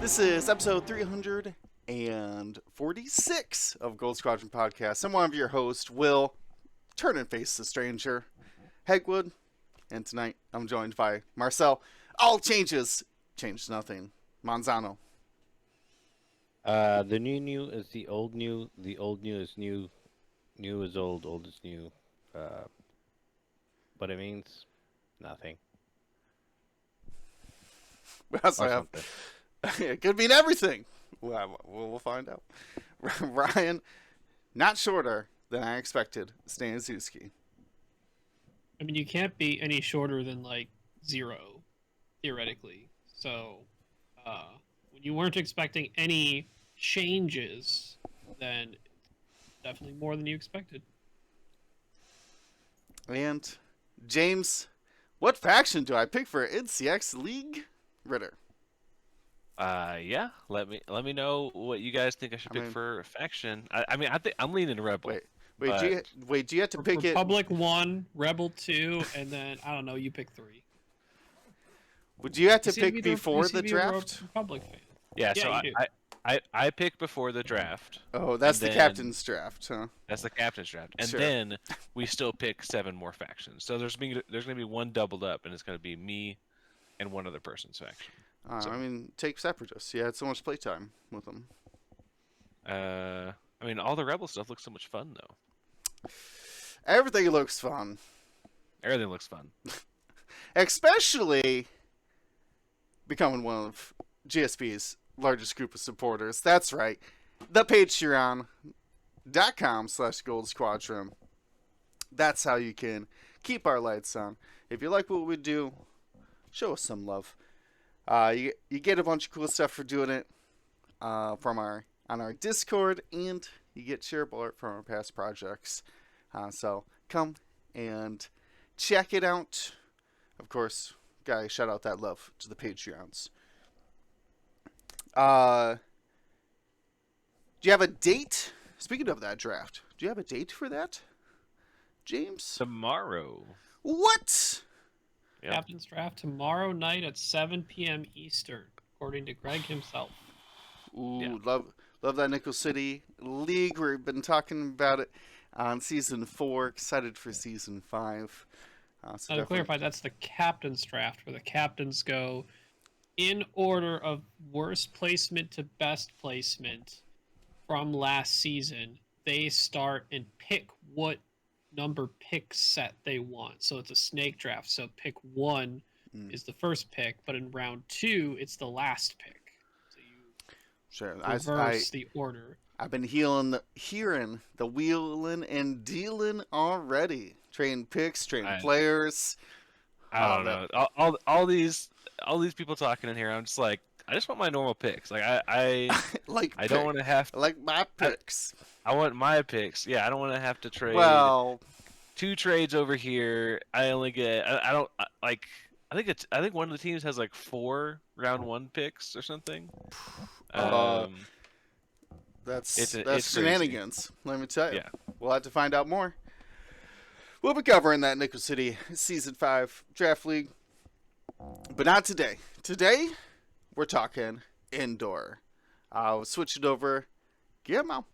This is episode 346 of Gold Squadron Podcast. I'm one of your hosts, Will, turn and face the stranger, Hegwood, and tonight I'm joined by Marcel. All changes, change nothing. Manzano. The new is the old new is new, new is old is new. What it means? Nothing. We also Or have, something. it could mean everything. We'll find out. Ryan, not shorter than I expected, Stanzewski. I mean, you can't be any shorter than like 0, theoretically. So, when you weren't expecting any changes, then definitely more than you expected. And James, what faction do I pick for NCX League? Ritter. Yeah. Let me know what you guys think I should pick for a faction. I think I'm leaning Rebel. Wait, do you have to pick it? Republic 1, Rebel 2, and then I don't know. You pick 3. Would you have to You seem to pick be before you seem the to be a draft? Republic fan. Yeah. Yeah, So you do. I pick before the draft. Oh, that's And the then- captain's draft, huh? That's the captain's draft, and Sure. then we still pick 7 more factions. So there's going to be one doubled up, and it's going to be me and one other person's faction. So- I mean, take Separatists. You had so much playtime with them. I mean, all the Rebel stuff looks so much fun though. Everything looks fun. Everything looks fun. Especially becoming one of GSP's largest group of supporters. That's right. The Patreon.com/Gold Squadron. That's how you can keep our lights on. If you like what we do, show us some love. You get a bunch of cool stuff for doing it on our Discord, and you get shareable art from our past projects. So come and check it out. Of course, gotta shout out that love to the Patreons. Do you have a date? Speaking of that draft, do you have a date for that, James? Tomorrow. What? Yep. Captain's draft tomorrow night at 7 p.m. Eastern, according to Greg himself. Ooh, Yeah. love that Nickel City League. We've been talking about it on season 4. Excited for season 5. So Now, to definitely- clarify, that's the captain's draft, where the captains go in order of worst placement to best placement from last season. They start and pick what number pick set they want. So it's a snake draft. So pick 1 is the first pick, but in round 2, it's the last pick. So you Sure. reverse the order. I've been hearing the wheeling and dealing already. Trading picks, trading players. I don't know. All these people talking in here, I'm just like, I just want my normal picks. Like I don't want to have. like my picks. I want my picks. Yeah, I don't want to have to trade. Well, 2 trades over here. I only get. I don't like. I think one of the teams has like 4 round 1 picks or something. that's it's shenanigans. Let me tell you. Yeah. We'll have to find out more. We'll be covering that Nickel City Season 5 Draft League. But not today. Today, we're talking Endor. I'll switch it over. Guillermo.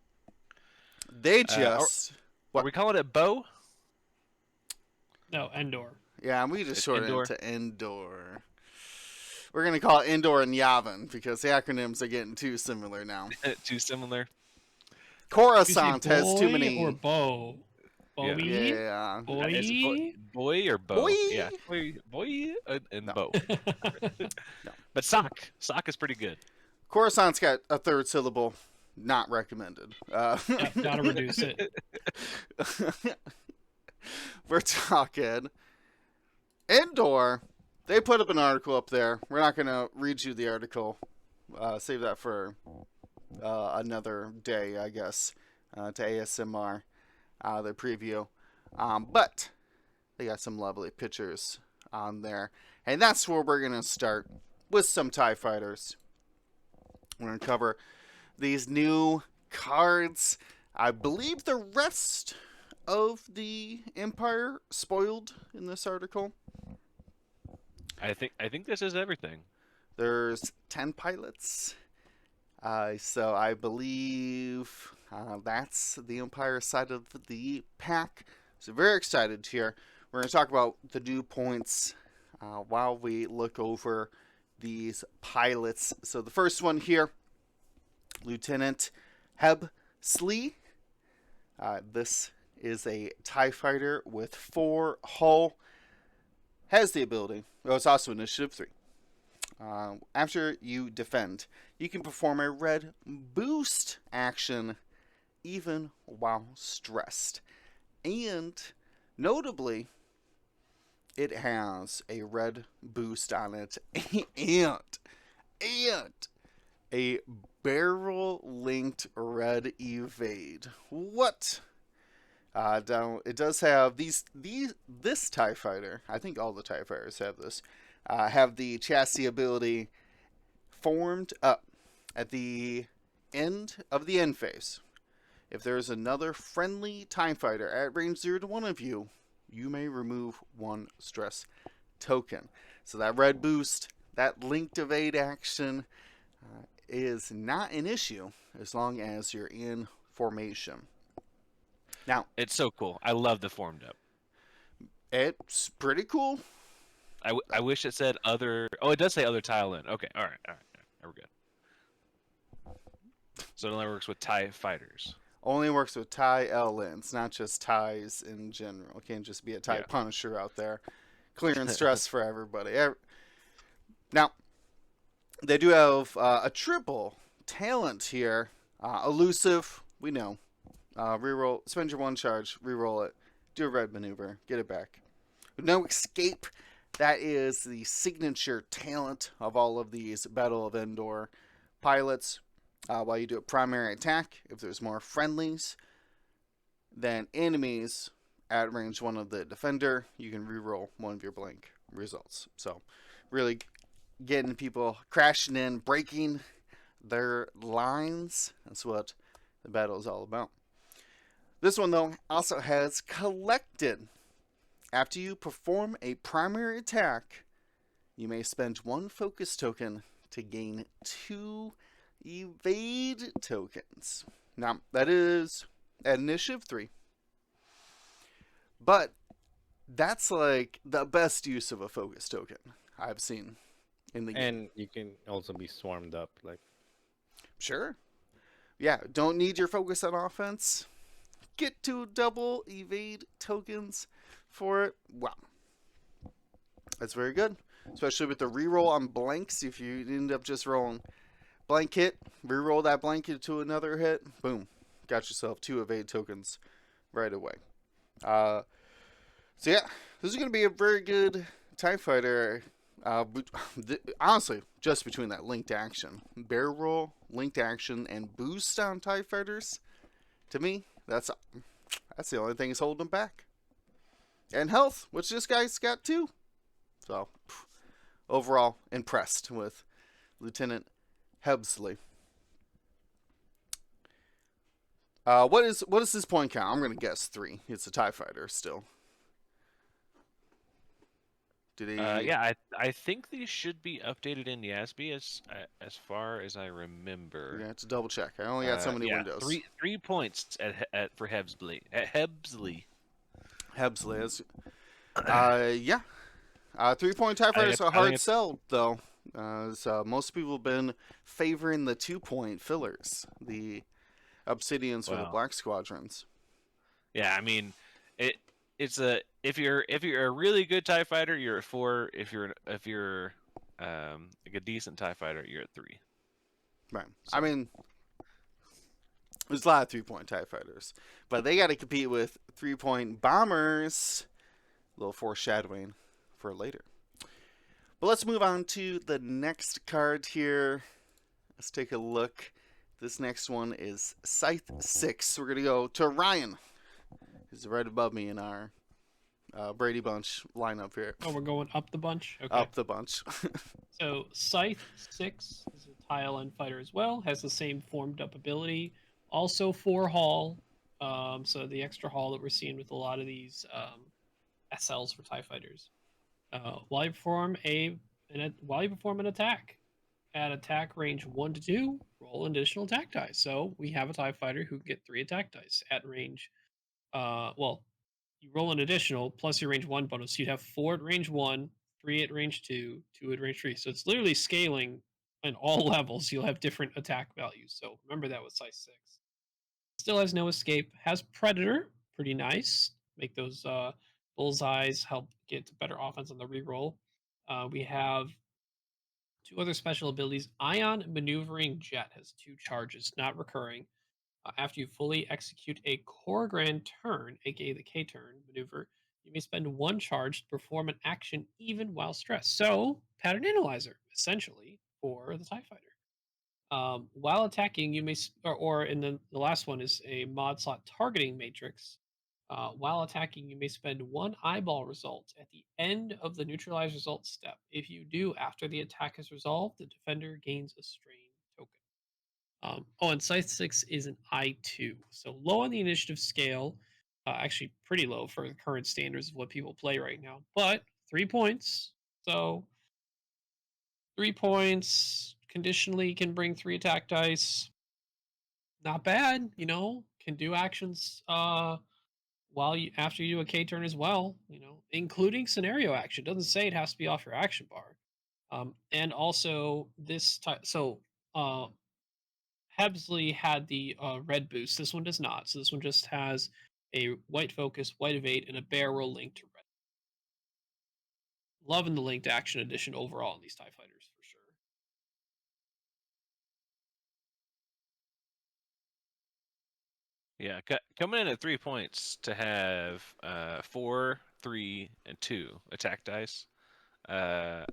They just... Are we calling it Bo? No, Endor. Yeah, we just It's shortened Endor. it to Endor. We're going to call it Endor and Yavin because the acronyms are getting too similar now. Too similar. Coruscant Did you say has too boy many... or bow? Bowie? Yeah. It's Boy? boy or Bo? Boy. Yeah, boy and No. Bo. But sock is pretty good. Coruscant's got a third syllable. Not recommended. Yep, gotta reduce it. We're talking Endor. They put up an article up there. We're not going to read you the article. Save that for another day, I guess, to ASMR, the preview. But they got some lovely pictures on there. And that's where we're going to start with some TIE fighters. We're going to cover these new cards. I believe the rest of the Empire spoiled in this article. I think this is everything. There's 10 pilots. So I believe that's the Empire side of the pack. So very excited here. We're going to talk about the new points while we look over these pilots. So the first one here, Lieutenant Hebsley. This is a TIE fighter with 4 hull. Has the ability. Oh, it's also Initiative 3. After you defend, you can perform a red boost action even while stressed. And notably, it has a red boost on it and a barrel linked red evade. What? It does have this TIE fighter. I think all the TIE fighters have this. Have the chassis ability formed up at the end of the end phase. If there is another friendly TIE fighter at range 0 to 1 of you, you may remove 1 stress token. So that red boost, that linked evade action is not an issue as long as you're in formation. Now, It's so cool. I love the formed up. it's pretty cool. I wish it said other. Oh, it does say other tile in. Okay, all right, we're good. So it only works with TIE fighters. Only works with TIE LNs, not just TIEs in general. It can't just be a TIE Yeah. Punisher out there clearing stress for everybody. Now, they do have a triple talent here. Elusive, we know. Reroll, spend your 1 charge, reroll it, do a red maneuver, get it back. No escape. That is the signature talent of all of these Battle of Endor pilots. While you do a primary attack, if there's more friendlies than enemies at range 1 of the defender, you can reroll 1 of your blank results. So, really getting people crashing in, breaking their lines. That's what the battle is all about. This one, though, also has collected. After you perform a primary attack, you may spend 1 focus token to gain 2 evade tokens. Now, that is at Initiative 3. But that's like the best use of a focus token I've seen in the game. And you can also be swarmed up. Like, Sure. Yeah, don't need your focus on offense. Get 2 double evade tokens for it. Wow. That's very good. Especially with the reroll on blanks. If you end up just rolling blank hit, reroll that blank hit to another hit, boom. Got yourself 2 evade tokens right away. So yeah, this is going to be a very good TIE fighter. Honestly, just between that linked action, barrel roll, linked action, and boost on TIE fighters, to me, that's the only thing that's holding them back. And health, which this guy's got too. So, overall, impressed with Lieutenant Hebsley. What is his point count? I'm gonna guess 3. It's a TIE fighter still. Did he? Yeah, I think these should be updated in YASB as far as I remember. We're gonna have to double check. I only got so many yeah, windows. 3 points for Hebsley. Hebsley. Hebsley is. Yeah. 3-point TIE fighters are I think hard it's- sell though. So most people have been favoring the 2-point fillers, the Obsidians or the Wow. Black Squadrons. Yeah, I mean, it's a if you're a really good TIE fighter, you're at 4. If you're like a decent TIE fighter, you're at 3. Right. I mean, there's a lot of 3-point TIE fighters, but they got to compete with 3-point bombers. A little foreshadowing for later. But let's move on to the next card here. Let's take a look. This next one is Scythe 6. We're going to go to Ryan. He's right above me in our Brady Bunch lineup here. Oh, we're going up the bunch? Okay. Up the bunch. So Scythe 6 is a tile end fighter as well. Has the same formed up ability. Also 4 hull. So the extra hull that we're seeing with a lot of these SLs for TIE fighters. While you perform an attack, at attack range 1 to 2, roll an additional attack dice. So we have a TIE fighter who can get 3 attack dice at range. Well, you roll an additional plus your range 1 bonus. So you'd have 4 at range 1, 3 at range 2, 2 at range 3. So it's literally scaling on all levels. You'll have different attack values. So remember that with size 6. Still has no escape. Has Predator. Pretty nice. Make those bullseyes help get better offense on the reroll. We have 2 other special abilities. Ion Maneuvering Jet has 2 charges, not recurring. After you fully execute a core grand turn, aka the K turn maneuver, you may spend 1 charge to perform an action even while stressed. So, pattern analyzer, essentially, for the TIE fighter. While attacking, you may, and then the last one is a mod slot targeting matrix. While attacking, you may spend 1 eyeball result at the end of the neutralize result step. If you do after the attack is resolved, the defender gains a strain token. And Scythe 6 is an I2, so low on the initiative scale. Actually, pretty low for the current standards of what people play right now, but 3 points. So 3 points conditionally can bring 3 attack dice. Not bad, can do actions while you after you do a K turn as well, including scenario action. Doesn't say it has to be off your action bar. And also this type, so Hebsley had the red boost. This one does not. So this one just has a white focus, white evade, and a barrel linked to red. Loving the linked action edition overall in these TIE fighters for sure. Yeah, coming in at 3 points to have 4, 3, and 2 attack dice. I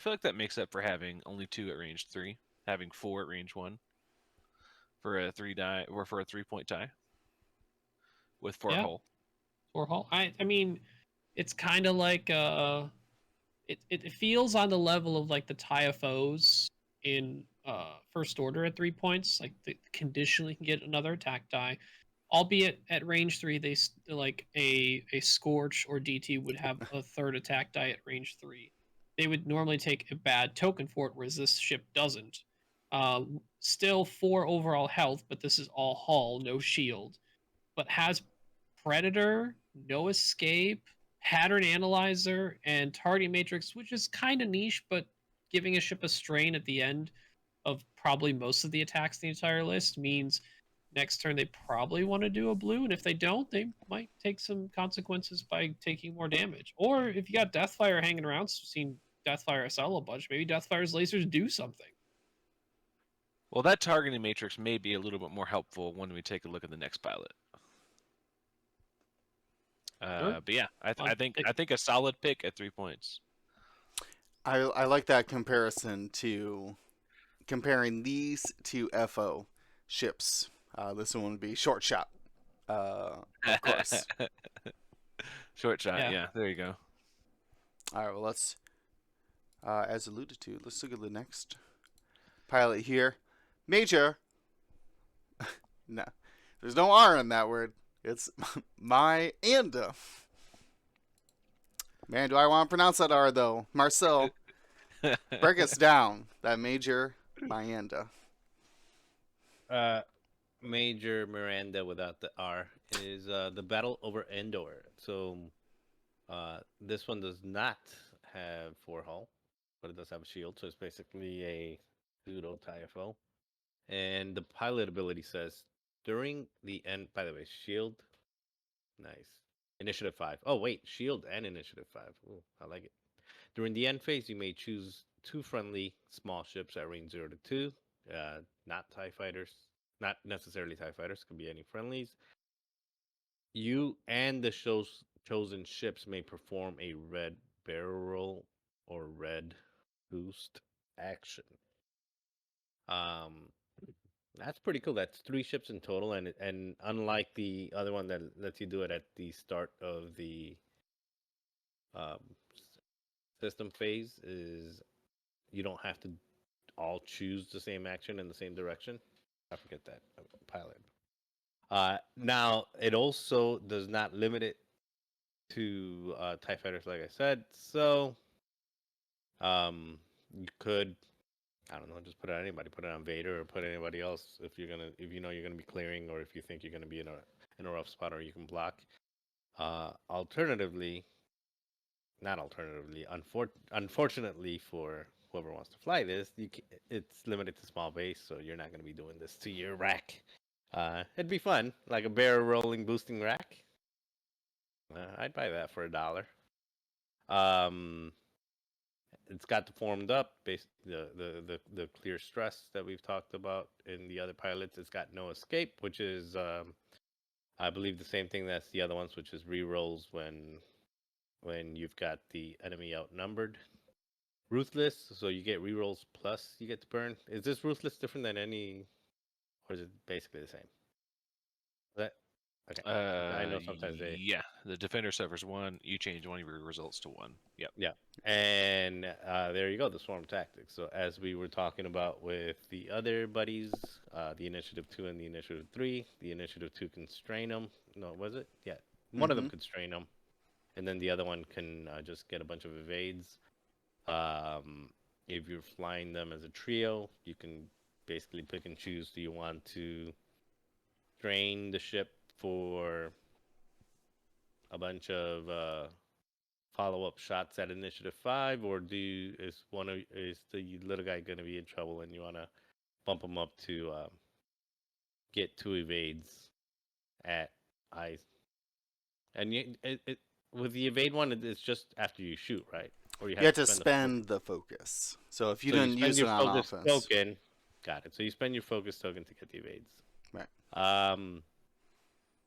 feel like that makes up for having only 2 at range 3, having 4 at range 1 for a 3 die or for a 3-point tie with 4 Yeah, hull. 4 hull. I mean, it's kind of like it feels on the level of like the TIFOs in First Order at 3 points. Like the conditionally can get another attack die, albeit at range 3 they like a Scorch or DT would have a third attack die at range 3. They would normally take a bad token for it, whereas this ship doesn't. Still 4 overall health, but this is all hull, no shield, but has Predator, no escape, pattern analyzer, and targeting matrix, which is kind of niche, but giving a ship a strain at the end of probably most of the attacks in the entire list means next turn they probably want to do a blue, and if they don't, they might take some consequences by taking more damage. Or if you got Deathfire hanging around, seen Deathfire SL a bunch, maybe Deathfire's lasers do something. Well, that targeting matrix may be a little bit more helpful when we take a look at the next pilot. Sure. But yeah, I think a solid pick at 3 points. I like that comparison to comparing these two FO ships. This one would be short shot, of course. Short shot, yeah. There you go. All right, well, let's, as alluded to, let's look at the next pilot here. Major. No, there's no R in that word. It's Miranda. Man, do I want to pronounce that R, though. Marcel, break us down. That Major Miranda. Major Miranda without the R is the battle over Endor. So this one does not have 4 hull, but it does have a shield. So it's basically a pseudo TIFO. And the pilot ability says during the end. By the way, shield. Nice. Initiative 5. Oh wait, shield and initiative 5. Ooh, I like it. During the end phase, you may choose 2 friendly small ships at range 0 to 2. Not TIE fighters. Not necessarily TIE fighters. Could be any friendlies. You and the show's chosen ships may perform a red barrel or red boost action. That's pretty cool. That's 3 ships in total, and unlike the other one that lets you do it at the start of the um, system phase, is you don't have to all choose the same action in the same direction. I forget that pilot. Now it also does not limit it to TIE fighters, like I said. So, you could I don't know, just put it on anybody. Put it on Vader or put anybody else if you know you're gonna be clearing or if you think you're gonna be in a rough spot or you can block. Alternatively, not alternatively, unfortunately for whoever wants to fly this, it's limited to small base, so you're not gonna be doing this to your rack. It'd be fun, like a barrel rolling boosting rack. I'd buy that for $1. Um, it's got the formed up, the clear stress that we've talked about in the other pilots. It's got no escape, which is I believe the same thing that's the other ones, which is rerolls when you've got the enemy outnumbered. Ruthless, so you get rerolls plus you get to burn. Is this ruthless different than any, or is it basically the same? That okay? I know sometimes they Yeah, the defender suffers 1. You change one of your results to 1. Yep. yeah, and there you go, the swarm tactics. So as we were talking about with the other buddies, the initiative 2 and the initiative 3, the initiative 2 can strain them. No, was it? Yeah, one of them could strain them, and then the other one can just get a bunch of evades. If you're flying them as a trio, you can basically pick and choose. Do you want to strain the ship for a bunch of follow-up shots at initiative 5, or is the little guy going to be in trouble and you want to bump him up to get 2 evades at eyes? And with the evade one, it's just after you shoot, right? Or You have to spend the focus. So if you didn't use it on offense, token, got it. So you spend your focus token to get the evades. Right.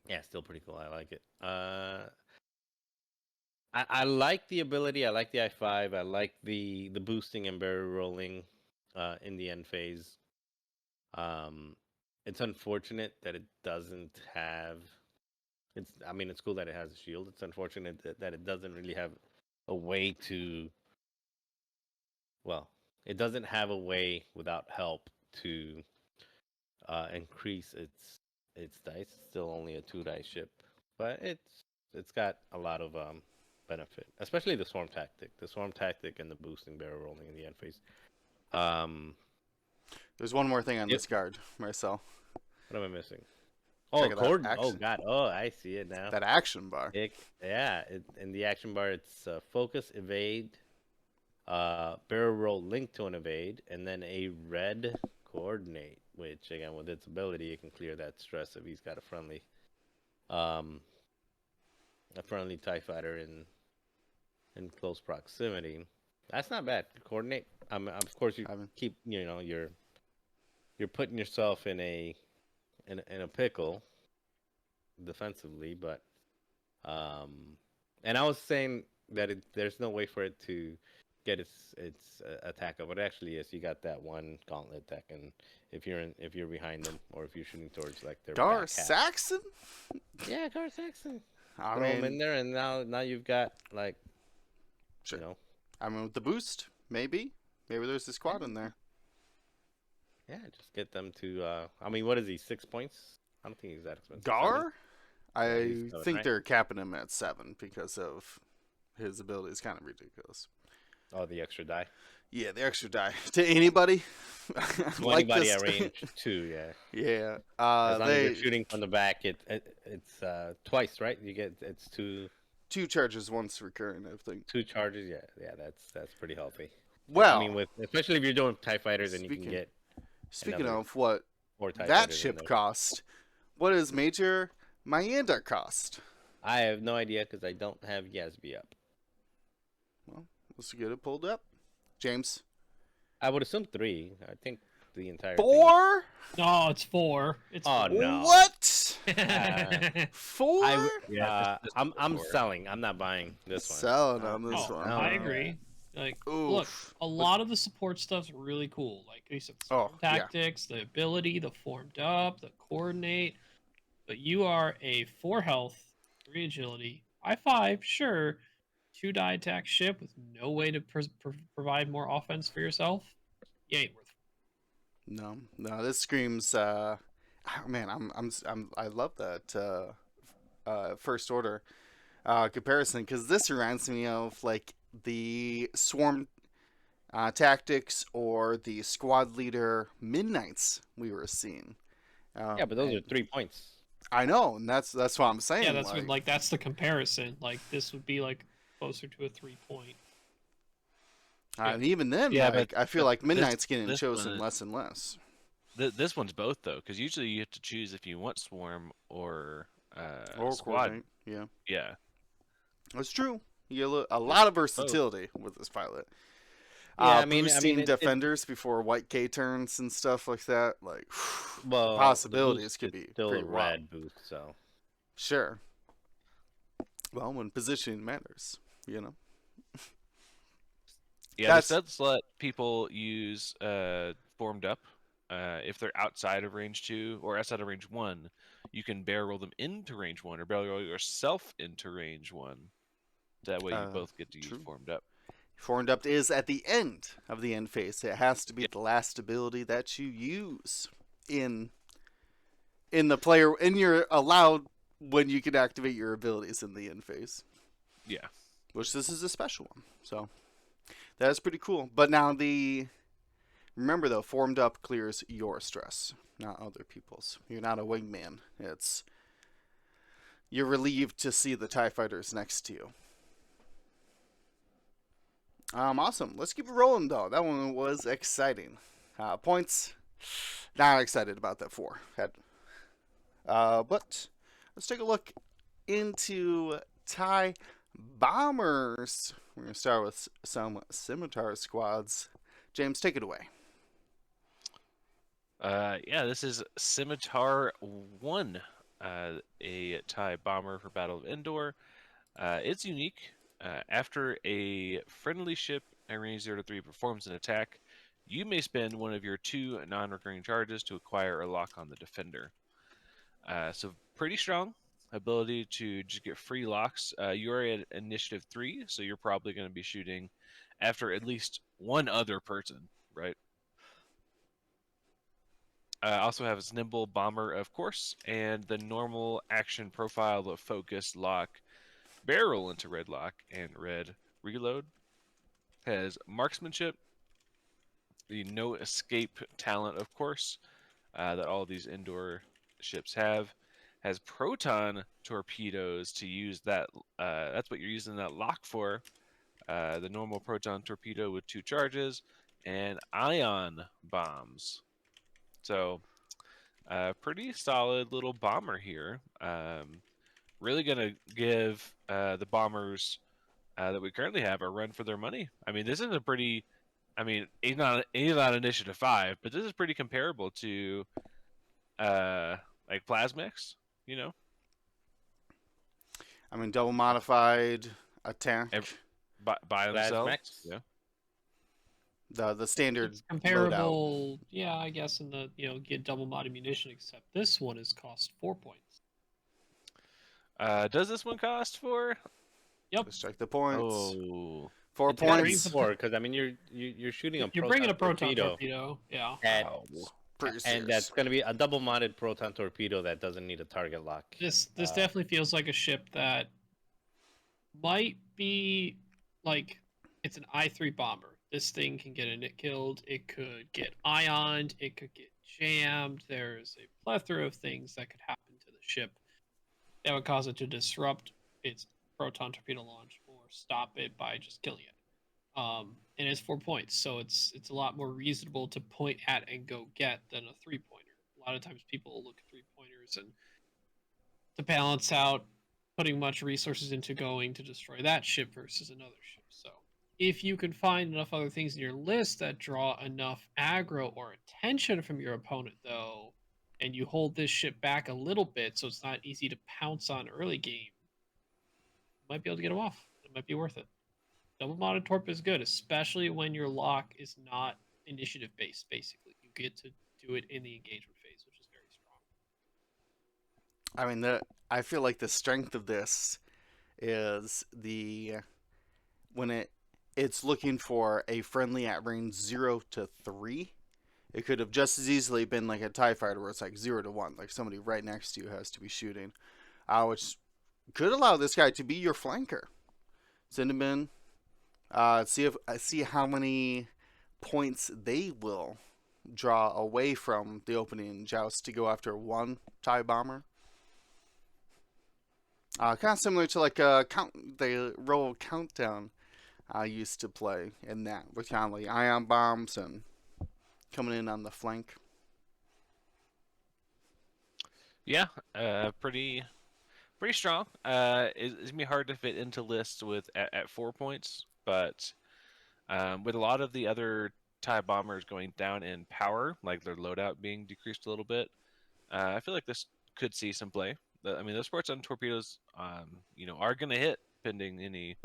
Yeah, still pretty cool. I like it. I like the ability. I like the I5. I like the boosting and barrel rolling in the end phase. It's unfortunate that it doesn't have. I mean, it's cool that it has a shield. It's unfortunate that it doesn't really have a way to. Well, it doesn't have a way without help to increase its dice. It's still only a 2 dice ship, but it's got a lot of benefit, especially the swarm tactic, and the boosting barrel rolling in the end phase. There's one more thing on this card, Marcel. What am I missing? Oh, cord. Oh God. Oh, I see it now. That action bar. In the action bar, it's focus, evade, barrel roll linked to an evade, and then a red coordinate. Which again, with its ability, it can clear that stress if he's got a friendly TIE fighter in close proximity. That's not bad. Coordinate. Of course, you keep you're putting yourself in a pickle defensively, but and I was saying that there's no way for it to get its attack up, but it actually is. You got that one gauntlet that can, if you're behind them or if you're shooting towards like their Gar Saxon. Yeah, Gar Saxon. I Throw him in there, and now you've got like, sure. I mean, with the boost, maybe there's a Squadron there. Yeah, just get them to. I mean, what is he? 6 points? I don't think he's that expensive. Gar? I think they're capping him at 7 because of his ability is kind of ridiculous. Oh, the extra die. Yeah, the extra die to anybody. Like anybody at range 2, yeah. Yeah. As long as you're shooting from the back, it's twice, right? You get it's 2 charges once recurring, I think. 2 charges, yeah. That's pretty healthy. Well, I mean, especially if you're doing TIE fighters, and you can get. Speaking of what that ship cost, what does Major Miranda cost? I have no idea because I don't have Yasby up. Well, let's get it pulled up. James? I would assume 3. I think the entire 4? No, it's 4. It's 4. No. What? 4? I'm selling. I'm not buying this one. Selling on this one. I agree. Like, look, a lot of the support stuff's really cool. Like you said, the tactics, the ability, the formed up, the coordinate. But you are a 4 health, 3 agility, I5, sure, 2 die attack ship with no way to provide more offense for yourself. You ain't worth it. No, this screams. Man, I love that first order comparison because this reminds me of like the swarm tactics or the squad leader midnights we were seeing. Yeah, but those are And 3 points. I know, and that's what I'm saying. Yeah, that's like that's the comparison. Like this would be like closer to a 3-point. and even then, Yeah, like, I feel but like midnight's getting this chosen one, less and less. this one's both though, because usually you have to choose if you want swarm or Or squad. coordinate, yeah, Yeah, that's true. You get a lot of Both. versatility with this pilot. Yeah, I mean, Boosting it defenders before white K turns and stuff like that. Like, well, possibilities the could boost be is still a pretty wild. red boost, so Sure. Well, when positioning matters, you know. yeah. This That's does let people use formed up. If they're outside of range 2 or outside of range 1, you can barrel roll them into range 1 or barrel roll yourself into range 1. That way you both get to use true. formed up. Formed up is at the end of the end phase. It has to be Yep. the last ability that you use in the player, and you're allowed when you can activate your abilities in the end phase. Yeah. Which this is a special one. So that's pretty cool. But now remember though, formed up clears your stress, not other people's. You're not a wingman. You're relieved to see the TIE fighters next to you. Awesome. Let's keep it rolling though. That one was exciting. Points. Not excited about that 4. But let's take a look into TIE bombers. We're gonna start with some Simitar squads. James, take it away. Yeah, this is Scimitar 1, a TIE bomber for Battle of Endor. It's unique. After a friendly ship at range 0 to 3 performs an attack, you may spend one of your 2 non-recurring charges to acquire a lock on the defender. So pretty strong ability to just get free locks. You're at initiative 3, so you're probably going to be shooting after at least one other person, right? Also have its nimble bomber, of course, and the normal action profile of focus, lock, barrel into red lock, and red reload. Has marksmanship, the no escape talent, of course, that all these Endor ships have. Has proton torpedoes to use that. That's what you're using that lock for. The normal proton torpedo with 2 charges, and ion bombs. So, pretty solid little bomber here. Really gonna give the bombers that we currently have a run for their money. I mean, this is a pretty. I mean, he's not initiative 5, but this is pretty comparable to like Plasmix, you know. I mean, double modified attack. By themselves. Plasmax. Yeah. The standard It's loadout. comparable, yeah, I guess in the get double mod ammunition, except this one is cost 4 points. Does this one cost 4? Yep. Let's check the points. Oh. 4 It's gotta be points. 4 because I mean you're shooting a You're bringing a proton torpedo, yeah. at, Pretty and serious. that's going to be a double-modded proton torpedo that doesn't need a target lock. This definitely feels like a ship that might be like it's an I-3 bomber. This thing can get a killed. It could get ioned. It could get jammed. There's a plethora of things that could happen to the ship that would cause it to disrupt its proton torpedo launch or stop it by just killing it. And it's 4 points, so it's a lot more reasonable to point at and go get than a 3-pointer. A lot of times people look at 3-pointers and to balance out putting much resources into going to destroy that ship versus another ship. So if you can find enough other things in your list that draw enough aggro or attention from your opponent, though, and you hold this ship back a little bit so it's not easy to pounce on early game, you might be able to get them off. It might be worth it. Double modded torp is good, especially when your lock is not initiative based, basically. You get to do it in the engagement phase, which is very strong. I mean, I feel like the strength of this is when it's looking for a friendly at range 0 to 3. It could have just as easily been like a TIE fighter where it's like 0 to 1, like somebody right next to you has to be shooting, which could allow this guy to be your flanker. Send him in. See how many points they will draw away from the opening joust to go after one TIE bomber. Kind of similar to like the roll countdown I used to play in that, with kind of like ion bombs and coming in on the flank. Yeah, pretty strong. It's gonna be hard to fit into lists with at 4 points, but with a lot of the other TIE bombers going down in power, like their loadout being decreased a little bit, I feel like this could see some play. I mean, those sports on torpedoes, are gonna hit pending any,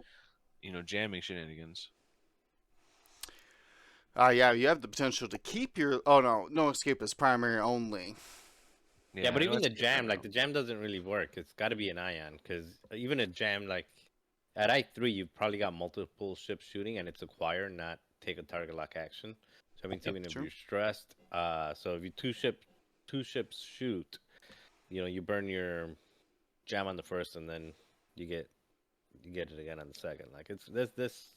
jamming shenanigans. Yeah, you have the potential to keep your. Oh no escape is primary only. Yeah, but no even the escape jam, right like now. the jam doesn't really work. It's got to be an ion, because even a jam, like at I3, you've probably got multiple ships shooting, and it's acquire, not take a target lock action. So that means Yep, even if true. you're stressed, so if you two ships shoot, you burn your jam on the first, and then you get it again on the second. Like it's this.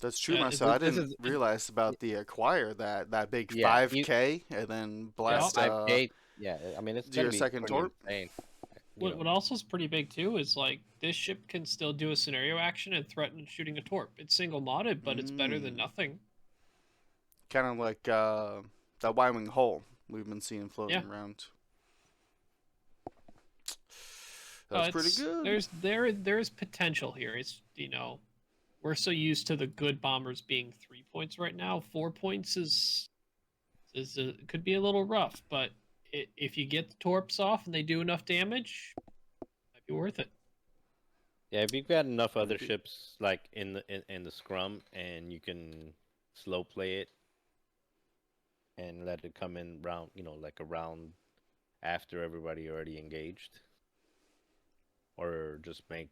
That's true, Yeah, Marcel. I This didn't is realize about the acquire that big yeah, 5K and then yeah, blast 5K. Yeah, I mean it's do gonna your be second pretty torp. insane. what also is pretty big too is like this ship can still do a scenario action and threaten shooting a torp. It's single modded, but it's better than nothing. Kind of like that Y-wing hull we've been seeing floating Yeah. around. So That's pretty good. there's potential here. It's we're so used to the good bombers being 3 points right now. 4 points could be a little rough, but if you get the torps off and they do enough damage, might be worth it. Yeah, if you've got enough other Maybe. ships like in the scrum, and you can slow play it and let it come in round, like a round after everybody already engaged, or just make,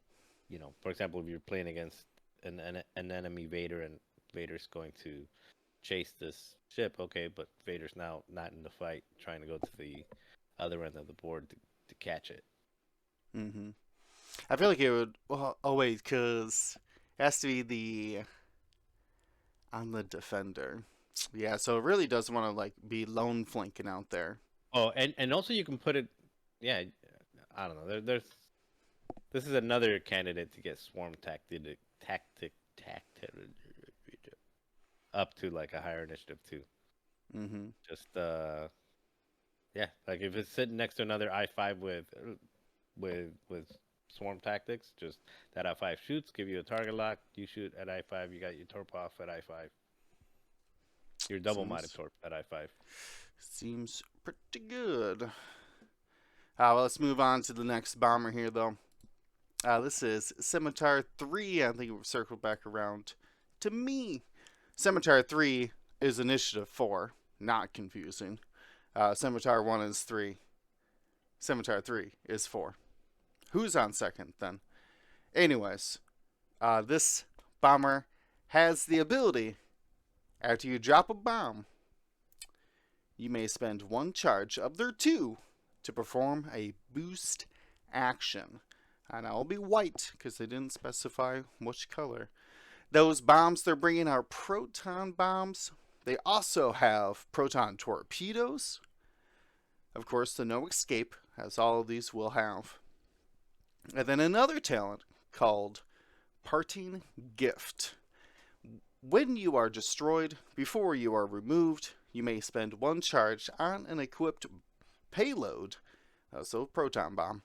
for example, if you're playing against an enemy Vader, and Vader's going to chase this ship, okay, but Vader's now not in the fight, trying to go to the other end of the board to catch it. Mm-hmm. I feel like it would. Well, oh wait, because it has to be on the defender. Yeah, so it really does want to like be lone flanking out there. Oh, and also you can put it, yeah, I don't know. This is another candidate to get swarm tactic up to like a higher initiative too. Mm-hmm. Just yeah, like if it's sitting next to another I5 with swarm tactics, just that I5 shoots, give you a target lock. You shoot at I5, you got your torp off at I5. Your double modded torp at I5. Seems pretty good. Well, let's move on to the next bomber here, though. This is Scimitar III. I think we've circled back around to me. Scimitar III is Initiative 4. Not confusing. Scimitar 1 is 3. Scimitar 3 is 4. Who's on second, then? Anyways, this bomber has the ability, after you drop a bomb, you may spend one charge of their 2 to perform a boost action. And I'll be white, because they didn't specify which color. Those bombs they're bringing are proton bombs. They also have proton torpedoes. Of course, the no escape, as all of these will have. And then another talent called Parting Gift. When you are destroyed, before you are removed, you may spend one charge on an equipped payload, so proton bomb,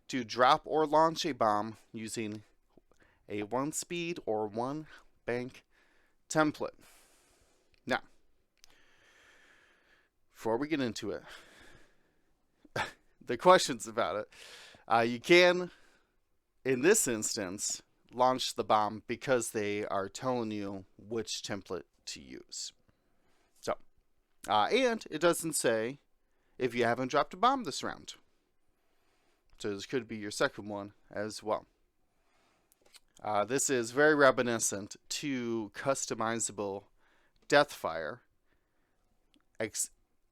to drop or launch a bomb using a 1 speed or 1 bank template. Now, before we get into it, the questions about it, you can, in this instance, launch the bomb because they are telling you which template to use. So, and it doesn't say if you haven't dropped a bomb this round. So this could be your second one as well. This is very reminiscent to customizable Deathfire,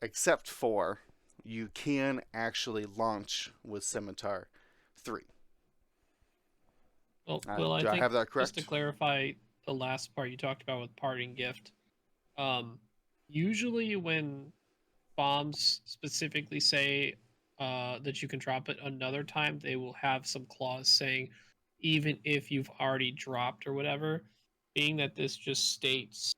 except for you can actually launch with Scimitar 3. Well, I do I think have that correct? just to clarify the last part you talked about with parting gift, Um, Usually when bombs specifically say that you can drop it another time, they will have some clause saying even if you've already dropped or whatever. Being that this just states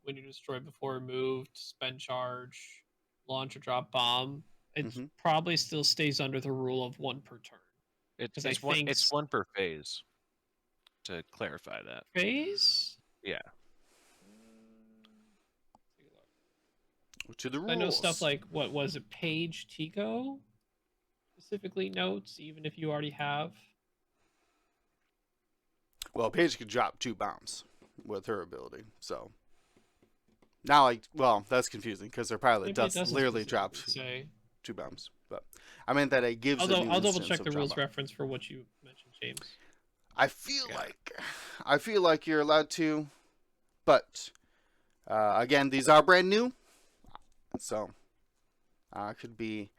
when you destroy before removed, spend charge, launch or drop bomb, it Hmm. probably still stays under the rule of one per turn. It's Because I it's one think it's one per phase. To clarify that. phase. Yeah. To the I know stuff rules. like what was it, Page Tico specifically notes, even if you already have. Well, Paige could drop 2 bombs with her ability. So now, well, that's confusing because her pilot Maybe it does doesn't literally drop specifically say. 2 bombs. But I meant that it gives a new I'll double instance check of the rules drama. reference for what you mentioned, James. I feel Yeah. like, I feel like you're allowed to, but again, these are brand new, so could be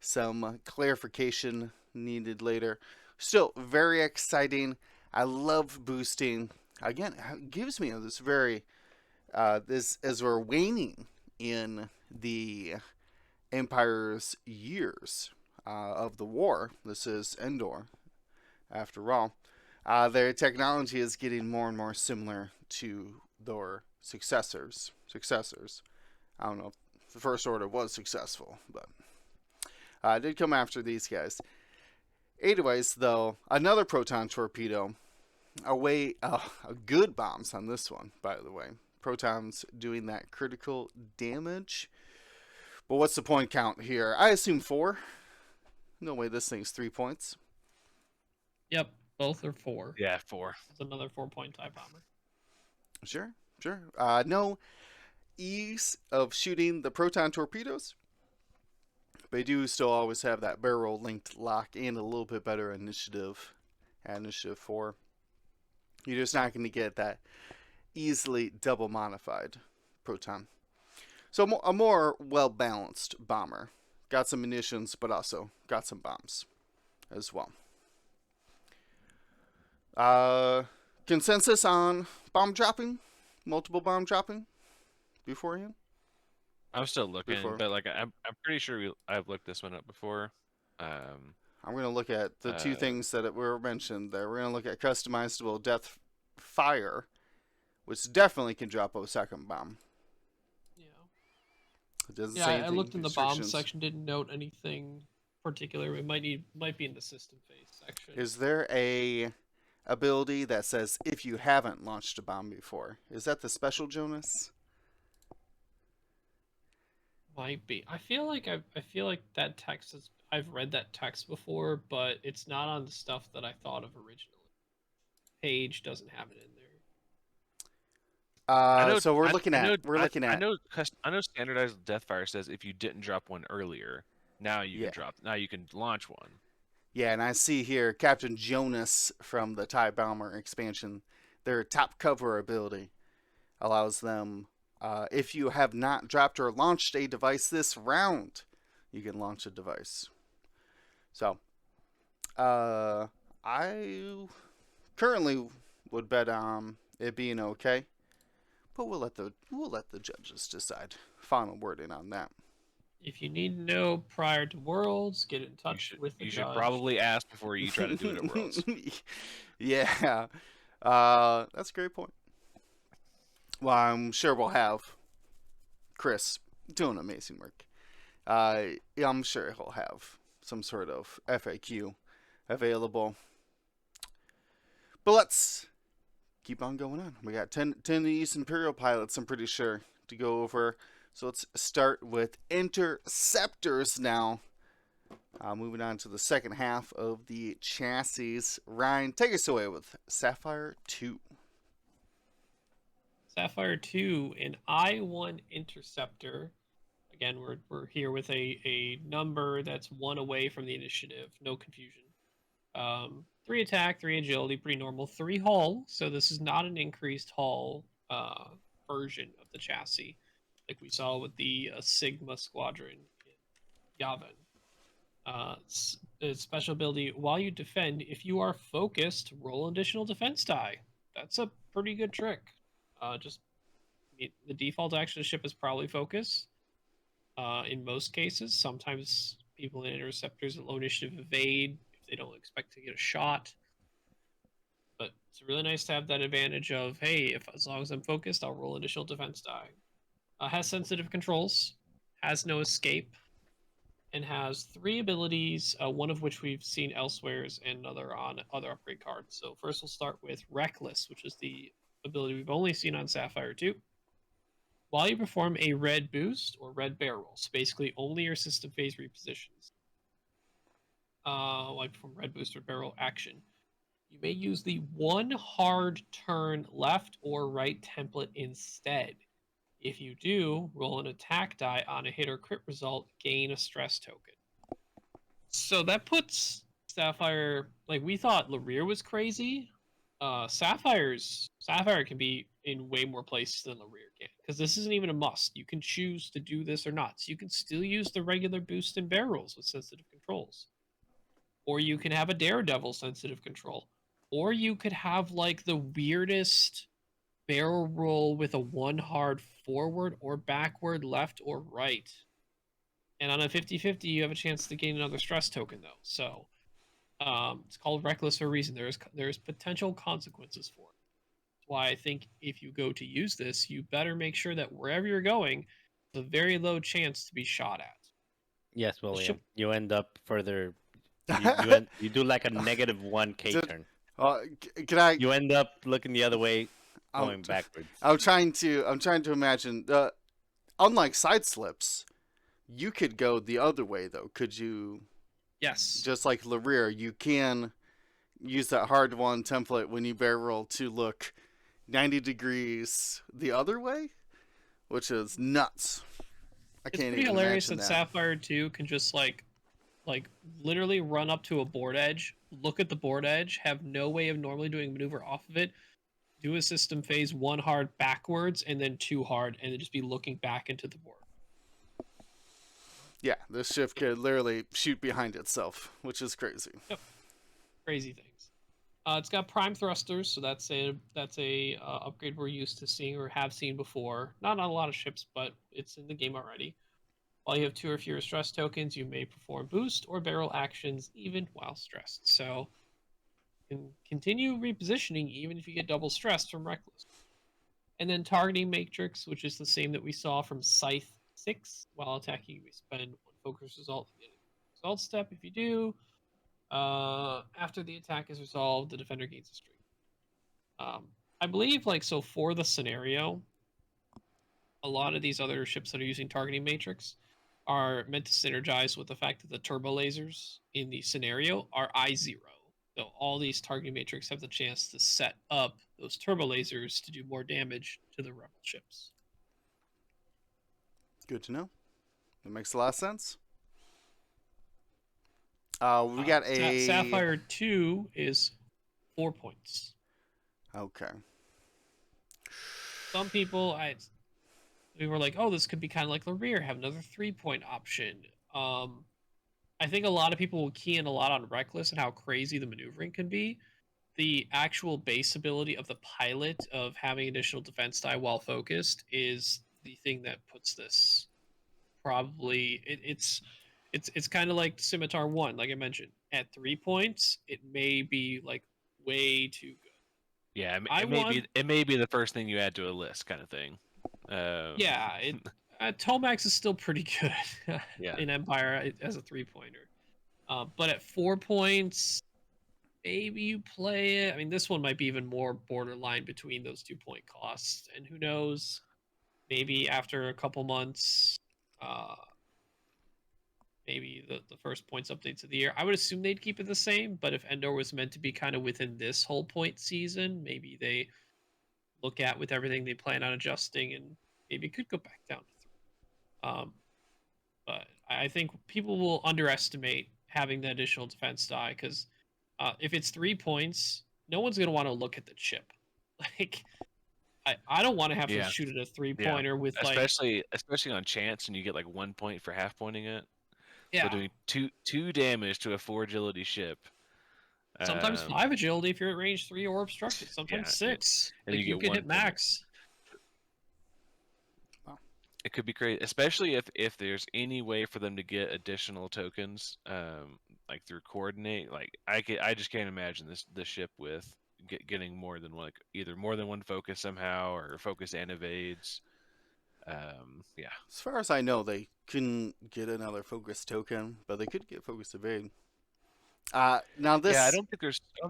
some clarification needed later. Still very exciting. I love boosting. Again, it gives me this very this as we're waning in the Empire's years of the war. This is Endor, after all. Their technology is getting more and more similar to their successors. I don't know if the First Order was successful, but it did come after these guys. Anyways, though, another proton torpedo. Good bombs on this one, by the way. Protons doing that critical damage. But what's the point count here? I assume 4. No way this thing's 3 points. Yep, both are 4. Yeah, 4. It's another 4-point TIE bomber. Sure. No ease of shooting the proton torpedoes. They do still always have that barrel linked lock and a little bit better initiative at initiative 4. You're just not going to get that easily double modified proton. So a more well balanced bomber. Got some munitions, but also got some bombs as well. Consensus on bomb dropping? Multiple bomb dropping beforehand? I'm still looking, Before. but like I'm pretty sure I've looked this one up before. I'm going to look at the 2 things that were mentioned there. We're going to look at customizable death fire, which definitely can drop a second bomb. Yeah. It doesn't Yeah, say I anything. looked in the bomb Restrictions. section, didn't note anything particular. It might be in the system phase section. Is there a ability that says if you haven't launched a bomb before? Is that the special Jonas? Might be. I feel like that text is. I've read that text before, but it's not on the stuff that I thought of originally. Page doesn't have it in there. I know. So we're I, looking I know. at I know. I know. Standardized Deathfire says if you didn't drop one earlier, now you Yeah. can drop. Now you can launch one. Yeah, and I see here Captain Jonas from the TIE Bomber expansion. Their top cover ability allows them, if you have not dropped or launched a device this round, you can launch a device. So, I currently would bet on it being okay, but we'll let the judges decide. Final wording on that. If you need to know prior to Worlds, get in touch with the You should judge. probably ask before you try to do it at Worlds. Yeah, that's a great point. Well, I'm sure we'll have Chris doing amazing work. Yeah, I'm sure he'll have some sort of FAQ available. But let's keep on going on. We got 10 of these Imperial pilots, I'm pretty sure, to go over. So let's start with interceptors now. Moving on to the second half of the chassis. Ryan, take us away with Sapphire II. Sapphire II, an I-1 interceptor. Again, we're here with a number that's 1 away from the initiative. No confusion. 3 attack, 3 agility, pretty normal. 3 hull, so this is not an increased hull version of the chassis like we saw with the Sigma Squadron in Yavin. Special ability, while you defend, if you are focused, roll an additional defense die. That's a pretty good trick. Just The default action of the ship is probably focus. In most cases, sometimes people in interceptors at low initiative evade if they don't expect to get a shot. But it's really nice to have that advantage of, hey, if as long as I'm focused, I'll roll additional defense die. Has sensitive controls, has no escape, and has 3 abilities, one of which we've seen elsewhere and another on other upgrade cards. So first we'll start with Reckless, which is the ability we've only seen on Sapphire II. While you perform a red boost or red barrel, so basically only your system phase repositions, like from red boost or barrel action, you may use the 1 hard turn left or right template instead. If you do, roll an attack die on a hit or crit result, gain a stress token. So that puts Sapphire, like we thought Larir was crazy. Sapphire can be in way more places than Larir can, because this isn't even a must. You can choose to do this or not. So you can still use the regular boost and barrels with sensitive controls. Or you can have a Daredevil sensitive control. Or you could have like the weirdest barrel roll with a 1 hard forward or backward, left or right. And on a 50-50, you have a chance to gain another stress token, though. So it's called Reckless for a reason. There's potential consequences for it. That's why I think if you go to use this, you better make sure that wherever you're going, there's a very low chance to be shot at. Yes, William. ship- You end up further. You do like a -1 K Just- turn. Can I? You end up looking the other way, I'm- going backwards. I'm trying to imagine. Unlike side slips, you could go the other way though. Could you? Yes. Just like Larir, you can use that hard one template when you barrel to look 90 degrees the other way, which is nuts. I It's can't pretty even hilarious imagine that that. Sapphire 2 can just like literally run up to a board edge, look at the board edge, have no way of normally doing a maneuver off of it, do a system phase 1 hard backwards and then 2 hard, and then just be looking back into the board. Yeah, this ship could literally shoot behind itself, which is crazy. Crazy things. It's got prime thrusters, so that's a upgrade we're used to seeing or have seen before. Not on a lot of ships, but it's in the game already. While you have 2 or fewer stress tokens, you may perform boost or barrel actions even while stressed. So you can continue repositioning even if you get double stressed from Reckless. And then targeting matrix, which is the same that we saw from Scythe 6. While attacking, we spend 1 focus result in the result step. If you do, after the attack is resolved, the defender gains a streak. I believe, so for the scenario, a lot of these other ships that are using targeting matrix are meant to synergize with the fact that the turbo lasers in the scenario are I0. So all these targeting matrix have the chance to set up those turbo lasers to do more damage to the rebel ships. Good to know. That makes a lot of sense. We got a Sapphire 2 is 4 points. Okay. Some people, we were like, oh, this could be kind of like Larir, have another 3-point option. I think a lot of people will key in a lot on Reckless and how crazy the maneuvering can be. The actual base ability of the pilot of having additional defense die while focused is the thing that puts this probably. It's kind of like Scimitar 1, like I mentioned. At 3 points, it may be way too good. Yeah, it may be the first thing you add to a list, kind of thing. Yeah, Tomax is still pretty good Yeah. in Empire as a 3-pointer. But at 4 points, maybe you play it. I mean, this one might be even more borderline between those 2-point costs. And who knows, maybe after a couple months, maybe the first points updates of the year. I would assume they'd keep it the same, but if Endor was meant to be kind of within this whole point season, maybe they look at with everything they plan on adjusting and maybe it could go back down to 3. But I think people will underestimate having the additional defense die because if it's 3 points, no one's going to want to look at the chip. I don't want to have to shoot at a 3-pointer with especially on chance and you get 1 point for half pointing it. Yeah. So doing two damage to a 4 agility ship. Sometimes 5 agility if you're at range 3 or obstructed. Sometimes 6. And you can hit max. It could be great, especially if there's any way for them to get additional tokens, like through coordinate. Like I just can't imagine this ship with getting more than one, like either more than one focus somehow, or focus and evades. Yeah. As far as I know, they couldn't get another focus token, but they could get focus evade. Now this. Yeah, I don't think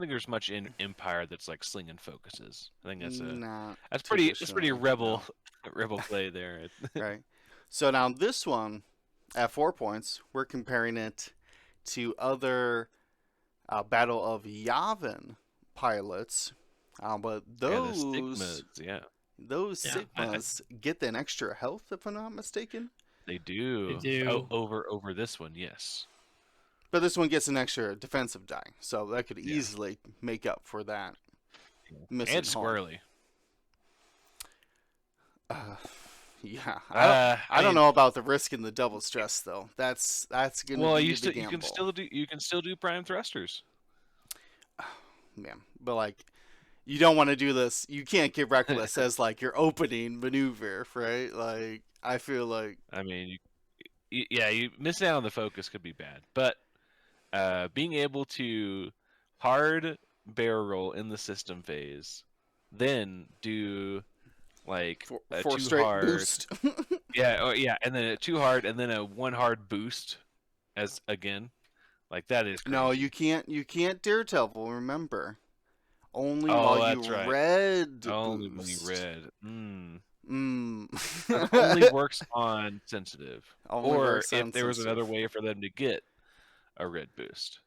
there's much in Empire that's like slinging focuses. I think Not that's pretty traditionally, rebel no. rebel play there. Right. So now this one, at 4 points, we're comparing it to other Battle of Yavin pilots, but Yeah, the those stigmas, yeah. those Yeah, Sigmas get an extra health, if I'm not mistaken. They do. They do. Over this one, yes. But this one gets an extra defensive die, so that could Yeah. easily make up for that missing And hull. squirrely. Yeah, I don't mean, know about the risk and the double stress though. That's gonna well, be you the still gamble. you can still do prime thrusters. Man, but like, you don't want to do this. You can't get reckless as like your opening maneuver, right? Like, I feel like I mean, you missing out on the focus could be bad, but being able to hard barrel roll in the system phase, then do like a four two straight hard, boost. yeah, and then a two hard, and then a one hard boost, as again, like that is crazy. No, you can't. You can't Daredevil. Remember, only Oh, while that's you right. red Only when you boost. red. Mm. That only works on sensitive, Only or works if on there was another sensitive. way for them to get a red boost.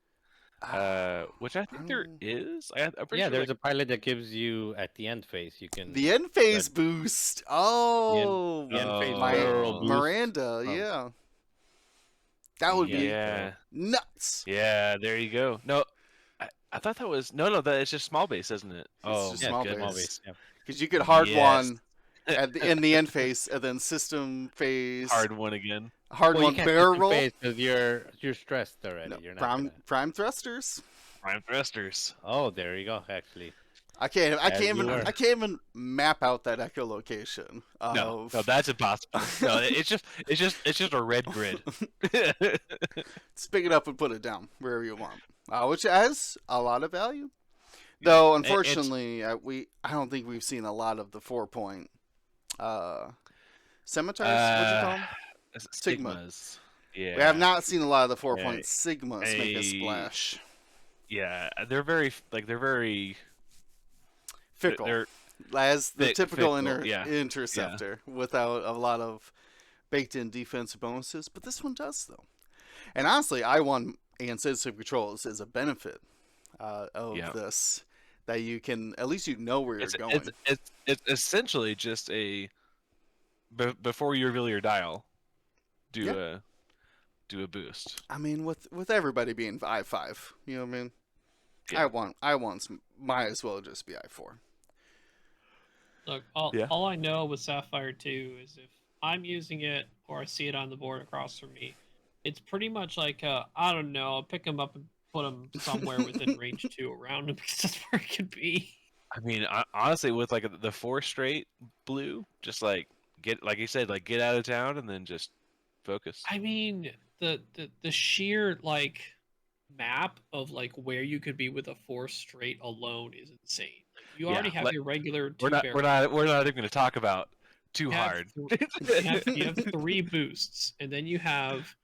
Which I think there is. I'm pretty Yeah, sure, there's like, a pilot that gives you at the end phase. You can The end phase red- boost. Oh, the end phase Oh. my barrel boost. Miranda. from- Yeah, that would be yeah, nuts. yeah. There you go. No, I thought that was no. That it's just small base, isn't it? Oh, just Yeah, small good base. base. Yeah. Because you could hard Yes. one in the end phase, and then system phase, Hard one again. hard Well, you one can't barrel system roll. phase because you're stressed already. No, You're not prime gonna... prime thrusters. Prime thrusters. Oh, there you go. Actually, I can't As you were. even map out that echolocation. No, Of, that's impossible. No, it's just a red grid. Just pick it up and put it down wherever you want, which has a lot of value. Though unfortunately, I don't think we've seen a lot of the 4 point scimitars. What'd you call them? Sigma. Stigmas. Yeah. We have not seen a lot of the 4 Yeah. point sigmas make a splash. Yeah, they're very Fickle, They're as the typical fickle, yeah. interceptor, without a lot of baked-in defensive bonuses. But this one does, though. And honestly, I1 and sensitive controls is a benefit of this, that you can at least know where you're going. It's essentially just a before you reveal your dial, do a boost. I mean, with everybody being I5, you know what I mean? Yeah. I1's might as well just be I4. Look, Yeah. all I know with Sapphire II is if I'm using it or I see it on the board across from me, it's pretty much like, I don't know, I'll pick them up and put them somewhere within range 2 around him because that's where it could be. I mean, honestly, with like the 4 straight blue, just like like you said, like get out of town and then just focus. I mean, the sheer like map of like where you could be with a 4 straight alone is insane. Like, you already have your regular 2 barrels. We're not even going to talk about too hard. You have 3 boosts, and then you have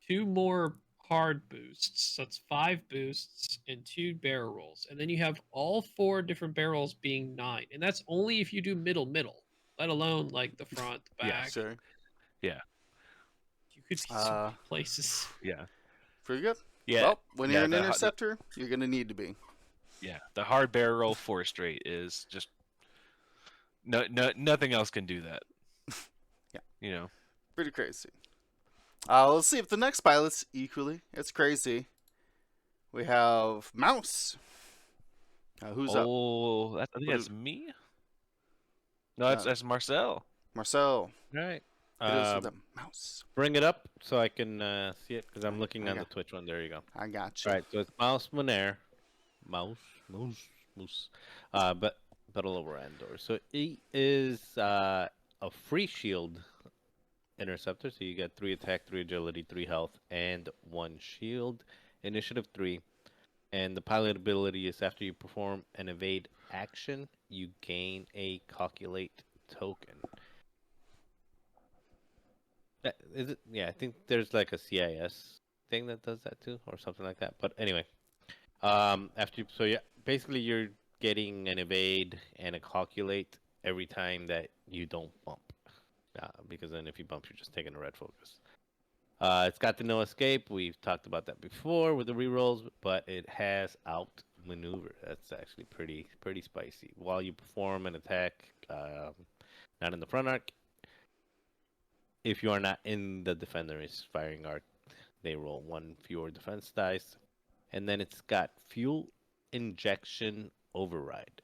2 more hard boosts. So that's 5 boosts and 2 barrel rolls, and then you have all 4 different barrels being 9, and that's only if you do middle, let alone like the front, the back. Yeah, Sure. Yeah. You could be so many places. Yeah. Pretty good. Yeah. Well, when you're an the interceptor, you're going to need to be. Yeah, the hard barrel roll 4 straight is just nothing else can do that. Yeah. You know. Pretty crazy. Let's see if the next pilot's equally. It's crazy. We have Mouse. Who's up? Oh, I think that's me. No, that's Marcel. Marcel. all right. It is with the Mouse. Bring it up so I can see it because I'm looking I on got- the Twitch one. There you go. I got you. All right, so it's Mousemon. Moose. Battle over Endor. So he is a free shield interceptor, so you get 3 attack, 3 agility, 3 health, and 1 shield. Initiative 3. And the pilot ability is after you perform an evade action, you gain a calculate token. Is it? Yeah, I think there's like a CIS thing that does that too, or something like that. But anyway, after you, so yeah, basically you're getting an evade and a calculate every time that you don't bump, because then if you bump, you're just taking a red focus. It's got the no escape. We've talked about that before with the rerolls, but it has outmaneuver. That's actually pretty spicy. While you perform an attack, not in the front arc, if you are not in the defender's firing arc, they roll 1 fewer defense dice. And then it's got fuel injection override.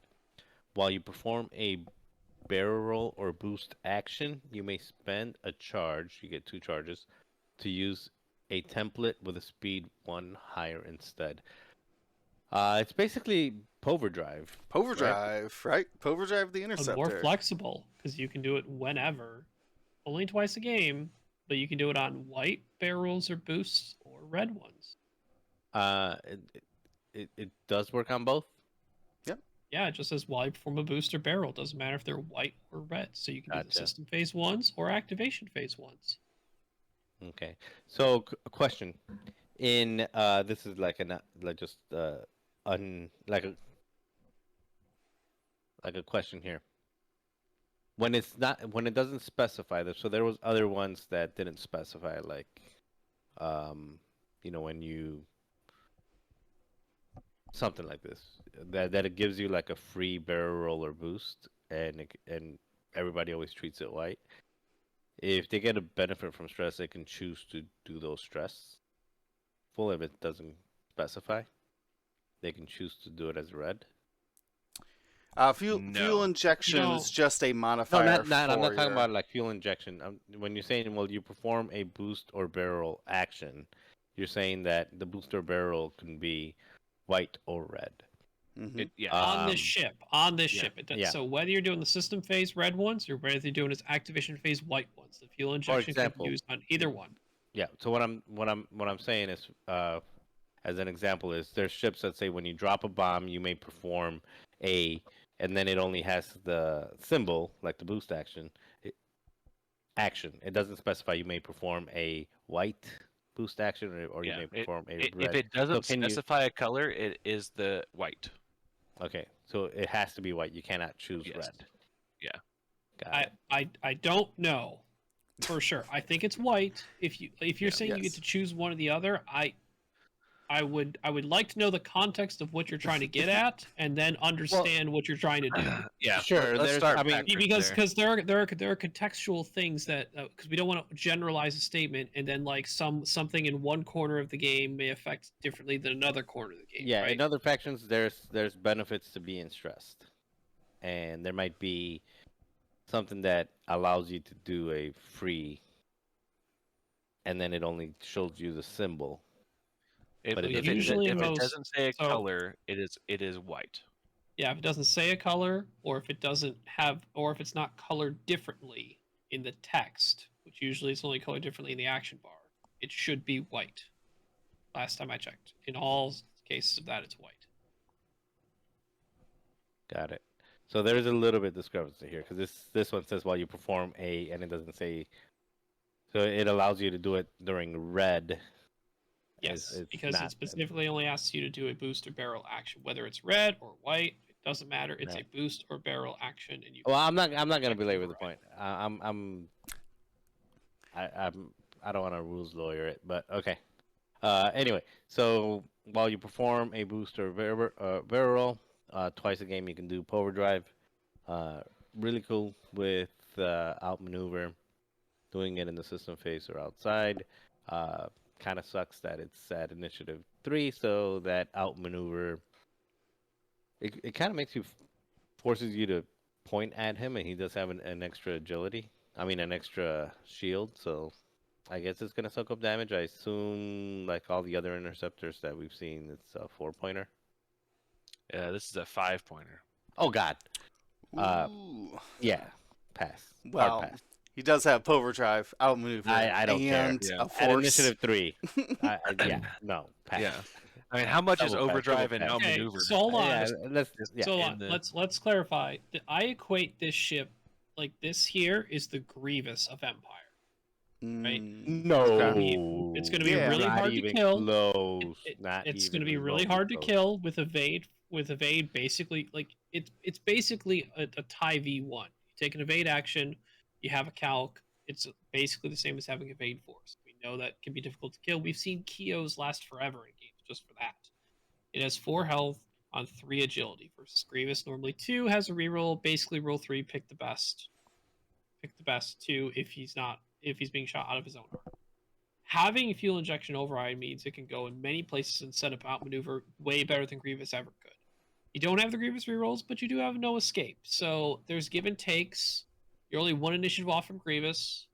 While you perform a barrel roll or boost action, you may spend a charge, you get 2 charges, to use a template with a speed 1 higher instead. It's basically Poverdrive. Poverdrive, right? Poverdrive the But interceptor. more flexible because you can do it whenever, only twice a game, but you can do it on white barrels or boosts or red ones. It does work on both. Yeah, it just says while you perform a boost or barrel. Doesn't matter if they're white or red. So you can do the Gotcha. system phase ones or activation phase ones. Okay. So a question. In this is like like just like a question here. When it doesn't specify this, so there was other ones that didn't specify, like when you something like this, that it gives you like a free barrel roller boost, and everybody always treats it white. If they get a benefit from stress, they can choose to do those stress full. If it doesn't specify, they can choose to do it as red. Fuel injection No. is just a No, modifier I'm not for talking your- about like fuel injection. When you're saying, well, you perform a boost or barrel action, you're saying that the boost or barrel can be white or red. Mhm. On this ship. It does, yeah. So whether you're doing the system phase red ones or whether you're doing its activation phase white ones, the fuel injection can example- be used on either one. Yeah. So what I'm saying is, as an example, is there's ships that say when you drop a bomb, you may perform and then it only has the symbol like the boost action. It doesn't specify. You may perform a white boost action, or you may perform a red. If it doesn't So can you- specify a color, it is the white. Okay, so it has to be white. You cannot choose Yes. red. Yeah. Got it. I don't know for sure. I think it's white. If you're saying you get Yes. to choose one or the other, I would like to know the context of what you're trying to get at, and then understand what you're trying to do. Yeah, Sure, Let's there's- start I mean, backwards there. Because there are contextual things that because we don't want to generalize a statement, and then like something in one corner of the game may affect differently than another corner of the game. Yeah, right? in other factions, there's benefits to being stressed, and there might be something that allows you to do a free, and then it only shows you the symbol. If, but it if, doesn't- it, usually if it most- doesn't say a so- color, it is white. Yeah, if it doesn't say a color, or if it doesn't have, or if it's not colored differently in the text, which usually is only colored differently in the action bar, it should be white. Last time I checked, in all cases of that, it's white. Got it. So there's a little bit discrepancy here because this one says while you perform and it doesn't say. So it allows you to do it during red. Yes, it's because not- it specifically only asks you to do a boost or barrel action, whether it's red or white. It doesn't matter. It's Right. a boost or barrel action, and you. Well, I'm not gonna Check belabor the override. point. I don't want to rules lawyer it, but okay. Anyway, so while you perform a boost or barrel, twice a game you can do Poverdrive. Really cool with outmaneuver, doing it in the system phase or outside. Kind of sucks that it's at initiative 3, so that outmaneuver. It kind of makes you forces you to point at him, and he does have an extra agility. I mean, an extra shield, so I guess it's gonna soak up damage. I assume, like all the other interceptors that we've seen, it's a 4-pointer. Yeah, this is a 5-pointer. Oh God, Ooh. yeah, pass. Well, Hard pass. He does have Poverdrive, Outmaneuver, I don't care. and Yeah. a At Force. initiative 3. Yeah, no. Pass. Yeah. I mean, how much is Double pass, overdrive double and pass. Okay, outmaneuver? so hold on. Yeah, let's Yeah, So hold in on. the- Let's clarify. I equate this ship like this here is the Grievous of Empire. Right? No, Okay. It's gonna be Yeah. really not hard to even kill. close. It- Not it's even going to be really remotely hard to close. kill with evade. With evade, basically, like it's basically a tie V1. You take an evade action, you have a calc. It's basically the same as having evade force. We know that can be difficult to kill. We've seen Kios last forever in games just for that. It has 4 health on 3 agility versus Grievous normally 2 has a reroll. Basically, roll 3, pick the best. Pick the best 2 if he's being shot out of his own arm. Having fuel injection override means it can go in many places and set up outmaneuver way better than Grievous ever could. You don't have the Grievous rerolls, but you do have no escape. So there's give and takes. You're only 1 initiative off from Grievous.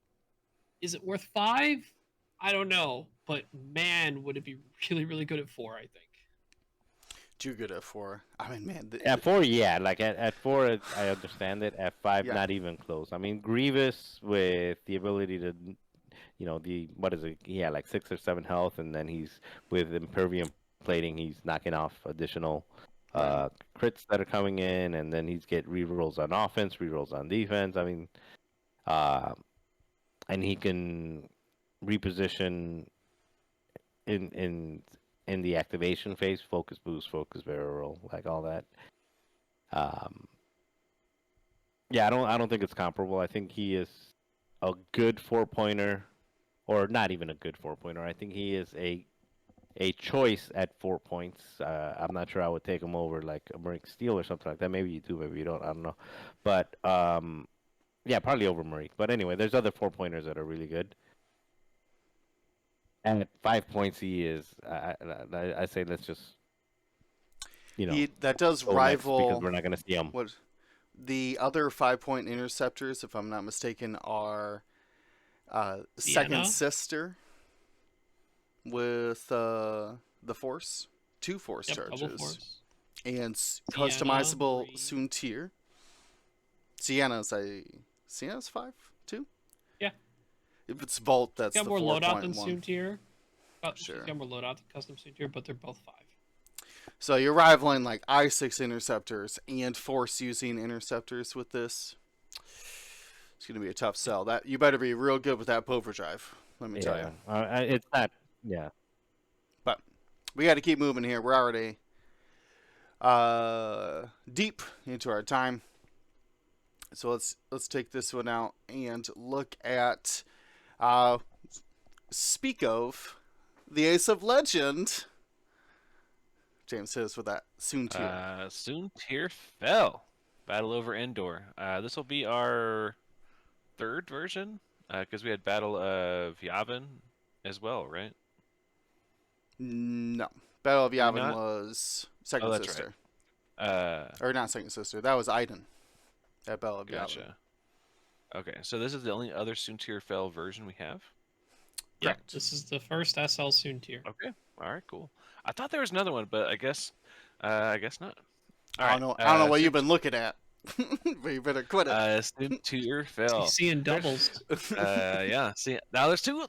Is it worth 5? I don't know. But man, would it be really, really good at 4, I think. Too good at 4. I mean, man. At 4, yeah. Like at 4, I understand it. At 5, Yeah. not even close. I mean, Grievous with the ability to, what is it? He had like 6 or 7 health, and then he's with Impervium plating. He's knocking off additional crits that are coming in, and then he's get rerolls on offense, rerolls on defense. I mean, and he can reposition in the activation phase, focus boost, focus barrel roll, like all that. Yeah, I don't think it's comparable. I think he is a good 4-pointer, or not even a good 4-pointer. I think he is a choice at 4 points. I'm not sure I would take him over like a Marine Steel or something like that. Maybe you do, maybe you don't. I don't know. But yeah, probably over Marine. But anyway, there's other 4-pointers that are really good. And at 5 points, he is. I say let's just, that does go next, rival because we're not going to see him. what the other 5-point interceptors, if I'm not mistaken, are Second Sienna? Sister with the Force, 2 Force Yep, double charges, force. and Sienna, customizable Marine. Soontir. Sienna's 5 too. Yeah. If it's Volt, that's Got the more loadout 4.1. than Soontir. Sure. She's got more loadout than custom Soontir, but they're both 5. So you're rivaling like I6 interceptors and Force using interceptors with this. It's gonna be a tough sell. That you better be real good with that Poverdrive. Let me tell you. It's not. Yeah. But we got to keep moving here. We're already deep into our time. So let's take this one out and look at speak of the Ace of Legend. James says with that Soontir. Soontir fell. Battle over Endor. This will be our 3rd version, because we had Battle of Yavin as well, right? No. Battle of Yavin not? was Second that's Sister. Right. Or not Second Sister. That was Aiden at Battle of Yavin. Gotcha. Okay, so this is the only other Soontir fell version we have? Yep, Correct. this is the first SL Soontir. Okay, alright, cool. I thought there was another one, but I guess not. I don't know what you've been looking at. But you better quit it. Soontir fell. Seeing doubles. Yeah. See, now there's 2.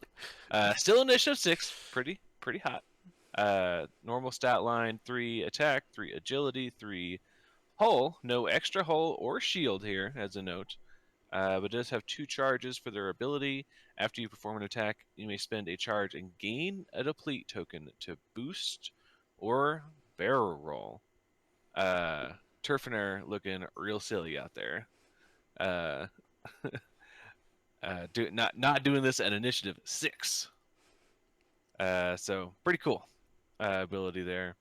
Still initiative 6, pretty hot. Normal stat line 3 attack, 3 agility, 3 hull. No extra hull or shield here as a note. But does have 2 charges for their ability. After you perform an attack, you may spend a charge and gain a deplete token to boost or barrel roll. Turfiner looking real silly out there. Not doing this at initiative 6. So pretty cool ability there.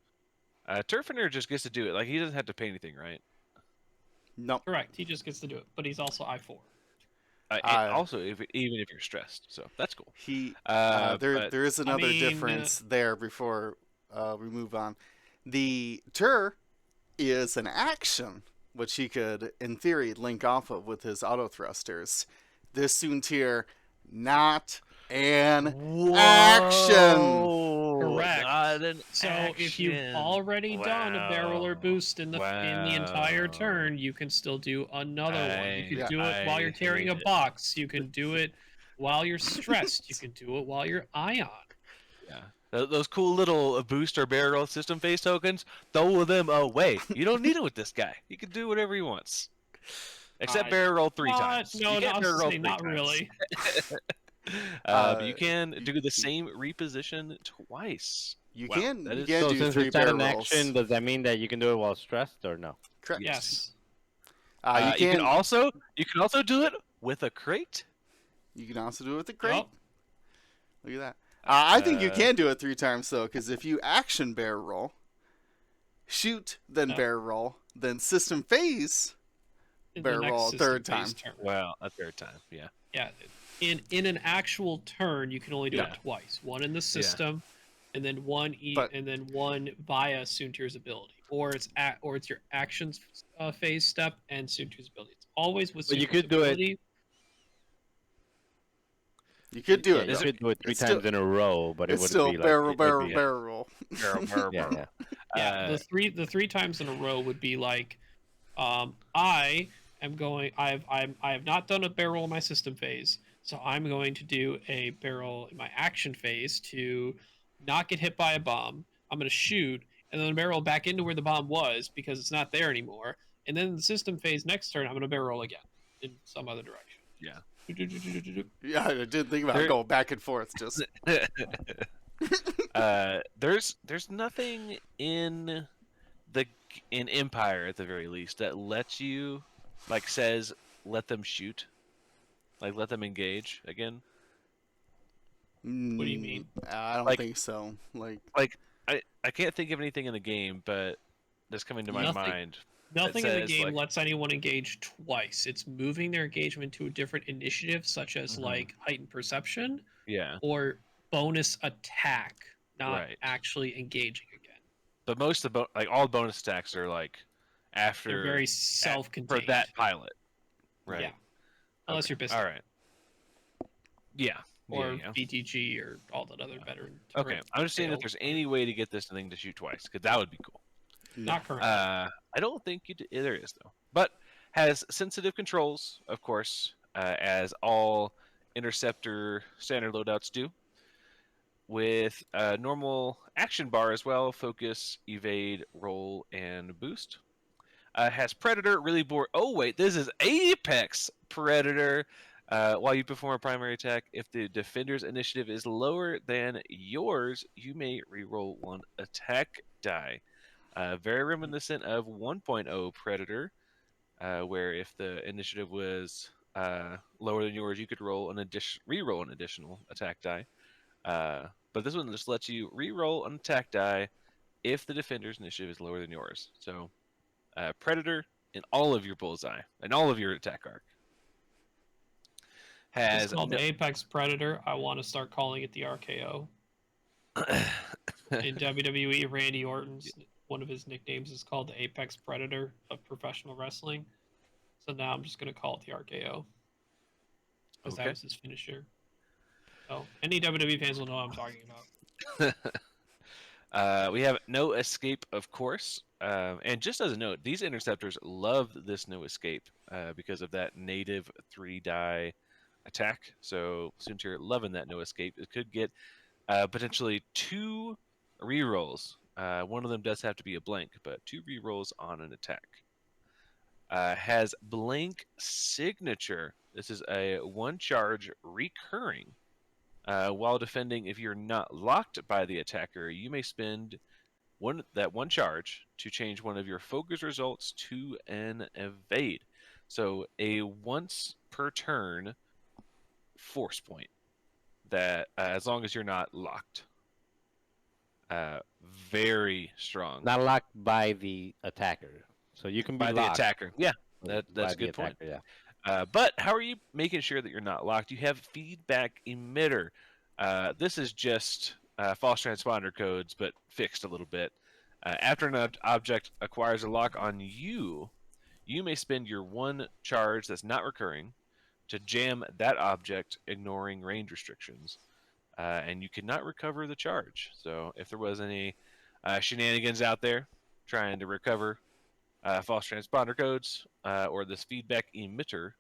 Turfiner just gets to do it. Like, he doesn't have to pay anything, right? No. Correct. He just gets to do it, but he's also I4. And also, even if you're stressed, so that's cool. There is another difference there before we move on. The Tur is an action, which he could, in theory, link off of with his auto thrusters. This Soontir, not and action. Correct. Not an So if you've action. already done a barrel or boost in the entire Wow. turn, you can still do another one. You can Yeah. do it while you're carrying a hate it. box. You can do it while you're stressed. You can do it while you're ion. Yeah. Those cool little booster barrel system phase tokens, throw them away. You don't need it with this guy. He can do whatever he wants. Except barrel roll 3 times. No, you can't no, barrel roll 3 not times. really. But you can do the same reposition twice. You Wow, can that you is- can So do since 3 it's not barrel an rolls. action, does that mean that you can do it while stressed or no? Correct. Yes. You you can can also do it with a crate. You can also do it with the crate. Yup. Look at that. I think you Uh, can do it 3 times though, because if you action barrel roll, shoot, then No. barrel roll, then system phase. In Barrel the next roll system third phase time. turn. Well, a third time, yeah. Yeah. In an actual turn, you can only do Yeah. it twice. One in the system, and then one But- and then one via Soontir's ability, or it's your actions phase step and Soontir's ability. It's always with But you Soontir's could do it- ability. You could do Yeah, it. you though. could do it 3 it's times still- in a row, but it It's would still be like barrel, it would barrel, be- barrel roll. Yeah. Yeah, Uh, the three times in a row would be like, I have not done a barrel in my system phase, so I'm going to do a barrel in my action phase to not get hit by a bomb. I'm going to shoot and then barrel back into where the bomb was because it's not there anymore. And then the system phase next turn, I'm going to barrel again in some other direction. Yeah. Yeah, I didn't think about There- going back and forth. Just there's nothing in Empire at the very least that lets you says let them shoot, let them engage again. What do you mean? I don't Like- think so. I can't think of anything in the game, but that's coming to my Nothing. mind. Nothing in the says, game lets anyone engage twice. It's moving their engagement to a different initiative, such as Mhm. like heightened perception Yeah, or bonus attack, not Right. actually engaging again. but most of all bonus attacks are after They're very for self-contained. that pilot, right? Yeah. Unless you're pissed. All right. Yeah. Or yeah. BTG or all that other better. Okay, I'm just seeing if failed. there's any way to get this thing to shoot twice, because that would be cool. Not currently. I don't think there is though, but has sensitive controls, of course, as all interceptor standard loadouts do. With a normal action bar as well: focus, evade, roll, and boost. Has Predator, really bore. Oh wait, this is Apex Predator. While you perform a primary attack, if the defender's initiative is lower than yours, you may reroll 1 attack die. Very reminiscent of 1.0 Predator, where if the initiative was lower than yours, you could reroll an additional attack die. But this one just lets you reroll an attack die if the defender's initiative is lower than yours. So, Predator in all of your bullseye and all of your attack arc. It's called the Apex Predator. I want to start calling it the RKO. In WWE, Randy Orton's one of his nicknames is called the Apex Predator of professional wrestling. So now I'm just going to call it the RKO. Because Okay. that was his finisher. So any WWE fans will know what I'm talking about. We have no escape, of course. And just as a note, these interceptors love this no escape because of that native 3-die attack. So Soontir loving that no escape. It could get potentially 2 rerolls. One of them does have to be a blank, but 2 rerolls on an attack. Has blank signature. This is a 1 charge recurring. While defending, if you're not locked by the attacker, you may spend that one charge to change one of your focus results to an evade. So a once per turn force point that as long as you're not locked. Very strong. Not locked by the attacker, so you can be by the locked attacker. Yeah, by that's a the good point. attacker, Yeah. But how are you making sure that you're not locked? You have feedback emitter. This is just false transponder codes, but fixed a little bit. After an object acquires a lock on you, you may spend your 1 charge that's not recurring to jam that object, ignoring range restrictions. And you cannot recover the charge. So if there was any shenanigans out there trying to recover false transponder codes or this feedback emitter,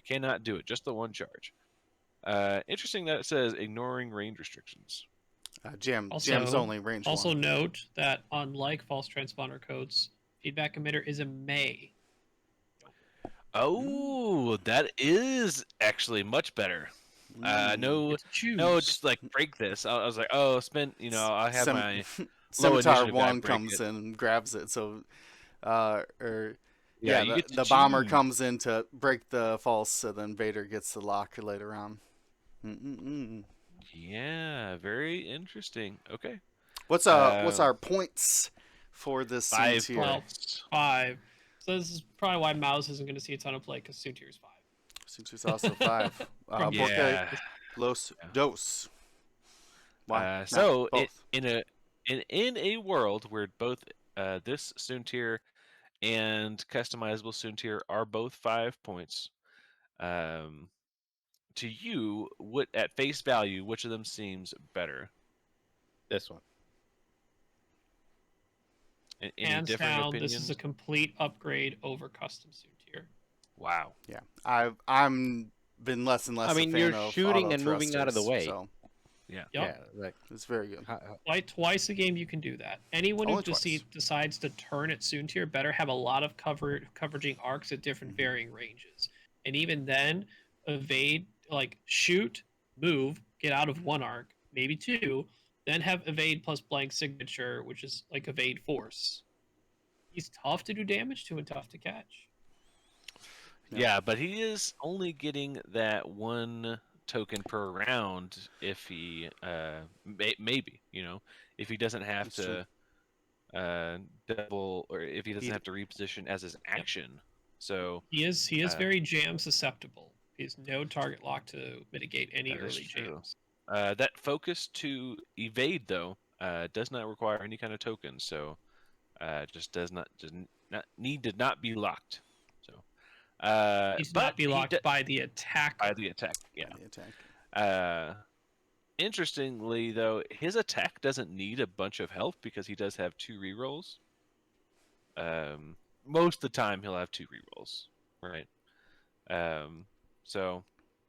cannot do it. Just the one charge. Interesting that it says ignoring range restrictions. Jam's only range Also one. note that unlike false transponder codes, feedback emitter is a may. Oh, that is actually much better. No, It's choose. no, just like break this. I was like, oh, I have my low Scimitar initiative guy 1 break comes it. in and grabs it. So, You get to the bomber choose. comes in to break the false, so then Vader gets the lock later on. Yeah, very interesting. Okay. What's our points for this scene 5 tier? Well, points. 5. So this is probably why Mouse isn't going to see a ton of play, because Soon Tier's 5. Since also 5. From- Porque Yeah. los dos. Why? So both. in a world where both this Soontir and customizable Soontir are both 5 points, to you, what at face value, which of them seems better? This one. Any Hands differing down, opinions? this is a complete upgrade over custom Soon Tier. Wow. Yeah, I'm been less and less. I mean, a fan you're of shooting auto and moving out of the thrusters, way. so Yeah. Yep. Yeah, like it's very good. Twice a game you can do that. Anyone who Only twice. decides to turn at Soon Tier better have a lot of coveraging arcs at different varying ranges. And even then, evade, like shoot, move, get out of one arc, maybe two, then have evade plus blank signature, which is like evade force. He's tough to do damage to and tough to catch. Yeah, but he is only getting that one token per round if he maybe, if he doesn't have That's to double, or if he doesn't He- have to reposition as his action. So He is Uh, very jam susceptible. He has no target lock to mitigate any That is early true. jams. that focus to evade though does not require any kind of token, so just does not need to not be locked. So He's but not be he locked d- by the attack. by the attack. Yeah. The attack. Interestingly, though, his attack doesn't need a bunch of health because he does have 2 rerolls. Most of the time, he'll have 2 rerolls, right? So,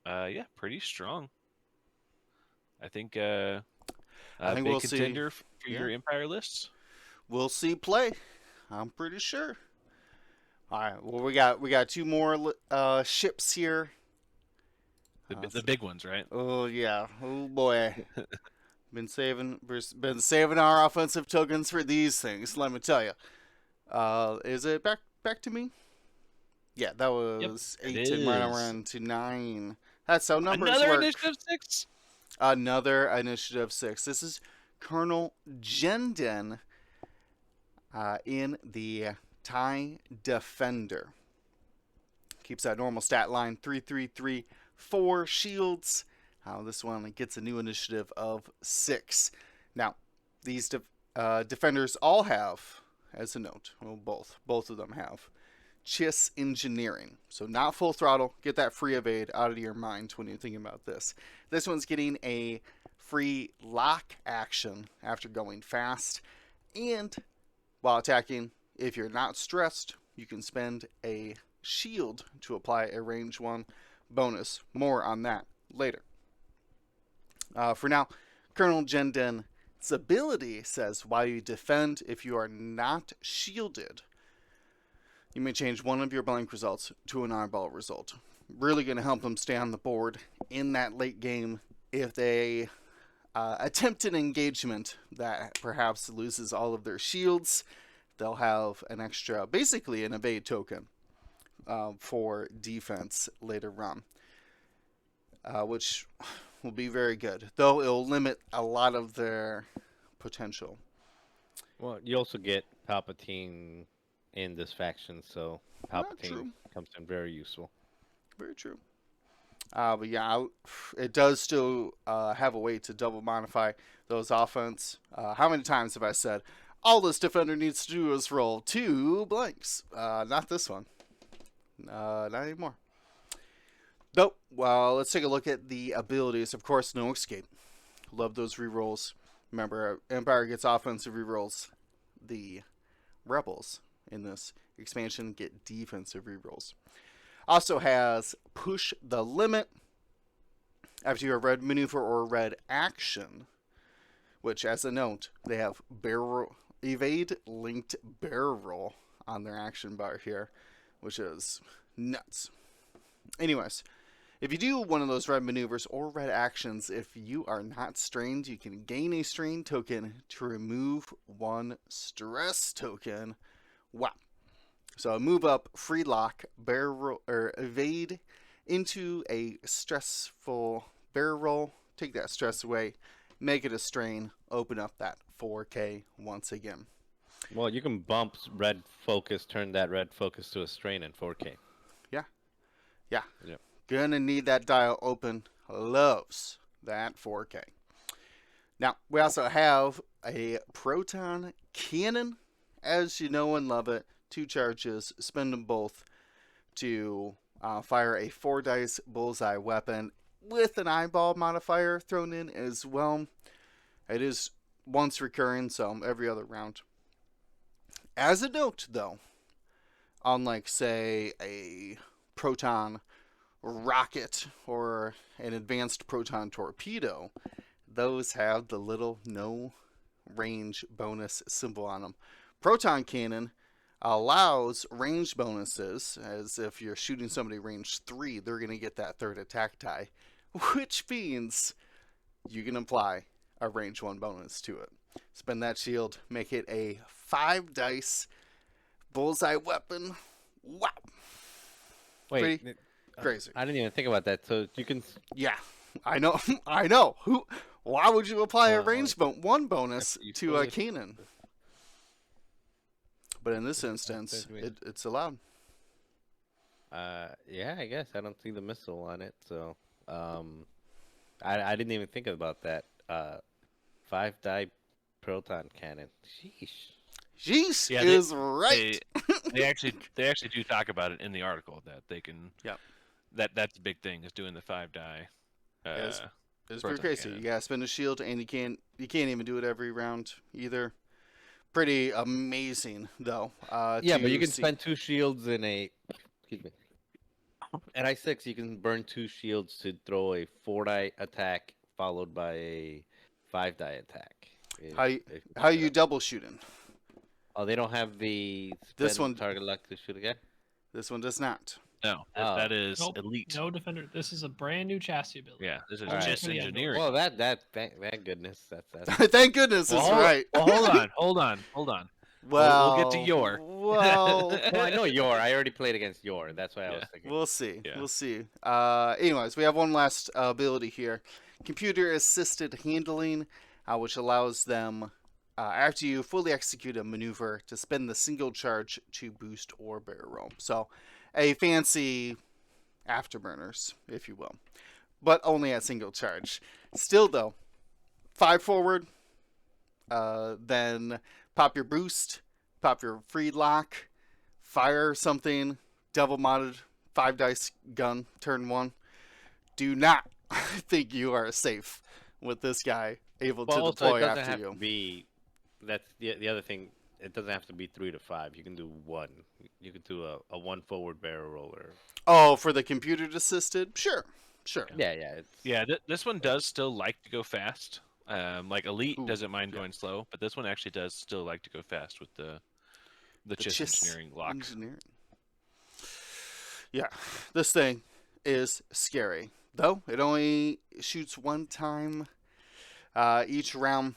yeah, pretty strong. I think. I think big we'll see. contender for Yeah. your Empire lists. We'll see play. I'm pretty sure. All right. Well, we got 2 more ships here. The big ones, right? Oh yeah. Oh boy. been saving our offensive tokens for these things. Let me tell you. Is it back to me? Yeah, that was It 8 and right is. around to 9. That's how numbers Another work. initiative 6. Another initiative 6. This is Colonel Jenden in the TIE Defender. Keeps that normal stat line 333, 4 shields. This one gets a new initiative of 6. Now, these defenders all have, as a note, well, both of them have Chiss Engineering. So not full throttle. Get that free evade out of your mind when you're thinking about this. This one's getting a free lock action after going fast. And while attacking, if you're not stressed, you can spend a shield to apply a range 1 bonus. More on that later. For now, Colonel Jenden's ability says while you defend, if you are not shielded, you may change one of your blank results to an eyeball result. Really going to help them stay on the board in that late game if they attempt an engagement that perhaps loses all of their shields. They'll have an extra, basically an evade token for defense later on, which will be very good. Though it'll limit a lot of their potential. well, you also get Palpatine in this faction, so Palpatine true. comes in very useful. Very true. But yeah, it does still have a way to double modify those offense. How many times have I said, all this defender needs to do is roll 2 blanks? Not this one. Not anymore. Though, well, let's take a look at the abilities. Of course, no escape. Love those rerolls. Remember, Empire gets offensive rerolls. The Rebels in this expansion get defensive rerolls. Also has push the limit after your red maneuver or red action, which, as a note, they have barrel evade linked barrel roll on their action bar here, which is nuts. Anyways, if you do one of those red maneuvers or red actions, if you are not strained, you can gain a strain token to remove one stress token. Wow. So move up, free lock, barrel or evade into a stressful barrel roll, take that stress away, make it a strain, open up that 4K once again. Well, you can bump red focus, turn that red focus to a strain in 4K. Yeah. Yep. Gonna need that dial open. Loves that 4K. Now, we also have a proton cannon. As you know and love it, 2 charges, spend them both to fire a 4 dice bullseye weapon with an eyeball modifier thrown in as well. It is once recurring, so every other round. As a note, though, unlike, say, a proton rocket or an advanced proton torpedo, those have the little no range bonus symbol on them. Proton cannon allows range bonuses, as if you're shooting somebody range 3, they're going to get that 3rd attack die, which means you can apply a range 1 bonus to it. Spend that shield, make it a 5 dice bullseye weapon. Wow. Wait, Pretty crazy. I didn't even think about that. So you can. Yeah, I know. I know. Why would you apply a range 1 bonus to a cannon? But in this instance, it's allowed. Yeah, I guess I don't see the missile on it, so I didn't even think about that. 5 die proton cannon. Sheesh. Jeez Yeah, is right. They actually do talk about it in the article that they can. Yep. That's the big thing is doing the 5 die. It's pretty proton crazy. cannon. You gotta spend a shield, and you can't even do it every round either. Pretty amazing though. Yeah, but you can see. spend 2 shields in a. Excuse me. At I6, you can burn 2 shields to throw a 4 die attack followed by a 5 die attack. How you double shooting? Oh, they don't have the This one- target lock to shoot again. This one does not. No, Oh. that is Nope, elite. No defender. This is a brand new chassis ability. Yeah, this is Alright. just For the Endor. engineering. Well, thank goodness that's. Thank goodness it's right. Well, hold on. Well, we'll get to Yor. Well, Well, I know Yor. I already played against Yor. That's why I was thinking. we'll see. Yeah. We'll see. Anyways, we have one last ability here. Computer assisted handling, which allows them, after you fully execute a maneuver, to spend the single charge to boost or barrel roll. So, a fancy afterburners, if you will, but only at single charge. Still, though, 5 forward, then pop your boost, pop your free lock, fire something, double modded 5 dice gun, turn 1. Do not think you are safe with this guy able Well, to also, deploy it doesn't after have you. to be. That's the other thing. It doesn't have to be 3 to 5. You can do 1. You could do a 1 forward barrel roller. Oh, for the computer assisted? Sure. Yeah. It's, Yeah, this one does still like to go fast. Like Elite Ooh, doesn't mind yeah. going slow, but this one actually does still like to go fast with the CHIS engineering locks. Engineering. Yeah, this thing is scary. Though, it only shoots 1 time each round.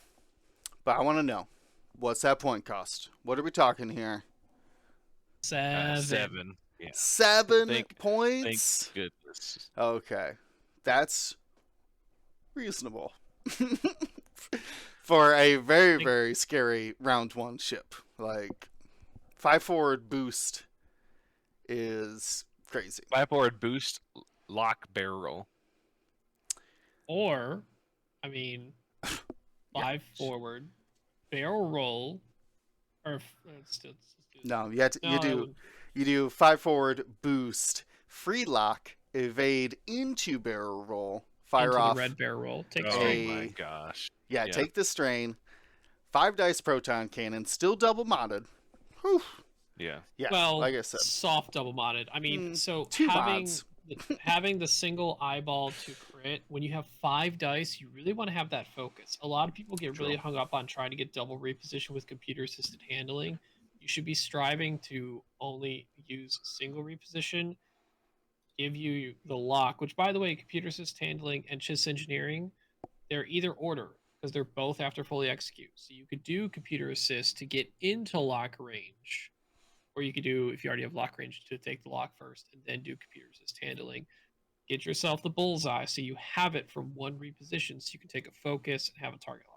But I want to know, what's that point cost? What are we talking here? 7. 7. Yeah. 7 Thank points? goodness. Okay. That's reasonable. For a very, very scary round 1 ship. Like, 5 forward boost is crazy. 5 forward boost, lock barrel. Or, I mean, 5 forward, barrel roll, or let's do No, you No, do 5 forward boost, free lock, evade into barrel roll, fire into off the red barrel roll. Take Oh strain. my gosh. yeah, Yeah. take the strain, 5 dice proton cannon, still double modded. Whew. Yeah. Yeah, Well, like I said, soft double modded. I mean, so 2 having mods. having the single eyeball to crit when you have 5 dice, you really want to have that focus. A lot of people get really True. hung up on trying to get double reposition with computer assisted handling. You should be striving to only use single reposition, give you the lock, which by the way, computer assisted handling and chiss engineering, they're either order because they're both after fully execute. So you could do computer assist to get into lock range, or you could do, if you already have lock range, to take the lock first and then do computer assist handling. Get yourself the bullseye so you have it from one reposition so you can take a focus and have a target lock.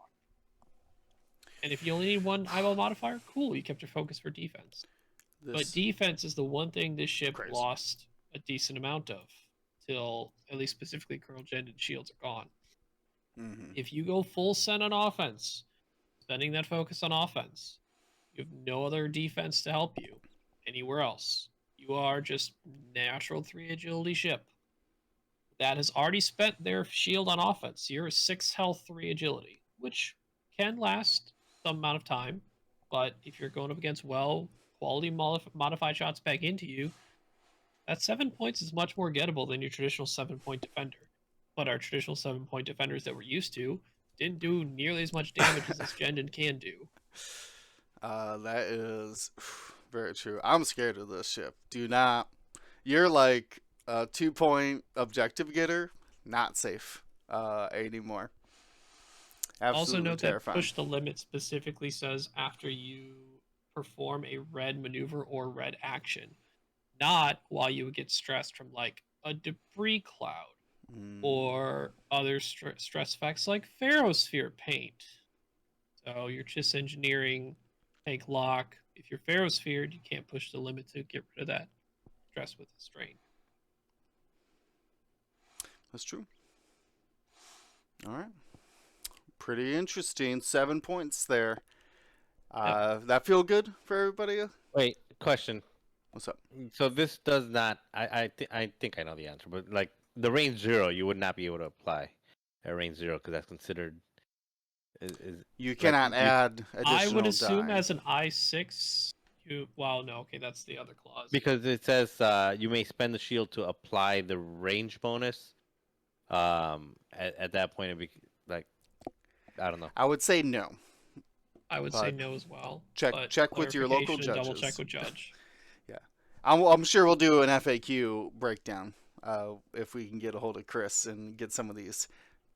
And if you only need one eyeball modifier, cool, you kept your focus for defense. But This defense is the one thing this ship Crazy. lost a decent amount of, till at least specifically Colonel Jend and shields are gone. mhm. If you go full send on offense, spending that focus on offense, you have no other defense to help you anywhere else. You are just natural 3 agility ship that has already spent their shield on offense. You're a 6 health, 3 agility, which can last some amount of time. But if you're going up against quality modified shots back into you, that 7 points is much more gettable than your traditional 7-point defender. But our traditional 7-point defenders that we're used to didn't do nearly as much damage as this Gendon can do. That is very true. I'm scared of this ship. Do not. You're like a 2-point objective getter. Not safe anymore. Absolutely Also note terrifying. that push the limit specifically says after you perform a red maneuver or red action, not while you would get stressed from like a debris cloud or other stress effects like ferrosphere paint. So your chiss engineering, take lock. If you're ferrosphered, you can't push the limit to get rid of that stress with the strain. That's true. All right. Pretty interesting. 7 points there. That feel good for everybody? Wait, question. What's up? So this does not. I think I know the answer, but like the range 0, you would not be able to apply at range 0 because that's considered. You cannot add additional I would assume die. as an I6, no, okay, that's the other clause. Because it says you may spend the shield to apply the range bonus. At that point, it'd be like, I don't know. I would say no. I would say no as well. Check with your local clarification and double judges. check with judge. I'm sure we'll do an FAQ breakdown if we can get a hold of Chris and get some of these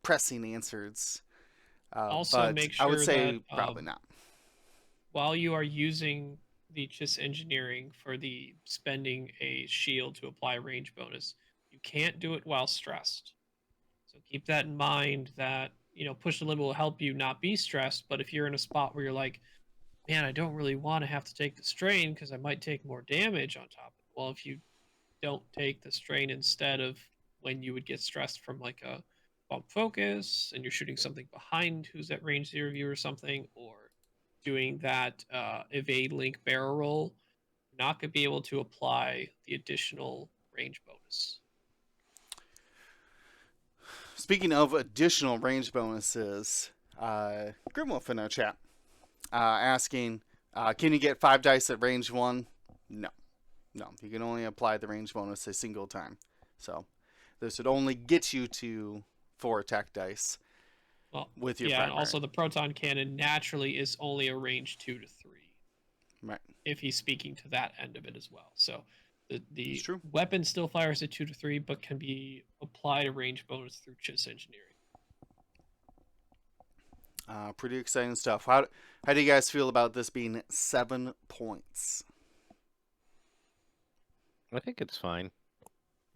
pressing answers. Also, but make I would sure say that, probably not. While you are using the chiss engineering for the spending a shield to apply range bonus, you can't do it while stressed. So keep that in mind that, push the limit will help you not be stressed, but if you're in a spot where you're like, man, I don't really want to have to take the strain because I might take more damage on top of it. Well, if you don't take the strain instead of when you would get stressed from like a bump focus and you're shooting something behind who's at range 0 of you or something, or doing that evade link barrel roll, you're not going to be able to apply the additional range bonus. Speaking of additional range bonuses, Grimwolf in our chat asking, can you get 5 dice at range 1? No. You can only apply the range bonus a single time. So this would only get you to 4 attack dice with your primary. And also the proton cannon naturally is only a range 2 to 3. Right. If he's speaking to that end of it as well. So the true. weapon still fires at 2 to 3, but can be applied a range bonus through chiss engineering. Pretty exciting stuff. How do you guys feel about this being 7 points? I think it's fine.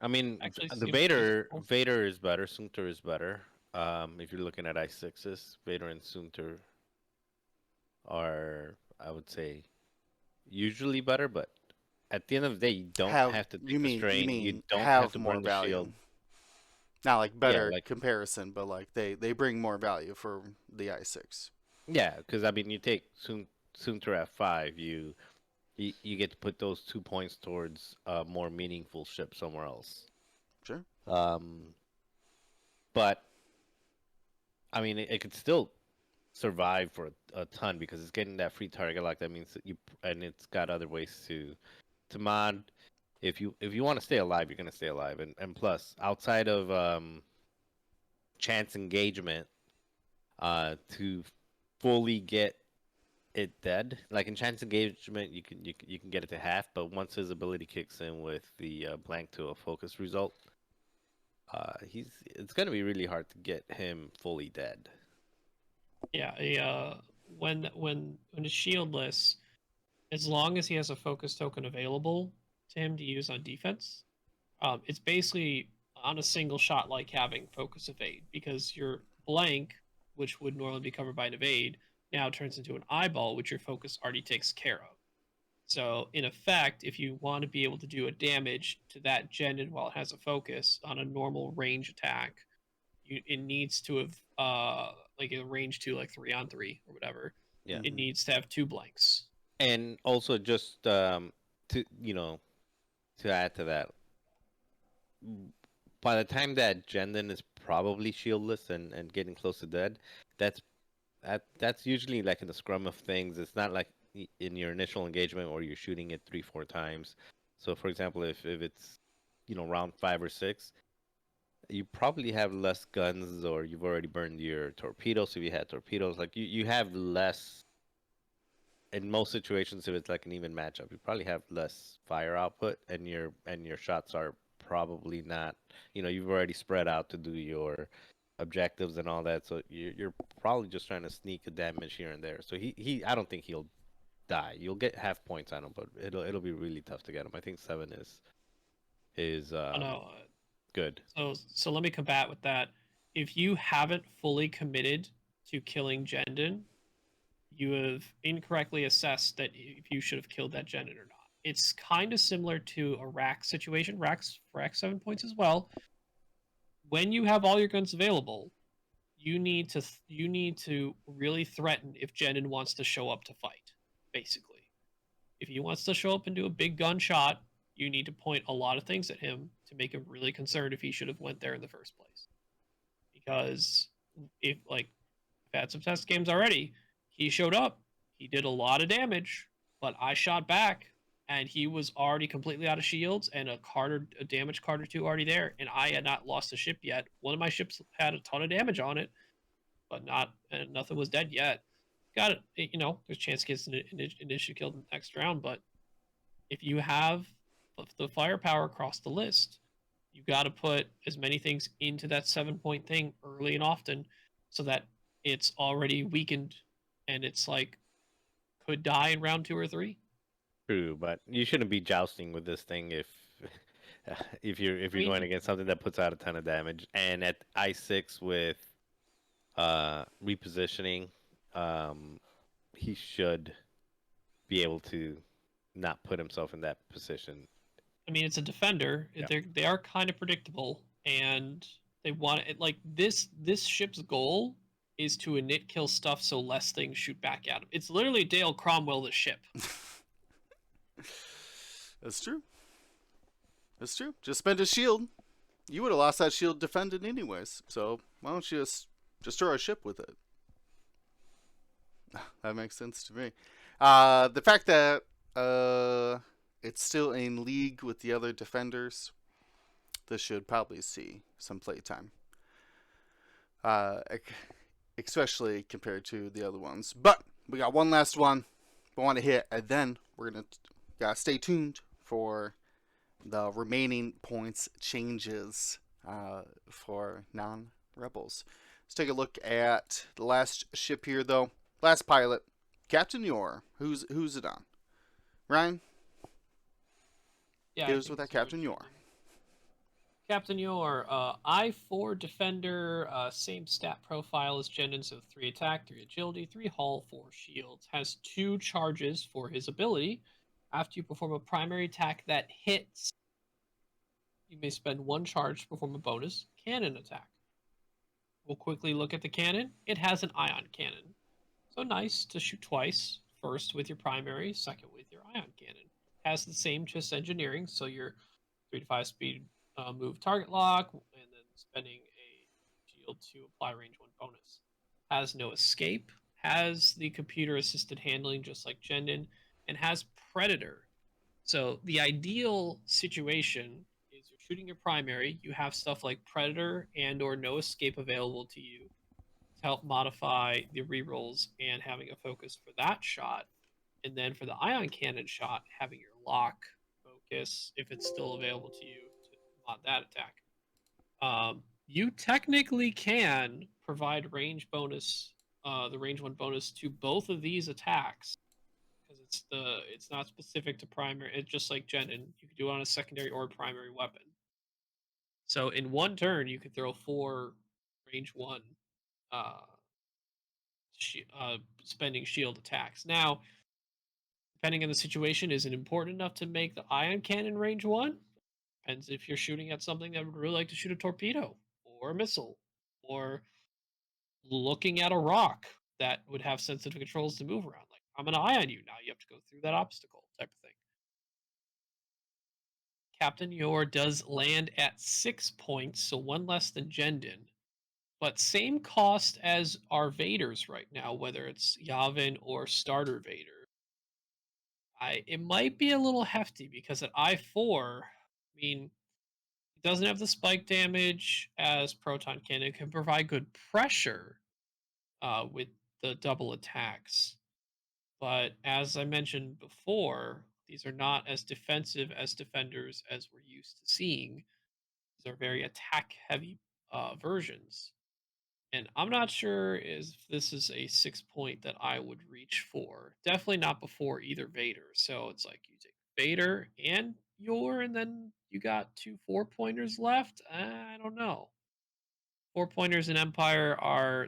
I mean, Actually, the seems Vader reasonable. is better. Sumter is better. If you're looking at I6s, Vader and Sumter are, I would say, usually better. But at the end of the day, you don't have to take the strain. You don't have to burn the shield. Not like better like, comparison, but like they bring more value for the I6. Yeah, because I mean, you take Sumter at 5, you get to put those 2 points towards a more meaningful ship somewhere else. Sure. Um, but I mean, it could still survive for a ton because it's getting that free target lock. That means that and it's got other ways to mod. If you want to stay alive, you're gonna stay alive, and plus outside of chance engagement, to fully get it dead. Like in chance engagement, you can get it to half, but once his ability kicks in with the blank to a focus result, it's gonna be really hard to get him fully dead. Yeah, when it's shieldless, as long as he has a focus token available to him to use on defense, it's basically on a single shot like having focus evade because your blank, which would normally be covered by an evade, now turns into an eyeball, which your focus already takes care of. So in effect, if you want to be able to do a damage to that Genin while it has a focus on a normal range attack, it needs to have like a range 2, like 3-on-3 or whatever. Yeah, It needs to have 2 blanks. and also just to to add to that, by the time that Jendon is probably shieldless and getting close to dead, that's that's usually like in the scrum of things. It's not like in your initial engagement where you're shooting it 3-4 times. So for example, if it's round 5 or 6, you probably have less guns, or you've already burned your torpedoes if you had torpedoes. Like you have less in most situations. If it's like an even matchup, you probably have less fire output, and your shots are probably not. You've already spread out to do your objectives and all that, so you're probably just trying to sneak a damage here and there. So he I don't think he'll die. You'll get half points on him, but it'll be really tough to get him. I think 7 is I know. good. So let me combat with that. If you haven't fully committed to killing Jendon, you have incorrectly assessed that if you should have killed that Jendon or not. It's kind of similar to a rack situation. Racks for Rack 7 points as well. When you have all your guns available, you need to really threaten if Jendon wants to show up to fight. Basically, if he wants to show up and do a big gunshot, you need to point a lot of things at him to make him really concerned if he should have went there in the first place. Because if like I've had some test games already, he showed up, he did a lot of damage, but I shot back and he was already completely out of shields and a damage card or two already there, and I had not lost a ship yet. One of my ships had a ton of damage on it, but nothing was dead yet. Got it. There's a chance he gets an initiative killed in the next round, but if you have the firepower across the list, you got to put as many things into that 7-point thing early and often so that it's already weakened and it's like could die in round 2 or 3. True, but you shouldn't be jousting with this thing if if you're going against something that puts out a ton of damage. And at I6 with repositioning, he should be able to not put himself in that position. I mean, it's a defender. Yeah. They are kind of predictable, and they want it like this. This ship's goal is to init kill stuff so less things shoot back at him. It's literally Dale Cromwell the ship. That's true. That's true. Just spend a shield. You would have lost that shield defended anyways. So why don't you just destroy a ship with it? That makes sense to me. The fact that it's still in league with the other defenders, this should probably see some playtime. Especially compared to the other ones. But we got one last one we want to hit, and then we're going to stay tuned for the remaining points changes for non-rebels. Let's take a look at the last ship here, though. Last pilot, Captain Yor. Who's it on? Ryan? Yeah, Hit us with that Captain Yor. Captain Yor, I-4 defender, same stat profile as Jendon, so 3 attack, 3 agility, 3 hull, 4 shields. Has 2 charges for his ability. After you perform a primary attack that hits, you may spend 1 charge to perform a bonus cannon attack. We'll quickly look at the cannon. It has an ion cannon. So nice to shoot twice. First with your primary, second with your ion cannon. Has the same just engineering, so your 3 to 5 speed move target lock, and then spending a shield to apply range 1 bonus. Has no escape, has the computer assisted handling just like Jendon, and has Predator. So the ideal situation is you're shooting your primary, you have stuff like Predator and or no escape available to you to help modify the rerolls and having a focus for that shot. And then for the ion cannon shot, having your lock focus, if it's still available to you, to mod that attack. You technically can provide range bonus, the range 1 bonus to both of these attacks because it's not specific to primary. It's just like Jendon. You can do it on a secondary or primary weapon. So in one turn, you could throw 4 range 1 uh, spending shield attacks. Now, depending on the situation, is it important enough to make the ion cannon range 1? Depends if you're shooting at something that would really like to shoot a torpedo or a missile or looking at a rock that would have sensitive controls to move around. Like, I'm going to ion you. Now you have to go through that obstacle type of thing. Captain Yor does land at 6 points, so 1 less than Jendon, but same cost as our Vaders right now, whether it's Yavin or Starter Vader. It might be a little hefty because at I4, I mean, it doesn't have the spike damage as Proton Cannon. It can provide good pressure with the double attacks. But as I mentioned before, these are not as defensive as defenders as we're used to seeing. These are very attack heavy versions. And I'm not sure if this is a 6 point that I would reach for. Definitely not before either Vader. So it's like you take Vader and Yor, and then you got 2 4-pointers left. I don't know. 4-pointers in Empire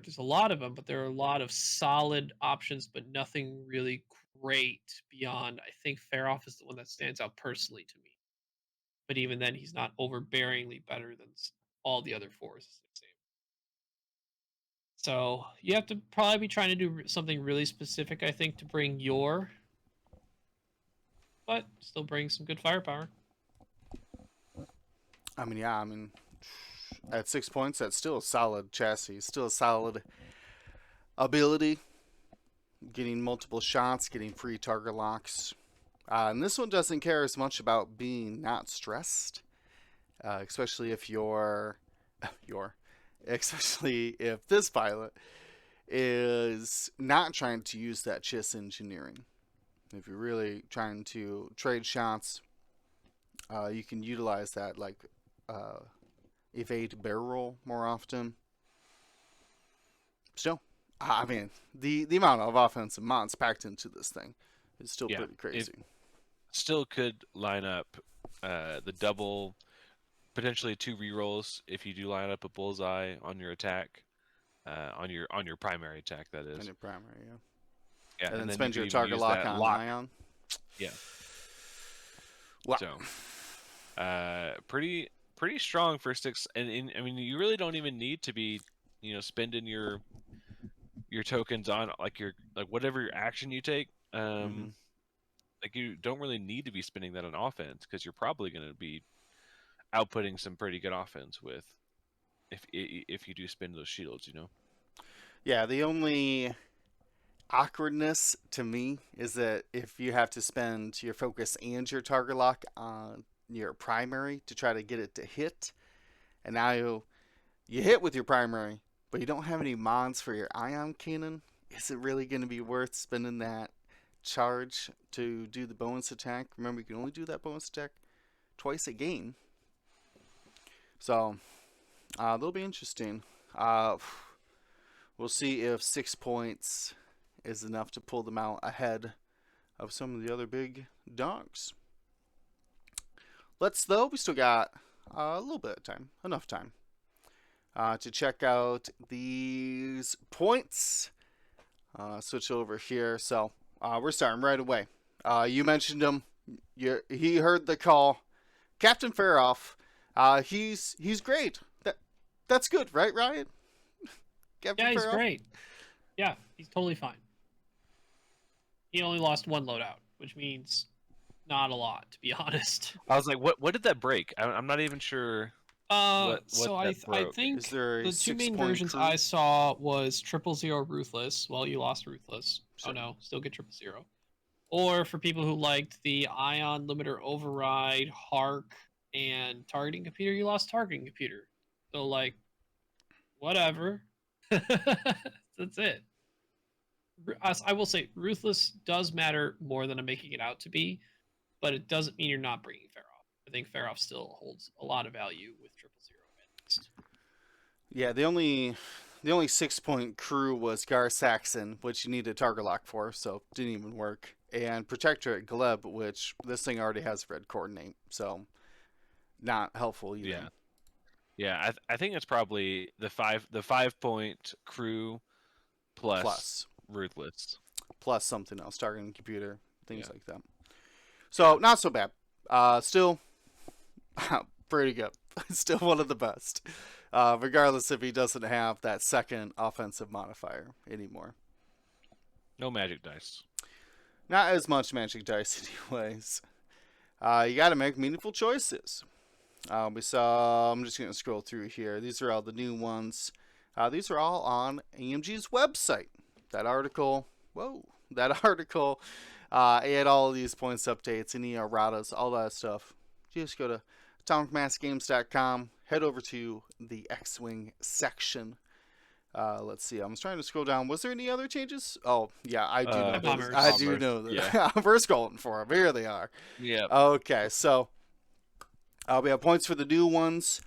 there's a lot of them, but there are a lot of solid options, but nothing really great beyond. I think Faroff is the one that stands out personally to me. But even then, he's not overbearingly better than all the other 4s. So you have to probably be trying to do something really specific, I think, to bring Yor, but still bring some good firepower. I mean, yeah, at 6 points, that's still a solid chassis, still a solid ability. Getting multiple shots, getting free target locks. And this one doesn't care as much about being not stressed, especially if especially if this pilot is not trying to use that chiss engineering. If you're really trying to trade shots, you can utilize that, like evade barrel roll more often. Still, I mean, the amount of offensive mods packed into this thing is still pretty crazy. It still could line up the double, potentially 2 rerolls if you do line up a bullseye on your attack, on your primary attack. That is. On your primary, yeah. Yeah, And then you spend could your even target use lock that on lock. Ion. Yeah. Wow. So, pretty strong for 6. And I mean, you really don't even need to be, spending your tokens on like whatever your action you take. Like you don't really need to be spending that on offense because you're probably going to be outputting some pretty good offense with if you do spend those shields. Yeah, the only awkwardness to me is that if you have to spend your focus and your target lock on your primary to try to get it to hit, and now you hit with your primary, but you don't have any mods for your ion cannon, is it really going to be worth spending that charge to do the bonus attack? Remember, you can only do that bonus attack twice a game. So, that'll be interesting. We'll see if 6 points is enough to pull them out ahead of some of the other big dogs. We still got a little bit of time, enough time, to check out these points. Switch over here. So, we're starting right away. You mentioned him. He heard the call. Captain Faroff. He's great. That's good, right, Ryan? Captain Yeah, he's Faroff? great. Yeah, he's totally fine. He only lost 1 loadout, which means not a lot, to be honest. I was like, what did that break? I'm not even sure what So that I broke. think Is there a the two main 6-point versions crew? I saw was 000 Ruthless. Well, you lost Ruthless. Sure. Oh no, still get 000. Or for people who liked the Ion Limiter Override, Hark, and Targeting Computer, you lost Targeting Computer. So like, whatever. That's it. I will say, Ruthless does matter more than I'm making it out to be, but it doesn't mean you're not bringing Faroff. I think Faroff still holds a lot of value with 000 at least. Yeah, the only 6-point crew was Gar Saxon, which you needed target lock for, so didn't even work. And Protectorate Gleb, which this thing already has red coordinate, so not helpful either. Yeah. Yeah, I think it's probably the 5-point crew plus Ruthless. Plus something else, targeting computer, things Yeah. like that. So not so bad. Still pretty good. Still one of the best. Regardless if he doesn't have that second offensive modifier anymore. No magic dice. Not as much magic dice anyways. You got to make meaningful choices. We saw, I'm just going to scroll through here. These are all the new ones. These are all on AMG's website. That article, and all of these points updates and erratas, all that stuff. Just go to atomicmassgames.com, head over to the X-Wing section. Let's see, I'm trying to scroll down. Was there any other changes? Oh, yeah, I do know. Bombers. I do know that. Yeah. We're scrolling for them. Here they are. Yeah. Okay, so we have points for the new ones.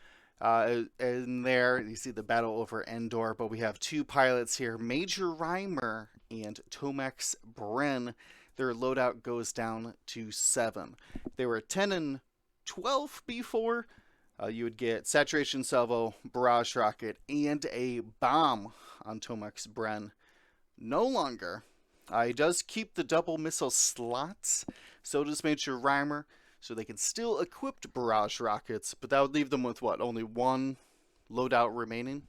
In there, you see the battle over Endor, but we have two pilots here, Major Reimer and Tomex Bren. Their loadout goes down to 7. They were 10 and 12 before. You would get Saturation Salvo, Barrage Rocket, and a bomb on Tomex Bren. No longer. He does keep the double missile slots, so does Major Reimer. So they can still equip Barrage Rockets, but that would leave them with what? Only one loadout remaining?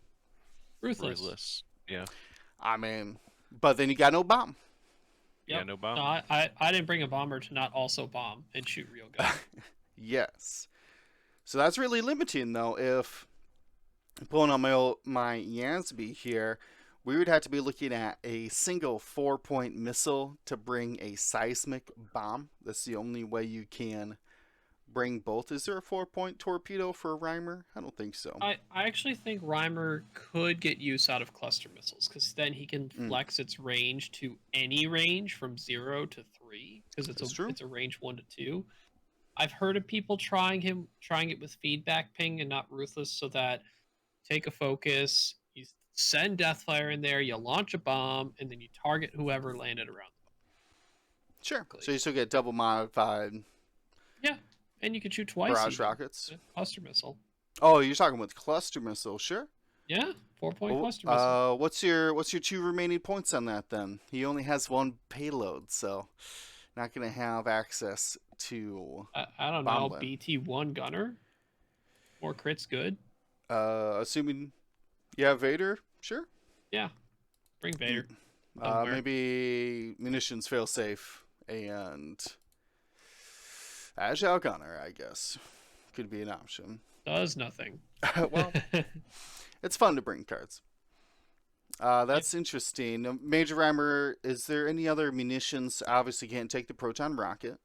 Ruthless. Yeah. I mean, but then you got no bomb. Yep. Yeah, no bomb. No, I didn't bring a bomber to not also bomb and shoot real guns. Yes. So that's really limiting, though. If pulling on my Yansby here, we would have to be looking at a single 4-point missile to bring a seismic bomb. That's the only way you can bring both. Is there a 4-point torpedo for Reimer? I don't think so. I actually think Reimer could get use out of cluster missiles, because then he can flex its range to any range from 0 to 3, because it's a range 1 to 2. I've heard of people trying it with feedback ping and not Ruthless, so that take a focus, you send Deathfire in there, you launch a bomb, and then you target whoever landed around the bomb. Sure. So you still get double modified Yeah, and you can shoot twice. barrage even rockets. with cluster missile. Oh, you're talking with cluster missile, sure. Yeah, 4-point cluster missile. What's your 2 remaining points on that then? He only has 1 payload, so not gonna have access to. I don't bomb know. land. BT1 gunner. More crits, good. Assuming you have Vader, sure. Yeah, bring Vader. Somewhere. Maybe munitions fail safe and agile gunner, I guess, could be an option. Does nothing. Well, it's fun to bring cards. That's interesting. Major Reimer, is there any other munitions? Obviously, can't take the proton rocket.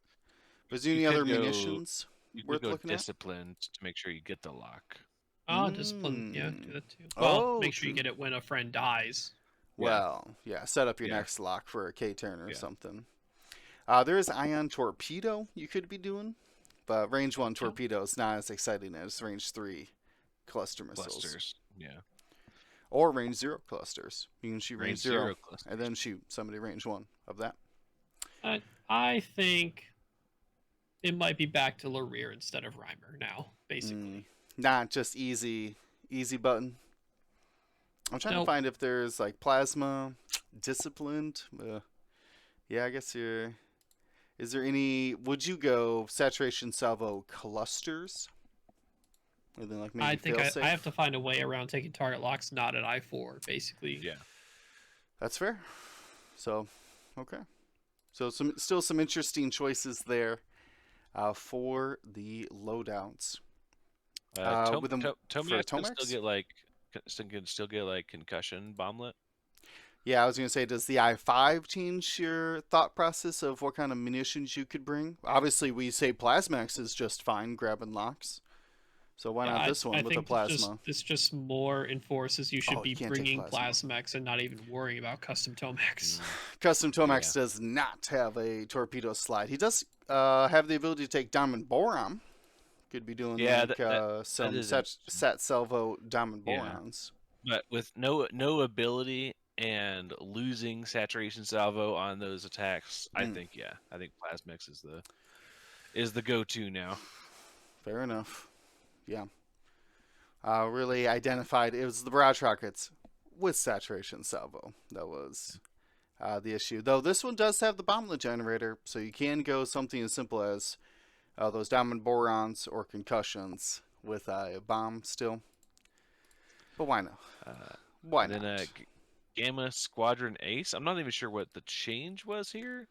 But is there any You other could go- munitions You worth could go looking at? disciplined to make sure you get the lock. Oh, discipline. Yeah, do that too. Oh, Well, make sure you true. get it when a friend dies. Well, yeah, set up your Yeah. next lock for a K-turn or Yeah. something. There is Ion Torpedo you could be doing, but range 1 torpedo is not as exciting as range 3 cluster missiles. Clusters. Yeah. Or range 0 clusters. You can shoot range 0 clusters. and then shoot somebody range 1 of that. I think it might be back to Lareer instead of Reimer now, basically. Not just easy button. I'm trying to Nope. find if there's like plasma, disciplined. Yeah, I guess you're. Is there any? Would you go saturation salvo clusters? And then like maybe I think fail-safe? I have to find a way around taking target locks not at I4, basically. Yeah. That's fair. So, okay. So still some interesting choices there. for the loadouts. Tom- With them To- for Tomax can still Tomex? get like concussion bomblet. Yeah, I was gonna say, does the I-5 change your thought process of what kind of munitions you could bring? Obviously, we say Plasmax is just fine grabbing locks. So why Yeah, not this I one with a think plasma? this just more enforces you should Oh, you be can't take bringing plasma. Plasmax and not even worrying about custom Tomax. Custom Tomax Yeah. does not have a torpedo slide. He does have the ability to take Diamond Boron. Could be doing Yeah, like some is sat salvo Diamond Yeah. Borons. But with no ability and losing saturation salvo on those attacks, I think Plasmix is the go-to now. Fair enough. Yeah. Really identified. It was the barrage rockets with saturation salvo that was the issue. Though this one does have the bomblet generator, so you can go something as simple as those diamond borons or concussions with a bomb still. But why not? Why And not? then Gamma Squadron Ace. I'm not even sure what the change was here.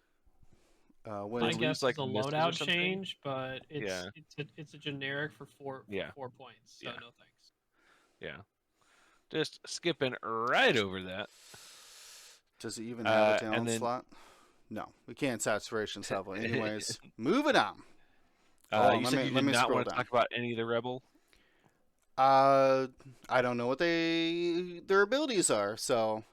When I lose, guess like, it's a missiles or loadout something? change, but Yeah. it's a generic for 4 Yeah. 4 points. So Yeah. no thanks. Yeah. Just skipping right over that. does it even have a and talent then- slot? No, we can't saturation salvo. Anyways, moving on. You Hold on, said you let did me not scroll want to down. talk about any of the Rebel. I don't know what their abilities are, so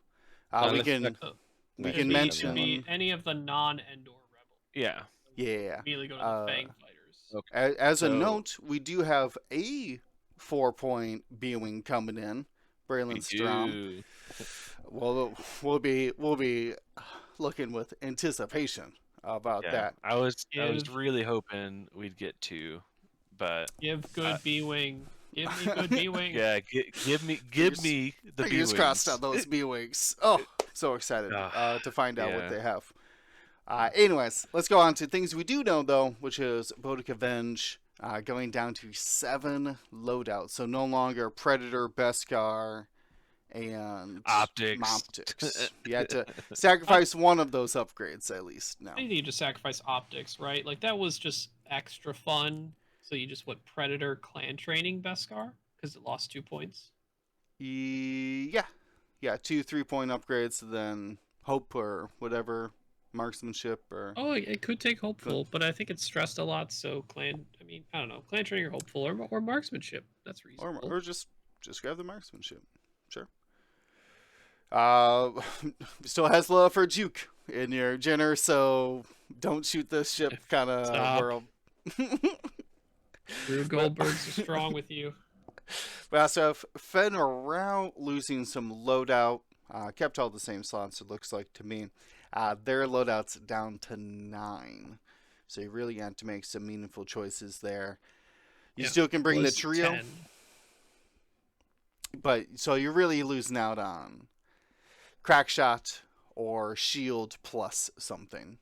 we let's can talk- we It'd can be- mention. it'd be any of the non-Endor rebels. Yeah. Yeah. Immediately go to the Fang fighters. Okay. As a So- note, we do have a 4-point B-wing coming in, Braylon Strom. do. Well, we'll be looking with anticipation about Yeah. that. I was Give- really hoping we'd get 2, but Give good B-wing. Give me good B-wing. yeah, give me the Fingers B-wings. crossed on those B-wings. Oh, so excited to find out what Yeah. they have. Anyways, let's go on to things we do know, though, which is Bodic Avenge going down to 7 loadouts. So no longer Predator, Beskar, and Optics. Optics. You had to sacrifice one of those upgrades, at least, now. I think you just sacrifice optics, right? Like that was just extra fun. So you just went Predator clan training Beskar because it lost 2 points. Yeah. 2 3-point upgrades, then Hope or whatever, marksmanship or... Oh, it could take hopeful, but I think it's stressed a lot. So clan, I mean, I don't know, clan training or hopeful or marksmanship. That's reasonable. Or just grab the marksmanship. Sure. Still has love for Juke in your Jenner, so don't shoot this ship kind of Stop. world. Drew Goldberg's strong with you. We also have Fenrir losing some loadout. Kept all the same slots, it looks like to me. Their loadout's down to 9. So you really have to make some meaningful choices there. You Yeah, still can bring the was trio, 10. but so you're really losing out on Crackshot or Shield plus something.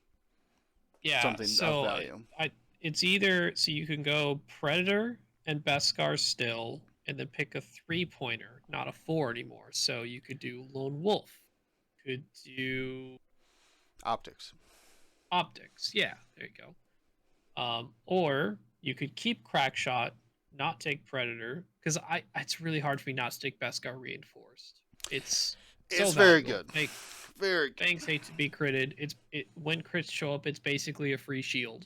Yeah, Something so of value. it's either so you can go Predator and Beskar still, and then pick a 3-pointer, not a 4 anymore. So you could do Lone Wolf, could do Optics. Optics. Yeah, there you go. Or you could keep Crackshot, not take Predator, because it's really hard for me not to take Beskar reinforced. It's Very valuable. good. Very good. Thanks, hate to be critted. When crits show up, it's basically a free shield.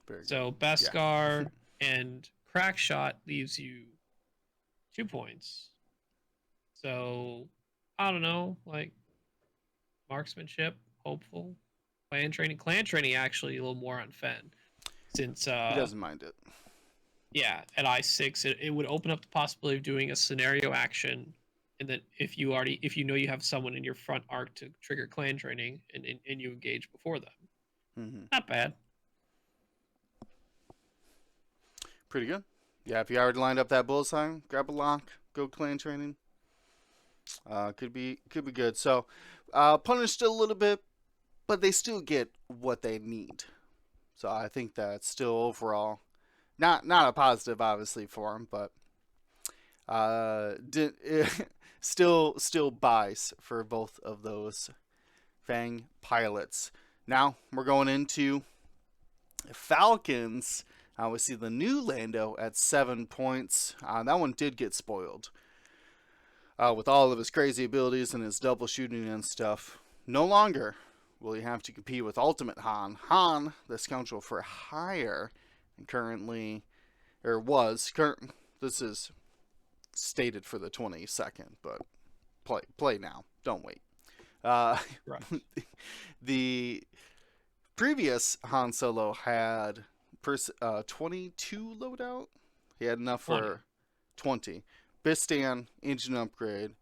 Very good. So Beskar and Crackshot leaves you 2 points. So I don't know, like marksmanship, hopeful, clan training. Clan training actually a little more on Fen, since He doesn't mind it. yeah, at I6 it would open up the possibility of doing a scenario action, and then if you know you have someone in your front arc to trigger clan training and you engage before them. Mm-hmm. Not bad. Pretty good. Yeah, if you already lined up that bullseye, grab a lock, go clan training. Could be good. So, punished a little bit, but they still get what they need. So I think that's still overall not a positive, obviously, for them, but still buys for both of those Fang pilots. Now we're going into Falcons, we see the new Lando at 7 points. That one did get spoiled. With all of his crazy abilities and his double shooting and stuff. No longer will he have to compete with Ultimate Han. Han, the scoundrel for hire, currently, or was, this is stated for the 22nd, but play now. Don't wait. Right. The previous Han Solo had 22 loadout. He had enough 20. for 20. Bistan, engine upgrade,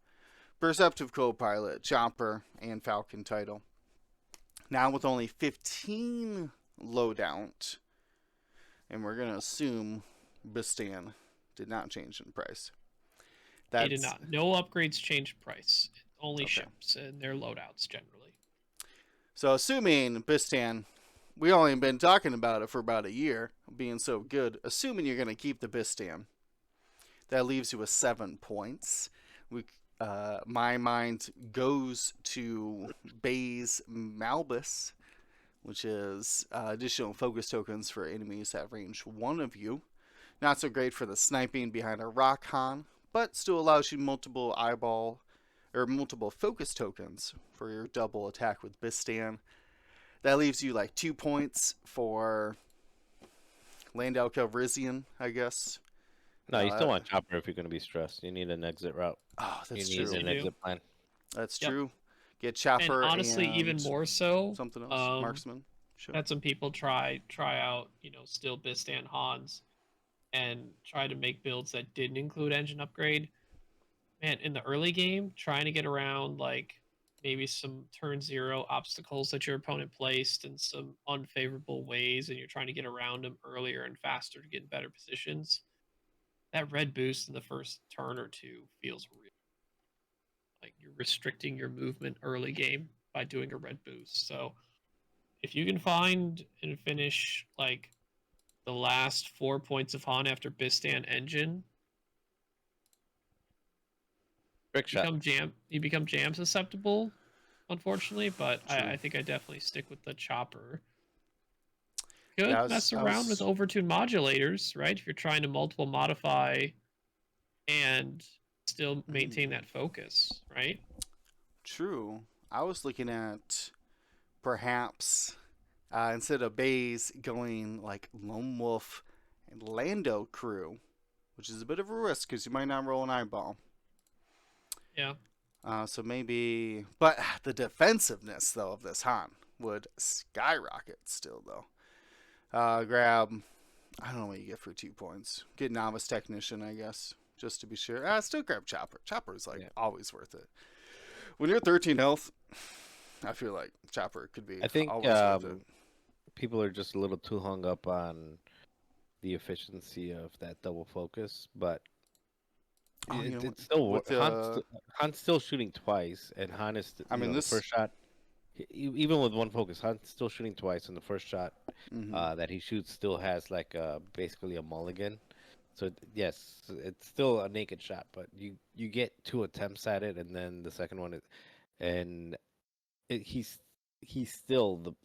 Perceptive co-pilot, chopper, and Falcon title. Now with only 15 loadout, and we're going to assume Bistan did not change in price. They did not. No upgrades change price. Only Okay. ships and their loadouts generally. So assuming Bistan, we only been talking about it for about a year, being so good. Assuming you're going to keep the Bistan, that leaves you with 7 points. My mind goes to Baze Malbus, which is additional focus tokens for enemies at range 1 of you. Not so great for the sniping behind a rock Han, but still allows you multiple focus tokens for your double attack with Bistan. That leaves you like 2 points for Landau Calrissian, I guess. No, you still want chopper if you're going to be stressed. You need an exit route. Oh, that's you true. need an exit plan. That's Yep. true. Get chopper And honestly, and even more so, something else. Marksman. Sure. had some people try out, still Bistan Hans and try to make builds that didn't include engine upgrade. Man, in the early game, trying to get around like maybe some turn 0 obstacles that your opponent placed in some unfavorable ways, and you're trying to get around them earlier and faster to get in better positions. That red boost in the first turn or two feels real. Like you're restricting your movement early game by doing a red boost. So if you can find and finish like the last 4 points of Han after Bistan engine, Trick shot. you become jam susceptible, unfortunately, but True. I think I definitely stick with the chopper. Could Yeah, mess around with overtune modulators, right? If you're trying to multiple modify and still maintain that focus, right? True. I was looking at perhaps instead of Baze going like Lone Wolf and Lando crew, which is a bit of a risk because you might not roll an eyeball. Yeah. So maybe, but the defensiveness though of this Han would skyrocket still though. Grab, I don't know what you get for 2 points. Get novice technician, I guess, just to be sure. Still grab chopper. Chopper is like always worth it. When you're 13 health, I feel like chopper could be. I think always worth it. people are just a little too hung up on the efficiency of that double focus, but it's still Han's still shooting twice, and Han is. The first shot, even with one focus, Han's still shooting twice, and the first shot that he shoots still has like basically a mulligan. So yes, it's still a naked shot, but you get 2 attempts at it, and then the second one, he's still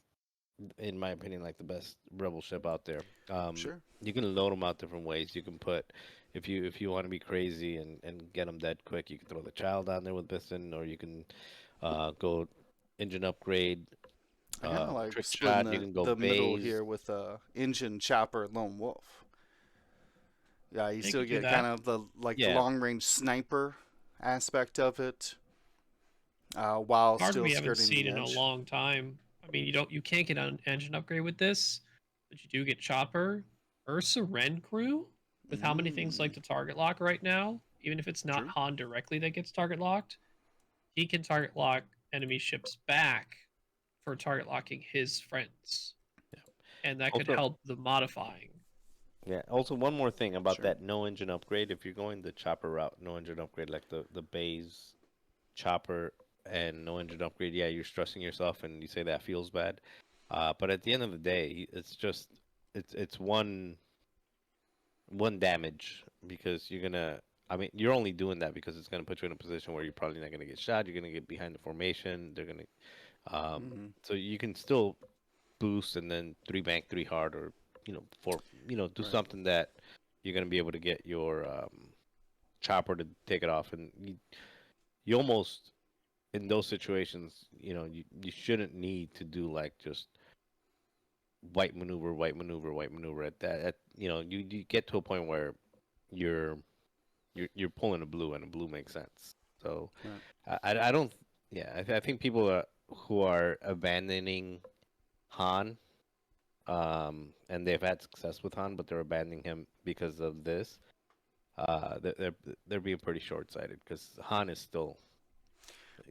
in my opinion, like the best rebel ship out there. Sure. You can load them out different ways. You can put, if you want to be crazy and get them dead quick, you can throw the child on there with Bistan, or you can go engine upgrade. I kind of like trick splitting shot. You can go the middle Baze. here with engine, chopper, lone wolf. Yeah, you They still could do get that. kind of the the long range sniper aspect of it, while Card still we haven't skirting seen the in a edge. long time. I mean, you can't get an engine upgrade with this, but you do get chopper. Ursa Ren crew with how many things like to target lock right now, even if it's not True. Han directly that gets target locked, he can target lock enemy ships back for target locking his friends. Yeah. And that could Also- help the modifying. Yeah. Also, one more thing about Sure. that no engine upgrade. If you're going the chopper route, no engine upgrade, like the Baze chopper and no engine upgrade, yeah, you're stressing yourself, and you say that feels bad. But at the end of the day, it's just it's one damage, because you're gonna. I mean, you're only doing that because it's gonna put you in a position where you're probably not gonna get shot. You're gonna get behind the formation. They're gonna. So you can still boost and then 3 bank 3 hard, or 4, do Right. something that you're gonna be able to get your chopper to take it off, and you almost in those situations, you shouldn't need to do like just white maneuver, white maneuver, white maneuver. You get to a point where you're you're pulling a blue, and a blue makes sense. So Right. I don't. Yeah, I think people who are abandoning Han, and they've had success with Han, but they're abandoning him because of this. They're being pretty short-sighted, because Han is still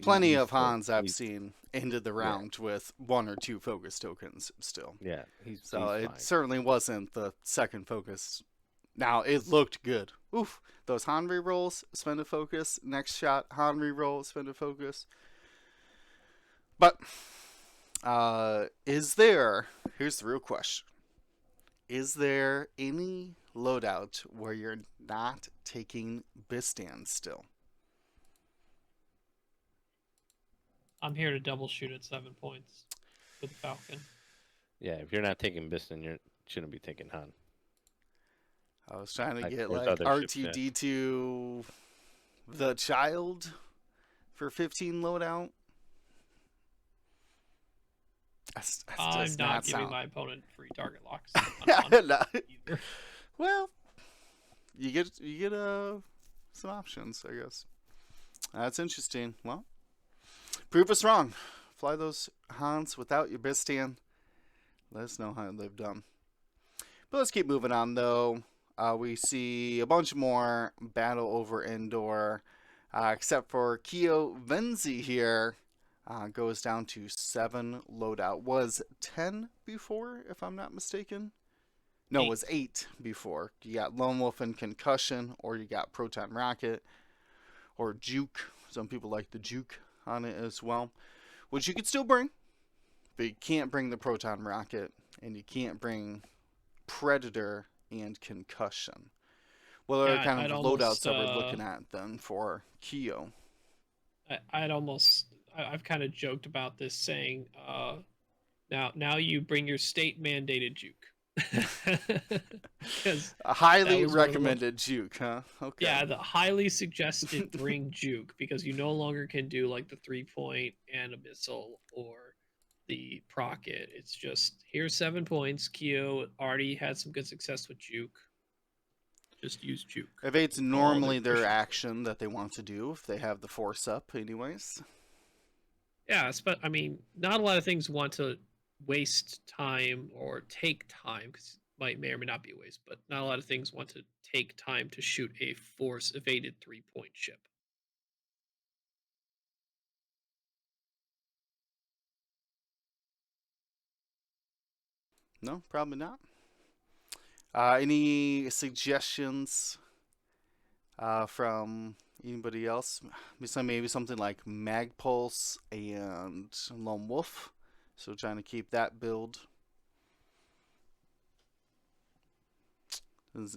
Plenty he's of still Hans I've he's seen ended the yeah, round with 1 or 2 focus tokens still. yeah, So he's it fine. certainly wasn't the second focus. Now, it looked good. Oof. Those Han rerolls, spend a focus. Next shot, Han reroll, spend a focus. But, here's the real question. Is there any loadout where you're not taking Bistan still? I'm here to double shoot at 7 points with the Falcon. Yeah, if you're not taking Biston, you shouldn't be taking Han. I was trying to get there's like other ships, yeah. R2D2 the child for 15 loadout. I'm not giving my opponent free target locks. No. Either. Well, you get some options, I guess. That's interesting. Well, prove us wrong. Fly those Hans without your Bistan. Let us know how they've done. But let's keep moving on, though. We see a bunch more battle over Endor, except for Kyo Venzi here. Goes down to 7 loadout. Was 10 before, if I'm not mistaken? No, it was 8 before. You got Lone Wolf and Concussion, or you got Proton Rocket, or Juke. Some people like the Juke on it as well, which you could still bring, but you can't bring the Proton Rocket, and you can't bring Predator and Concussion. What other kind of loadouts are we looking at then for Kyo? I've kind of joked about this, saying, now you bring your state mandated juke. Because a highly recommended juke, huh? Okay. Yeah, the highly suggested bring juke, because you no longer can do like the 3-point and a missile or the procket. It's just, here's 7 points. Kyo already had some good success with juke. Just use juke. Evade's normally their action that they want to do if they have the force up, anyways. Yeah, but I mean, not a lot of things want to waste time or take time, because it may or may not be a waste, but not a lot of things want to take time to shoot a force evaded 3-point ship. No, probably not. Any suggestions from anybody else? Maybe something like Magpulse and Lone Wolf. So trying to keep that build.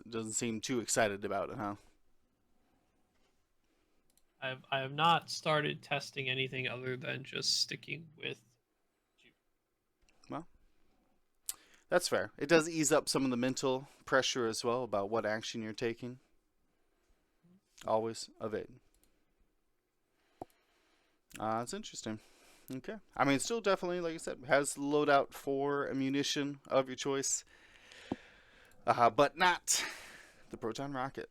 Doesn't seem too excited about it, huh? I have not started testing anything other than just sticking with juke. Well, that's fair. It does ease up some of the mental pressure as well about what action you're taking. Always evade. It's interesting. Okay. I mean, still definitely, like I said, has loadout for ammunition of your choice. But not the Proton Rocket.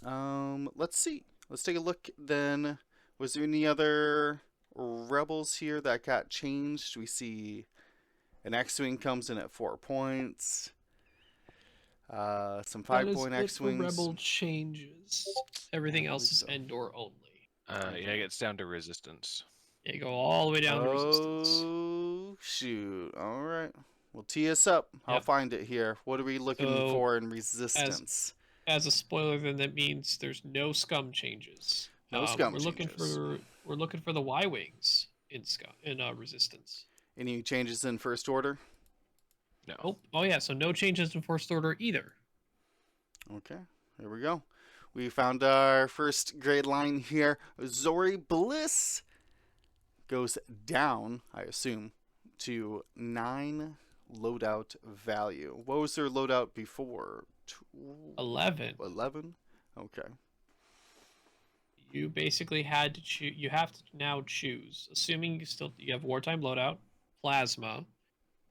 Let's see. Let's take a look then. Was there any other rebels here that got changed? We see an X-Wing comes in at 4 points. Some 5-point X-Wings. Rebel changes. Everything else is Endor only. Yeah, it gets down to resistance. Yeah, go all the way down to resistance. Oh, shoot. All right. Well, tee us up. I'll find it here. What are we looking for in resistance? As a spoiler, then that means there's no scum changes. No scum changes. We're looking for the Y-wings in resistance. Any changes in first order? No. Oh yeah, so no changes in first order either. Okay, here we go. We found our first grade line here. Zori Bliss goes down, I assume, to 9 loadout value. What was their loadout before? 11. 11? Okay. You basically had to choose. You have to now choose, assuming you have wartime loadout, plasma.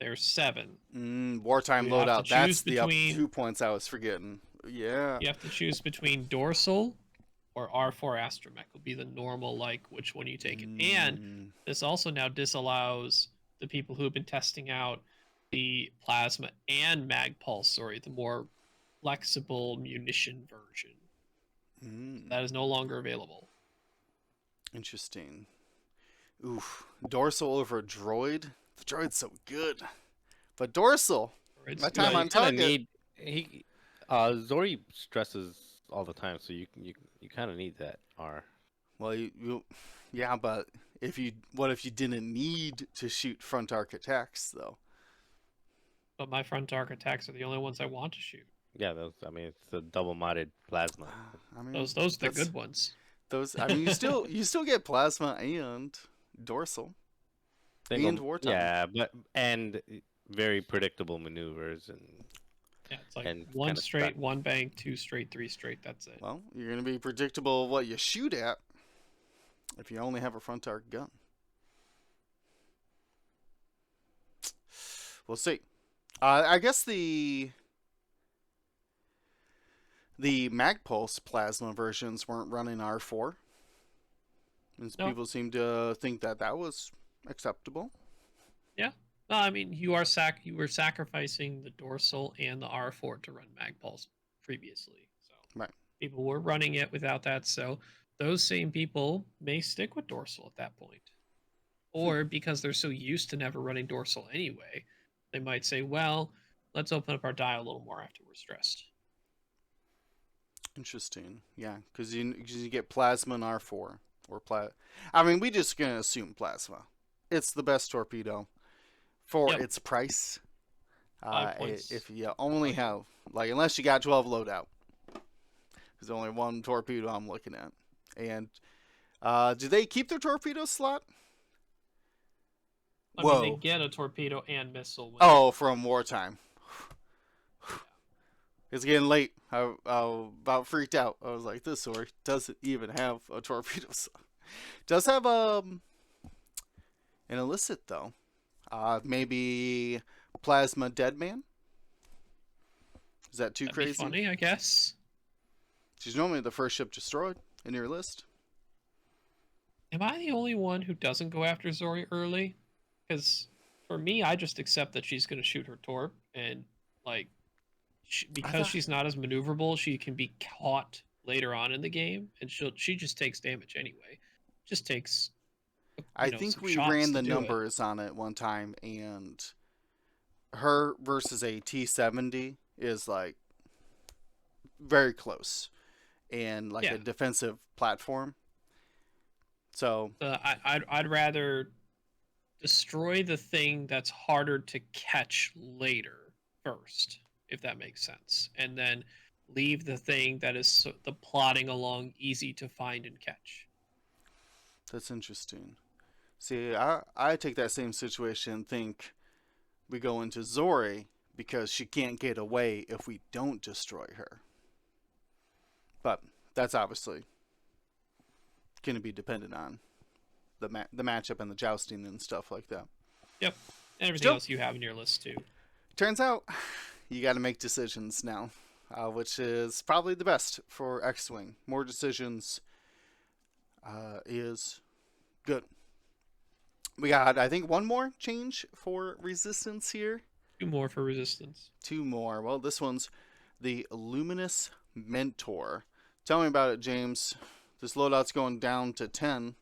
There's 7. Wartime You have to loadout. That's choose the up between. 2 points I was forgetting. Yeah. You have to choose between dorsal or R4 astromech. Will be the normal, like which one you take it. And this also now disallows the people who have been testing out the plasma and mag pulse. Sorry, the more flexible munition version. That is no longer available. Interesting. Oof. Dorsal over droid. The droid's so good. But dorsal. It's My good. time on target. Zori stresses all the time, so you kind of need that R. Well, yeah, but what if you didn't need to shoot front arc attacks though? But my front arc attacks are the only ones I want to shoot. Yeah, I mean, it's the double-modded plasma. I mean, Those are the good ones. I mean, you still get plasma and dorsal and wartime. Yeah, and very predictable maneuvers and. Yeah, it's like And one kinda straight, stuck. one bank, 2 straight, 3 straight. That's it. Well, you're gonna be predictable what you shoot at if you only have a front arc gun. We'll see. I guess the Magpulse plasma versions weren't running R4. And No. people seem to think that was acceptable. No, I mean you were sacrificing the dorsal and the R4 to run mag pulse previously. So Right. people were running it without that. So those same people may stick with dorsal at that point, or because they're so used to never running dorsal anyway, they might say, "Well, let's open up our dial a little more after we're stressed." Interesting. Yeah, because you get plasma and R4 or I mean, we just gonna assume plasma. It's the best torpedo for its price. 5 points. If you only have unless you got 12 loadout, there's only one torpedo I'm looking at. And do they keep their torpedo slot? I mean, they get a torpedo and missile. From wartime. It's getting late. I about freaked out. I was like, this sword doesn't even have a torpedo slot. Does have an illicit though. Maybe plasma dead man. Is that too That'd crazy? be funny, I guess. She's normally the first ship destroyed in your list. Am I the only one who doesn't go after Zori early? Because for me, I just accept that she's going to shoot her torp, and because she's not as maneuverable, she can be caught later on in the game, and she just takes damage anyway. Just takes. I think we ran the numbers on it one time, and her versus a T-70 is like very close, and a defensive platform. So I'd rather destroy the thing that's harder to catch later first, if that makes sense, and then leave the thing that is the plodding along easy to find and catch. That's interesting. See, I take that same situation and think we go into Zori because she can't get away if we don't destroy her. But that's obviously going to be dependent on the matchup and the jousting and stuff like that. Yep. And everything else you have in your list too. Turns out you got to make decisions now, which is probably the best for X-Wing. More decisions is good. We got, I think, one more change for Resistance here. 2 more for Resistance. 2 more. Well, this one's the Luminous Mentor. Tell me about it, James. This loadout's going down to 10.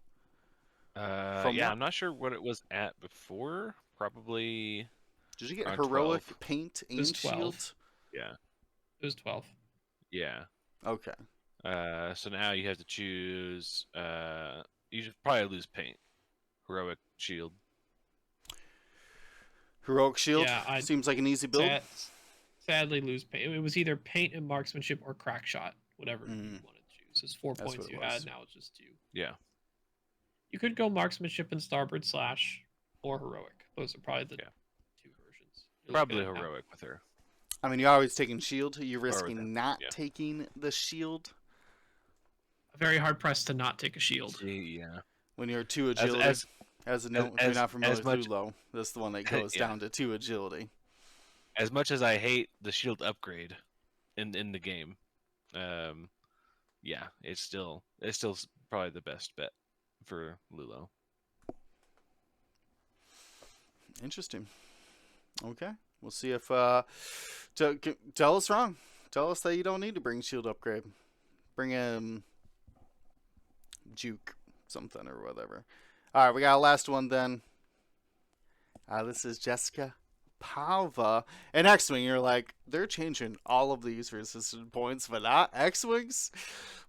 I'm not sure what it was at before. Probably. Did you get around heroic 12. paint It was and 12. shield? Yeah. It was 12. Yeah. Okay. So now you have to choose. You should probably lose paint. Heroic shield. Heroic shield Yeah, seems like an easy build. Sadly, lose paint. It was either paint and marksmanship or crack shot, whatever you wanted to choose. It's 4 That's points what it you was. had. Now it's just 2. Yeah. You could go marksmanship and starboard slash. or heroic. Those are probably the Yeah. two versions. You're looking Probably at now. heroic with her. I mean, you're always taking shield. You're with risking him, not yeah. taking the shield Very hard pressed to not take a shield. See, yeah. when you're 2 As agility. As a note, if you're not familiar as with much Lulo, that's the one that goes Yeah. down to 2 agility. as much as I hate the shield upgrade in the game, yeah, it's still probably the best bet for Lulo. Interesting. Okay, we'll see if tell us wrong. Tell us that you don't need to bring shield upgrade. Bring in juke something or whatever. All right, we got a last one then. This is Jessica Pava. And X-Wing, you're like, they're changing all of these resistant points, but not X-Wings?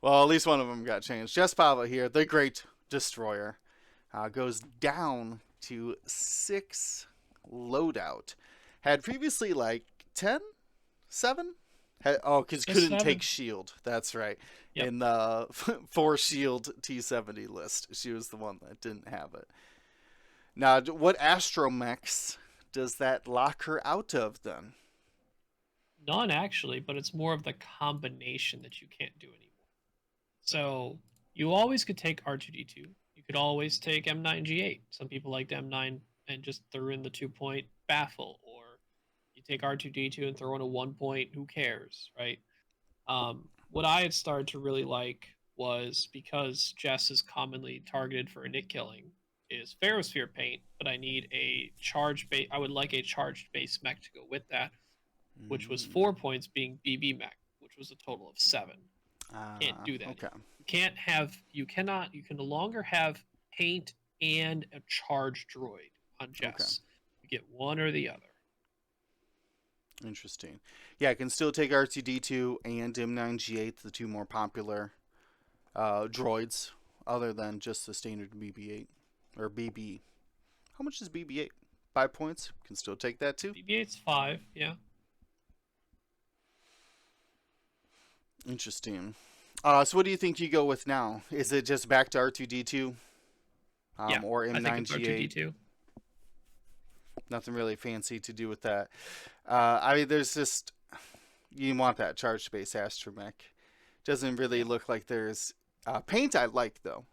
Well, at least one of them got changed. Jessica Pava here, the Great Destroyer, goes down to 6 loadout. Had previously like 10? 7? Because couldn't 7. take shield. That's right. Yep. In the 4 shield T70 list, she was the one that didn't have it. Now, what astromechs does that lock her out of then? None actually, but it's more of the combination that you can't do anymore. So you always could take R2D2. You could always take M9G8. Some people liked M9 and just threw in the 2-point baffle, or you take R2D2 and throw in a 1-point. Who cares, right? What I had started to really like was, because Jess is commonly targeted for a nick killing, is Ferrosphere paint, but I need a charged base. I would like a charged base mech to go with that, which was 4 points, being BB mech, which was a total of 7. Can't do that. Okay. You can no longer have paint and a charge droid on Jess. You get one or the other. Interesting. Yeah, I can still take R2D2 and M9G8, the 2 more popular droids, other than just the standard BB-8 or BB. How much is BB-8? 5 points. Can still take that too. BB-8's 5, yeah. Interesting. So what do you think you go with now? Is it just back to R2D2? Yeah, or I think it's M9G8? R2D2. Nothing really fancy to do with that. I mean, there's just, you want that charge space astromech. Doesn't really look like there's paint. I like though,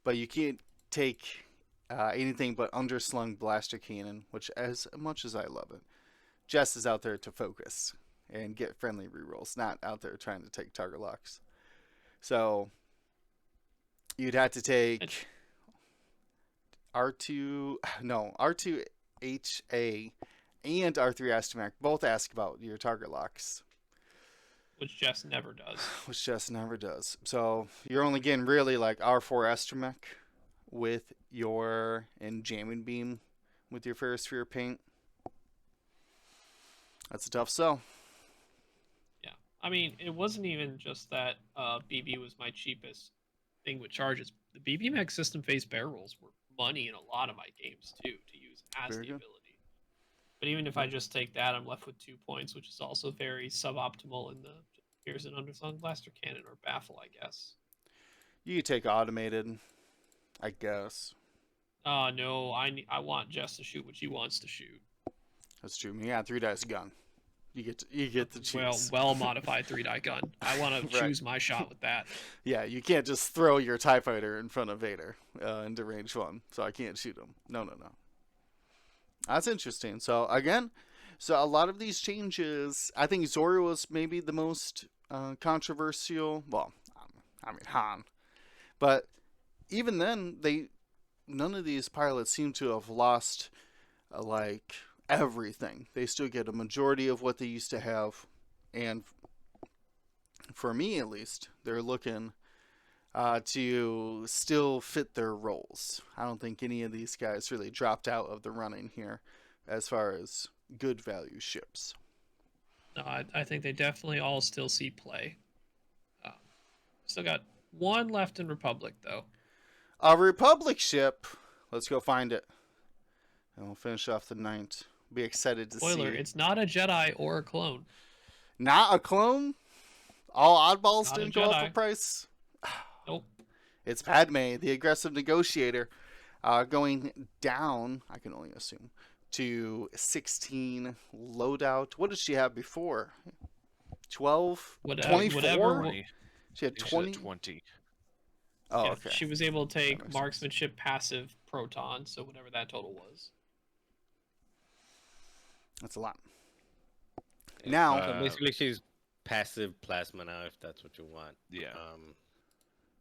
but you can't take anything but underslung blaster cannon, which, as much as I love it, Jess is out there to focus and get friendly rerolls, not out there trying to take target locks. So you'd have to take R2HA and R3 astromech. Both ask about your target locks, Which Jess never does. which Jess never does. So you're only getting really like R4 astromech with your jamming beam with your Ferrosphere paint. That's a tough sell. Yeah. I mean, it wasn't even just that BB was my cheapest thing with charges. The BB mech system phase barrel rolls were money in a lot of my games too, to use as Very the good. ability. But even if I just take that, I'm left with 2 points, which is also very suboptimal in the here's an underslung blaster cannon or baffle, I guess. You could take automated, I guess. No, I want Jess to shoot what she wants to shoot. That's true. You got 3-dice gun. You get to choose. Well modified 3-die gun. I want to Right. choose my shot with that. Yeah, you can't just throw your TIE fighter in front of Vader into range 1, so I can't shoot him. No. That's interesting. So again, a lot of these changes, I think Zora was maybe the most controversial. Well, I mean Han, but even then, none of these pilots seem to have lost like everything. They still get a majority of what they used to have, and for me at least, they're looking to still fit their roles. I don't think any of these guys really dropped out of the running here as far as good value ships. No, I think they definitely all still see play. Still got one left in Republic, though. A Republic ship. Let's go find it. And we'll finish off the night. Be excited to Spoiler, see. it's not a Jedi or a clone. Not a clone? All oddballs Not a didn't go up Jedi. for price? Nope. It's Padme, the aggressive negotiator. Going down, I can only assume, to 16 loadout. What did she have before? 12? Whatever, 24? Twenty. She had I think she's at 20? 20. Oh, yeah, okay. she was able to That take makes sense. marksmanship, passive, proton, so whatever that total was. That's a lot. If, Now- So basically, she's passive plasma now, if that's what you want. Yeah.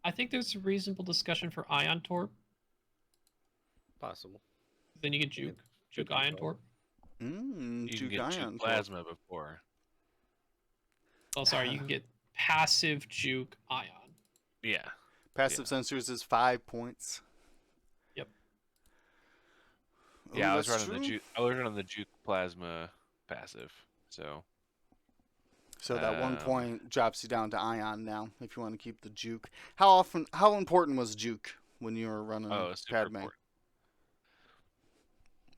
I think there's a reasonable discussion for ion torp. Possible. Then you get You juke, get juke juke ion control. torp. you can Juke get ion juke torp. plasma before. Oh, sorry, you can get passive juke ion. Yeah. Passive sensors is 5 points. Yep. Ooh, Yeah, I was that's running the true. juke. I was running the juke plasma passive. So So that 1 Um, point drops you down to ion now if you want to keep the juke. How important was juke when you were running it's super Padme? important.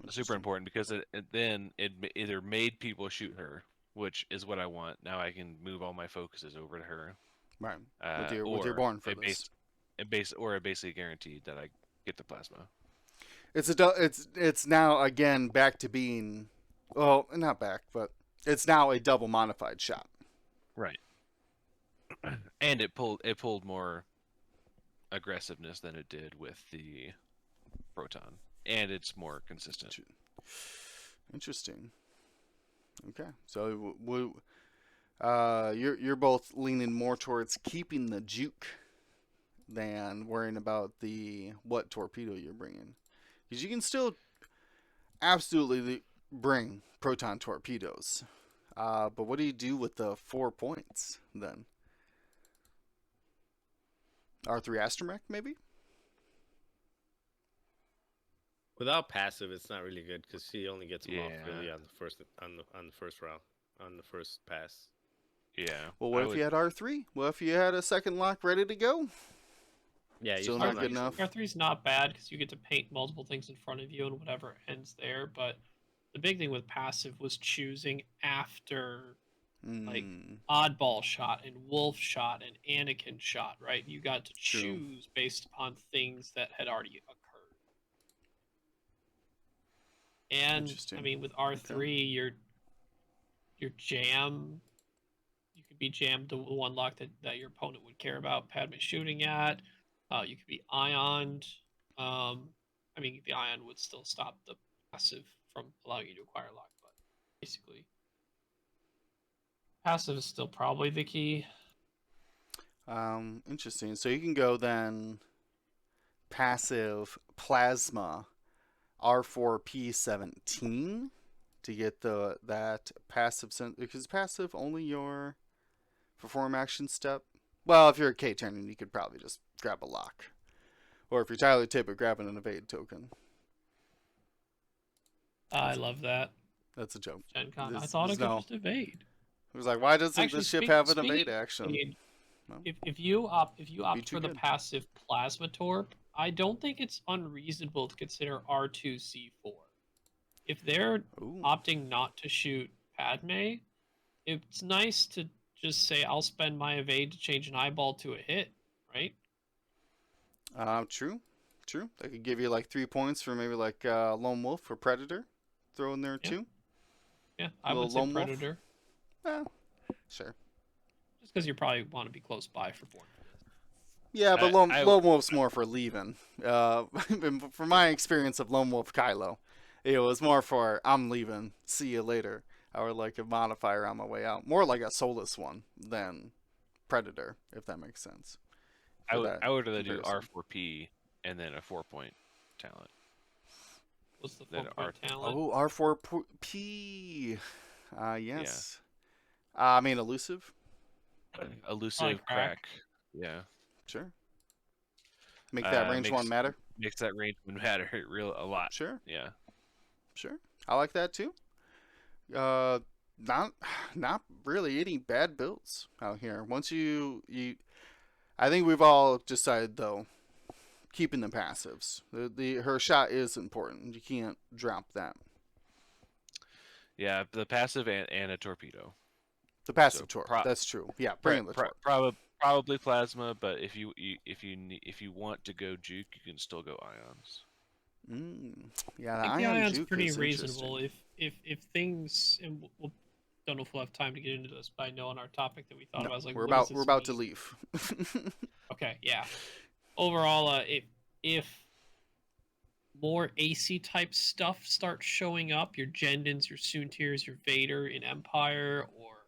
Super important because it either made people shoot her, which is what I want. Now I can move all my focuses over to her. Right. With With your born for this. It basically guaranteed that I get the plasma. It's now again back to being, well, not back, but it's now a double modified shot. Right. And it pulled more aggressiveness than it did with the proton, and it's more consistent. Interesting. Okay, so you're both leaning more towards keeping the juke than worrying about what torpedo you're bringing, because you can still absolutely bring proton torpedoes. But what do you do with the 4 points then? R3 Astromech, maybe? Without passive, it's not really good because she only gets them off Yeah. really on the first round, on the first pass. Yeah. Well, what if you had R3? What if you had a second lock ready to go? Yeah, you Still still not not good enough. R3 is not bad because you get to paint multiple things in front of you and whatever ends there. But the big thing with passive was choosing after like oddball shot and wolf shot and Anakin shot, right? You got to True. choose based upon things that had already occurred. And I Interesting. mean, with R3, your jam, you could be jammed to one lock that your opponent would care about Padme shooting at. You could be ioned. I mean, the ion would still stop the passive from allowing you to acquire lock, but basically, passive is still probably the key. Interesting. So you can go then passive plasma R4P17 to get that passive because passive only your perform action step. Well, if you're a K turning, you could probably just grab a lock, or if you're Tyler Tippett, grabbing an evade token. I love that. That's a joke. Gen Con. I This- thought I this could no. just evade. It was like, why doesn't Actually, the ship speak- have an speaking evade of action? evade, No. If you opt too for the good. passive plasma torp, I don't think it's unreasonable to consider R2C4. If they're Ooh. opting not to shoot Padme, it's nice to just say I'll spend my evade to change an eyeball to a hit, right? True. That could give you like 3 points for maybe like Lone Wolf or Predator. Throw in there Yeah. too. Yeah, I Little would say lone wolf? Predator, Sure. just because you probably want to be close by for Born. Yeah, but I- Lone Wolf's more for leaving. From my experience of Lone Wolf Kylo, it was more for I'm leaving, see you later, or like a modifier on my way out. More like a soulless one than Predator, if that makes sense. I for would that rather do comparison. R4P and then a 4-point talent. What's the Then 4-point talent? Oh, R4P. Yes. I mean, elusive. Elusive crack. Yeah. Sure. Make that range one matter. Makes that range one matter a lot. Sure. Yeah. Sure. I like that too. Not really any bad builds out here. Once you I think we've all decided though, keeping the passives. Her shot is important. You can't drop that. Yeah, the passive and a torpedo. The passive So torp. That's true. Yeah, bring in the torp. Probably plasma, but if you want to go juke, you can still go ions. Yeah, I the think the ion Ion's juke pretty is reasonable. interesting. If things, and we'll don't know if we'll have time to get into this, but I know on our topic that we thought No, about is like, we're what does about we're this about to mean? leave. Okay, yeah. Overall, if more AC type stuff starts showing up, your Jendins, your Soontirs, your Vader in Empire, or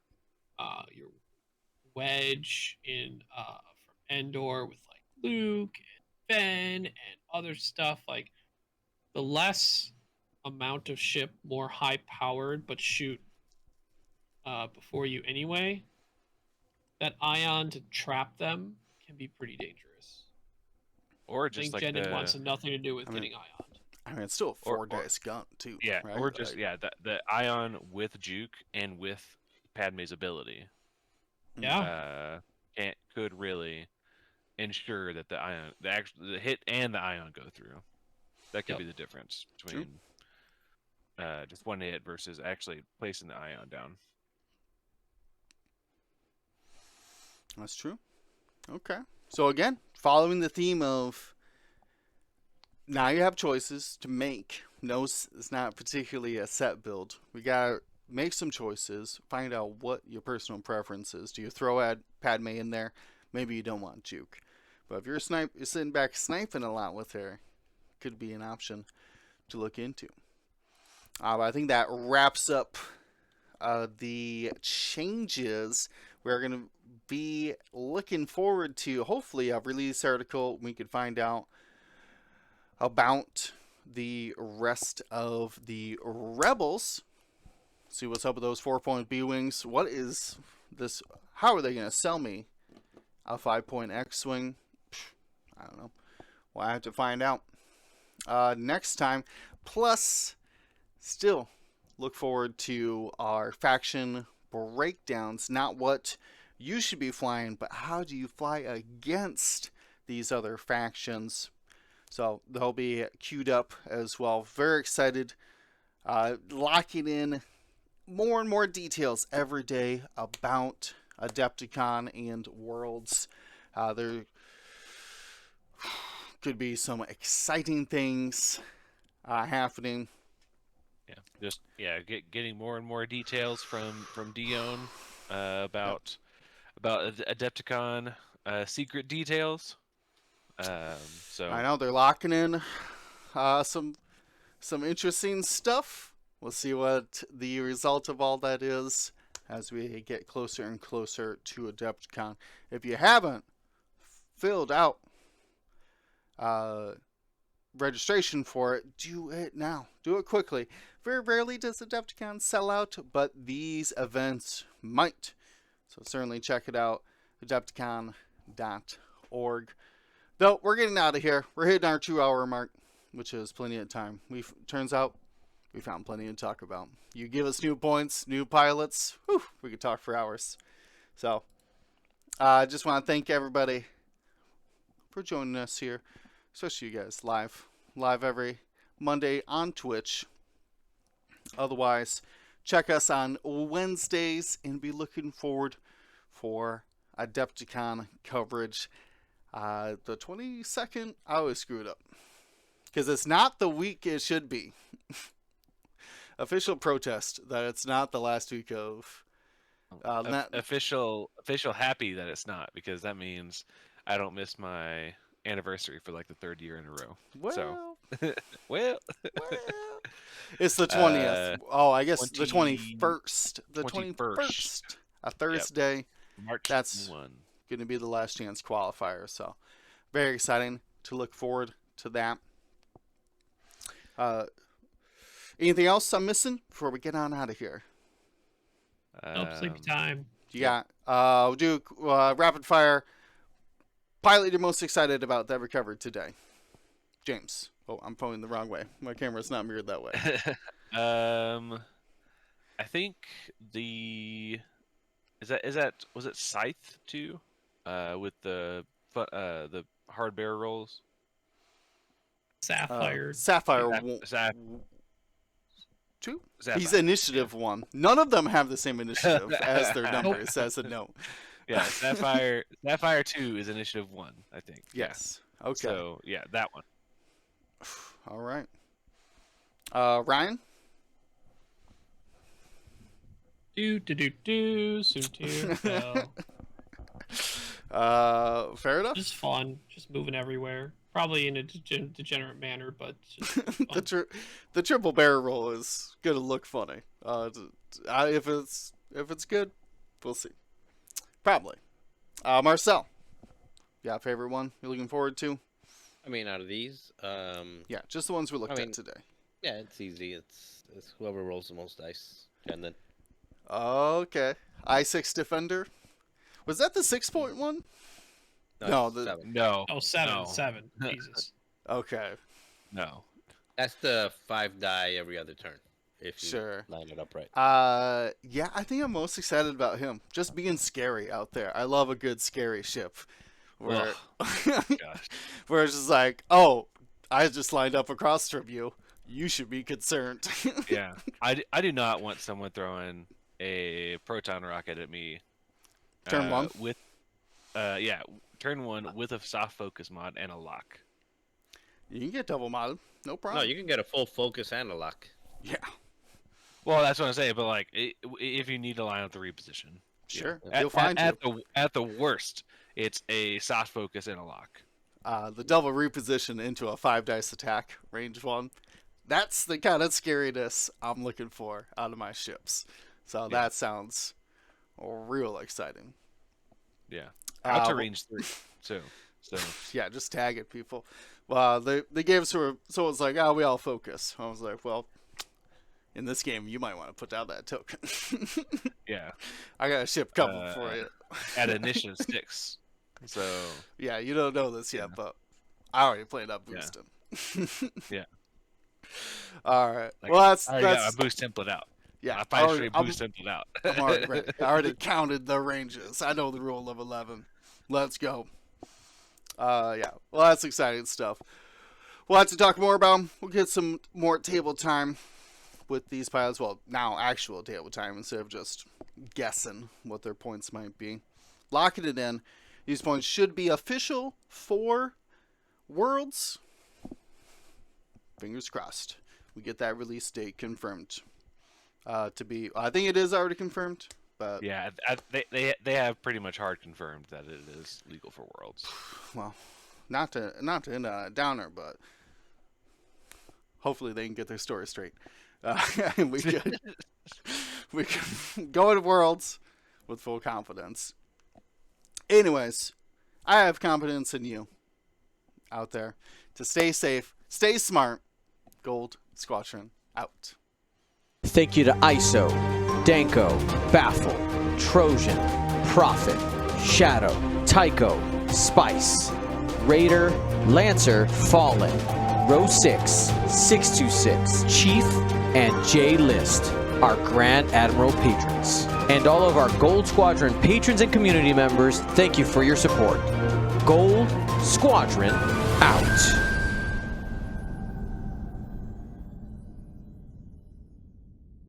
your Wedge in from Endor with like Luke and Ben and other stuff, like the less amount of ship, more high powered, but shoot before you anyway. That ion to trap them can be pretty dangerous. Or I just think like Jendon wants nothing to do with I mean, getting ioned. it's still a or 4 dice gun too, yeah, right? or just the Ion with Juke and with Padme's ability, Yeah, could really ensure that the hit and the Ion go through. That could yep. be the difference True. between just one hit versus actually placing the Ion down. That's true. Okay. So again, following the theme of now you have choices to make. No, it's not particularly a set build. We gotta make some choices. Find out what your personal preference is. Do you throw Padme in there? Maybe you don't want Juke. But if you're sitting back sniping a lot with her, could be an option to look into. But I think that wraps up the changes. We're going to be looking forward to hopefully a release article. We could find out about the rest of the Rebels. See what's up with those 4-point B-Wings. What is this? How are they going to sell me a 5-point X-Wing? I don't know. Well, I have to find out next time. Plus, still look forward to our faction breakdowns. Not what you should be flying, but how do you fly against these other factions? So they'll be queued up as well. Very excited. Locking in more and more details every day about Adepticon and Worlds. There could be some exciting things happening. Getting more and more details from Dion about Adepticon secret details. So I know they're locking in some interesting stuff. We'll see what the result of all that is as we get closer and closer to Adepticon. If you haven't filled out registration for it, do it now. Do it quickly. Very rarely does Adepticon sell out, but these events might. So certainly check it out, adepticon.org. Though we're getting out of here. We're hitting our 2-hour mark, which is plenty of time. Turns out we found plenty to talk about. You give us new points, new pilots, whew, we could talk for hours. So I just want to thank everybody for joining us here, especially you guys live every Monday on Twitch. Otherwise, check us on Wednesdays and be looking forward for Adepticon coverage. The 22nd, I always screw it up because it's not the week it should be. Official protest that it's not the last week of. Official happy that it's not, because that means I don't miss my anniversary for like the 3rd year in a row. Well, So, well, it's the 20th. I guess 20, the 21st. The 21st. 21st, a Thursday. Yep. March That's 1. going to be the last chance qualifier. So, very exciting to look forward to that. Anything else I'm missing before we get on out of here? Nope, sleepy time. Yeah. We'll do rapid fire. Pilot you're most excited about that we covered today? James. Oh, I'm pointing the wrong way. My camera's not mirrored that way. I think was it Scythe 2? With the hard barrel rolls. Sapphire. Sapphire 2? He's initiative 1. None of them have the same initiative as their numbers as a note. Yeah, Sapphire 2 is initiative 1, I think. Yes. Okay. So, yeah, that one. All right. Ryan? Soontir. Fair enough. Just fun, just moving everywhere. Probably in a degenerate manner, but just fun. The triple barrel roll is gonna look funny. If it's good, we'll see. Probably. Marcel, yeah, favorite one you're looking forward to? I mean, out of these, Yeah, just the ones we looked at today. yeah, it's easy. It's whoever rolls the most dice. And then Okay. I6 Defender. Was that the 6-point one? No, it's the 7. No. Oh, 7, No. 7. Jesus. okay. No. That's the 5 die every other turn. If you Sure. line it up right. Yeah, I think I'm most excited about him. Just being scary out there. I love a good scary ship. Where, Gosh. where it's just like, oh, I just lined up across from you. You should be concerned. Yeah. I do not want someone throwing a proton rocket at me. Turn 1? With, turn 1 with a soft focus mod and a lock. You can get double modded. No problem. No, you can get a full focus and a lock. Yeah, Well, that's what I'm saying. But like, if you need to line up the reposition, sure. Yeah. You'll find you. at the worst, it's a soft focus and a lock. The double reposition into a 5-dice attack, range 1. That's the kind of scariness I'm looking for out of my ships. So that sounds real exciting. Yeah. Out to well- range 3 too. So Yeah, just tag it, people. Well, they gave us so it was like, oh, we all focus. I was like, well, in this game, you might want to put down that token. yeah, I got a ship coming for you. at initiative 6. So Yeah, you don't know this yet, but I already played up Yeah. boosting. Yeah. All right. like, Well, I already got my boost template out. yeah. My I 5 already- straight boost template out. I'm already ready. I already counted the ranges. I know the rule of 11. Let's go. Yeah. Well, that's exciting stuff. We'll have to talk more about them. We'll get some more table time with these pilots. Well, now actual table time instead of just guessing what their points might be. Locking it in. These points should be official for Worlds. Fingers crossed. We get that release date confirmed. To be, I think it is already confirmed. But Yeah, they have pretty much hard confirmed that it is legal for Worlds. well, not to end on a downer, but hopefully they can get their story straight. And we can go to Worlds with full confidence. Anyways, I have confidence in you out there to stay safe, stay smart. Gold Squadron out. Thank you to ISO, Danko, Baffle, Trojan, Prophet, Shadow, Tycho, Spice, Raider, Lancer, Fallen, Row 6, 626, Chief, and J List, our Grand Admiral patrons. And all of our Gold Squadron patrons and community members, thank you for your support. Gold Squadron out.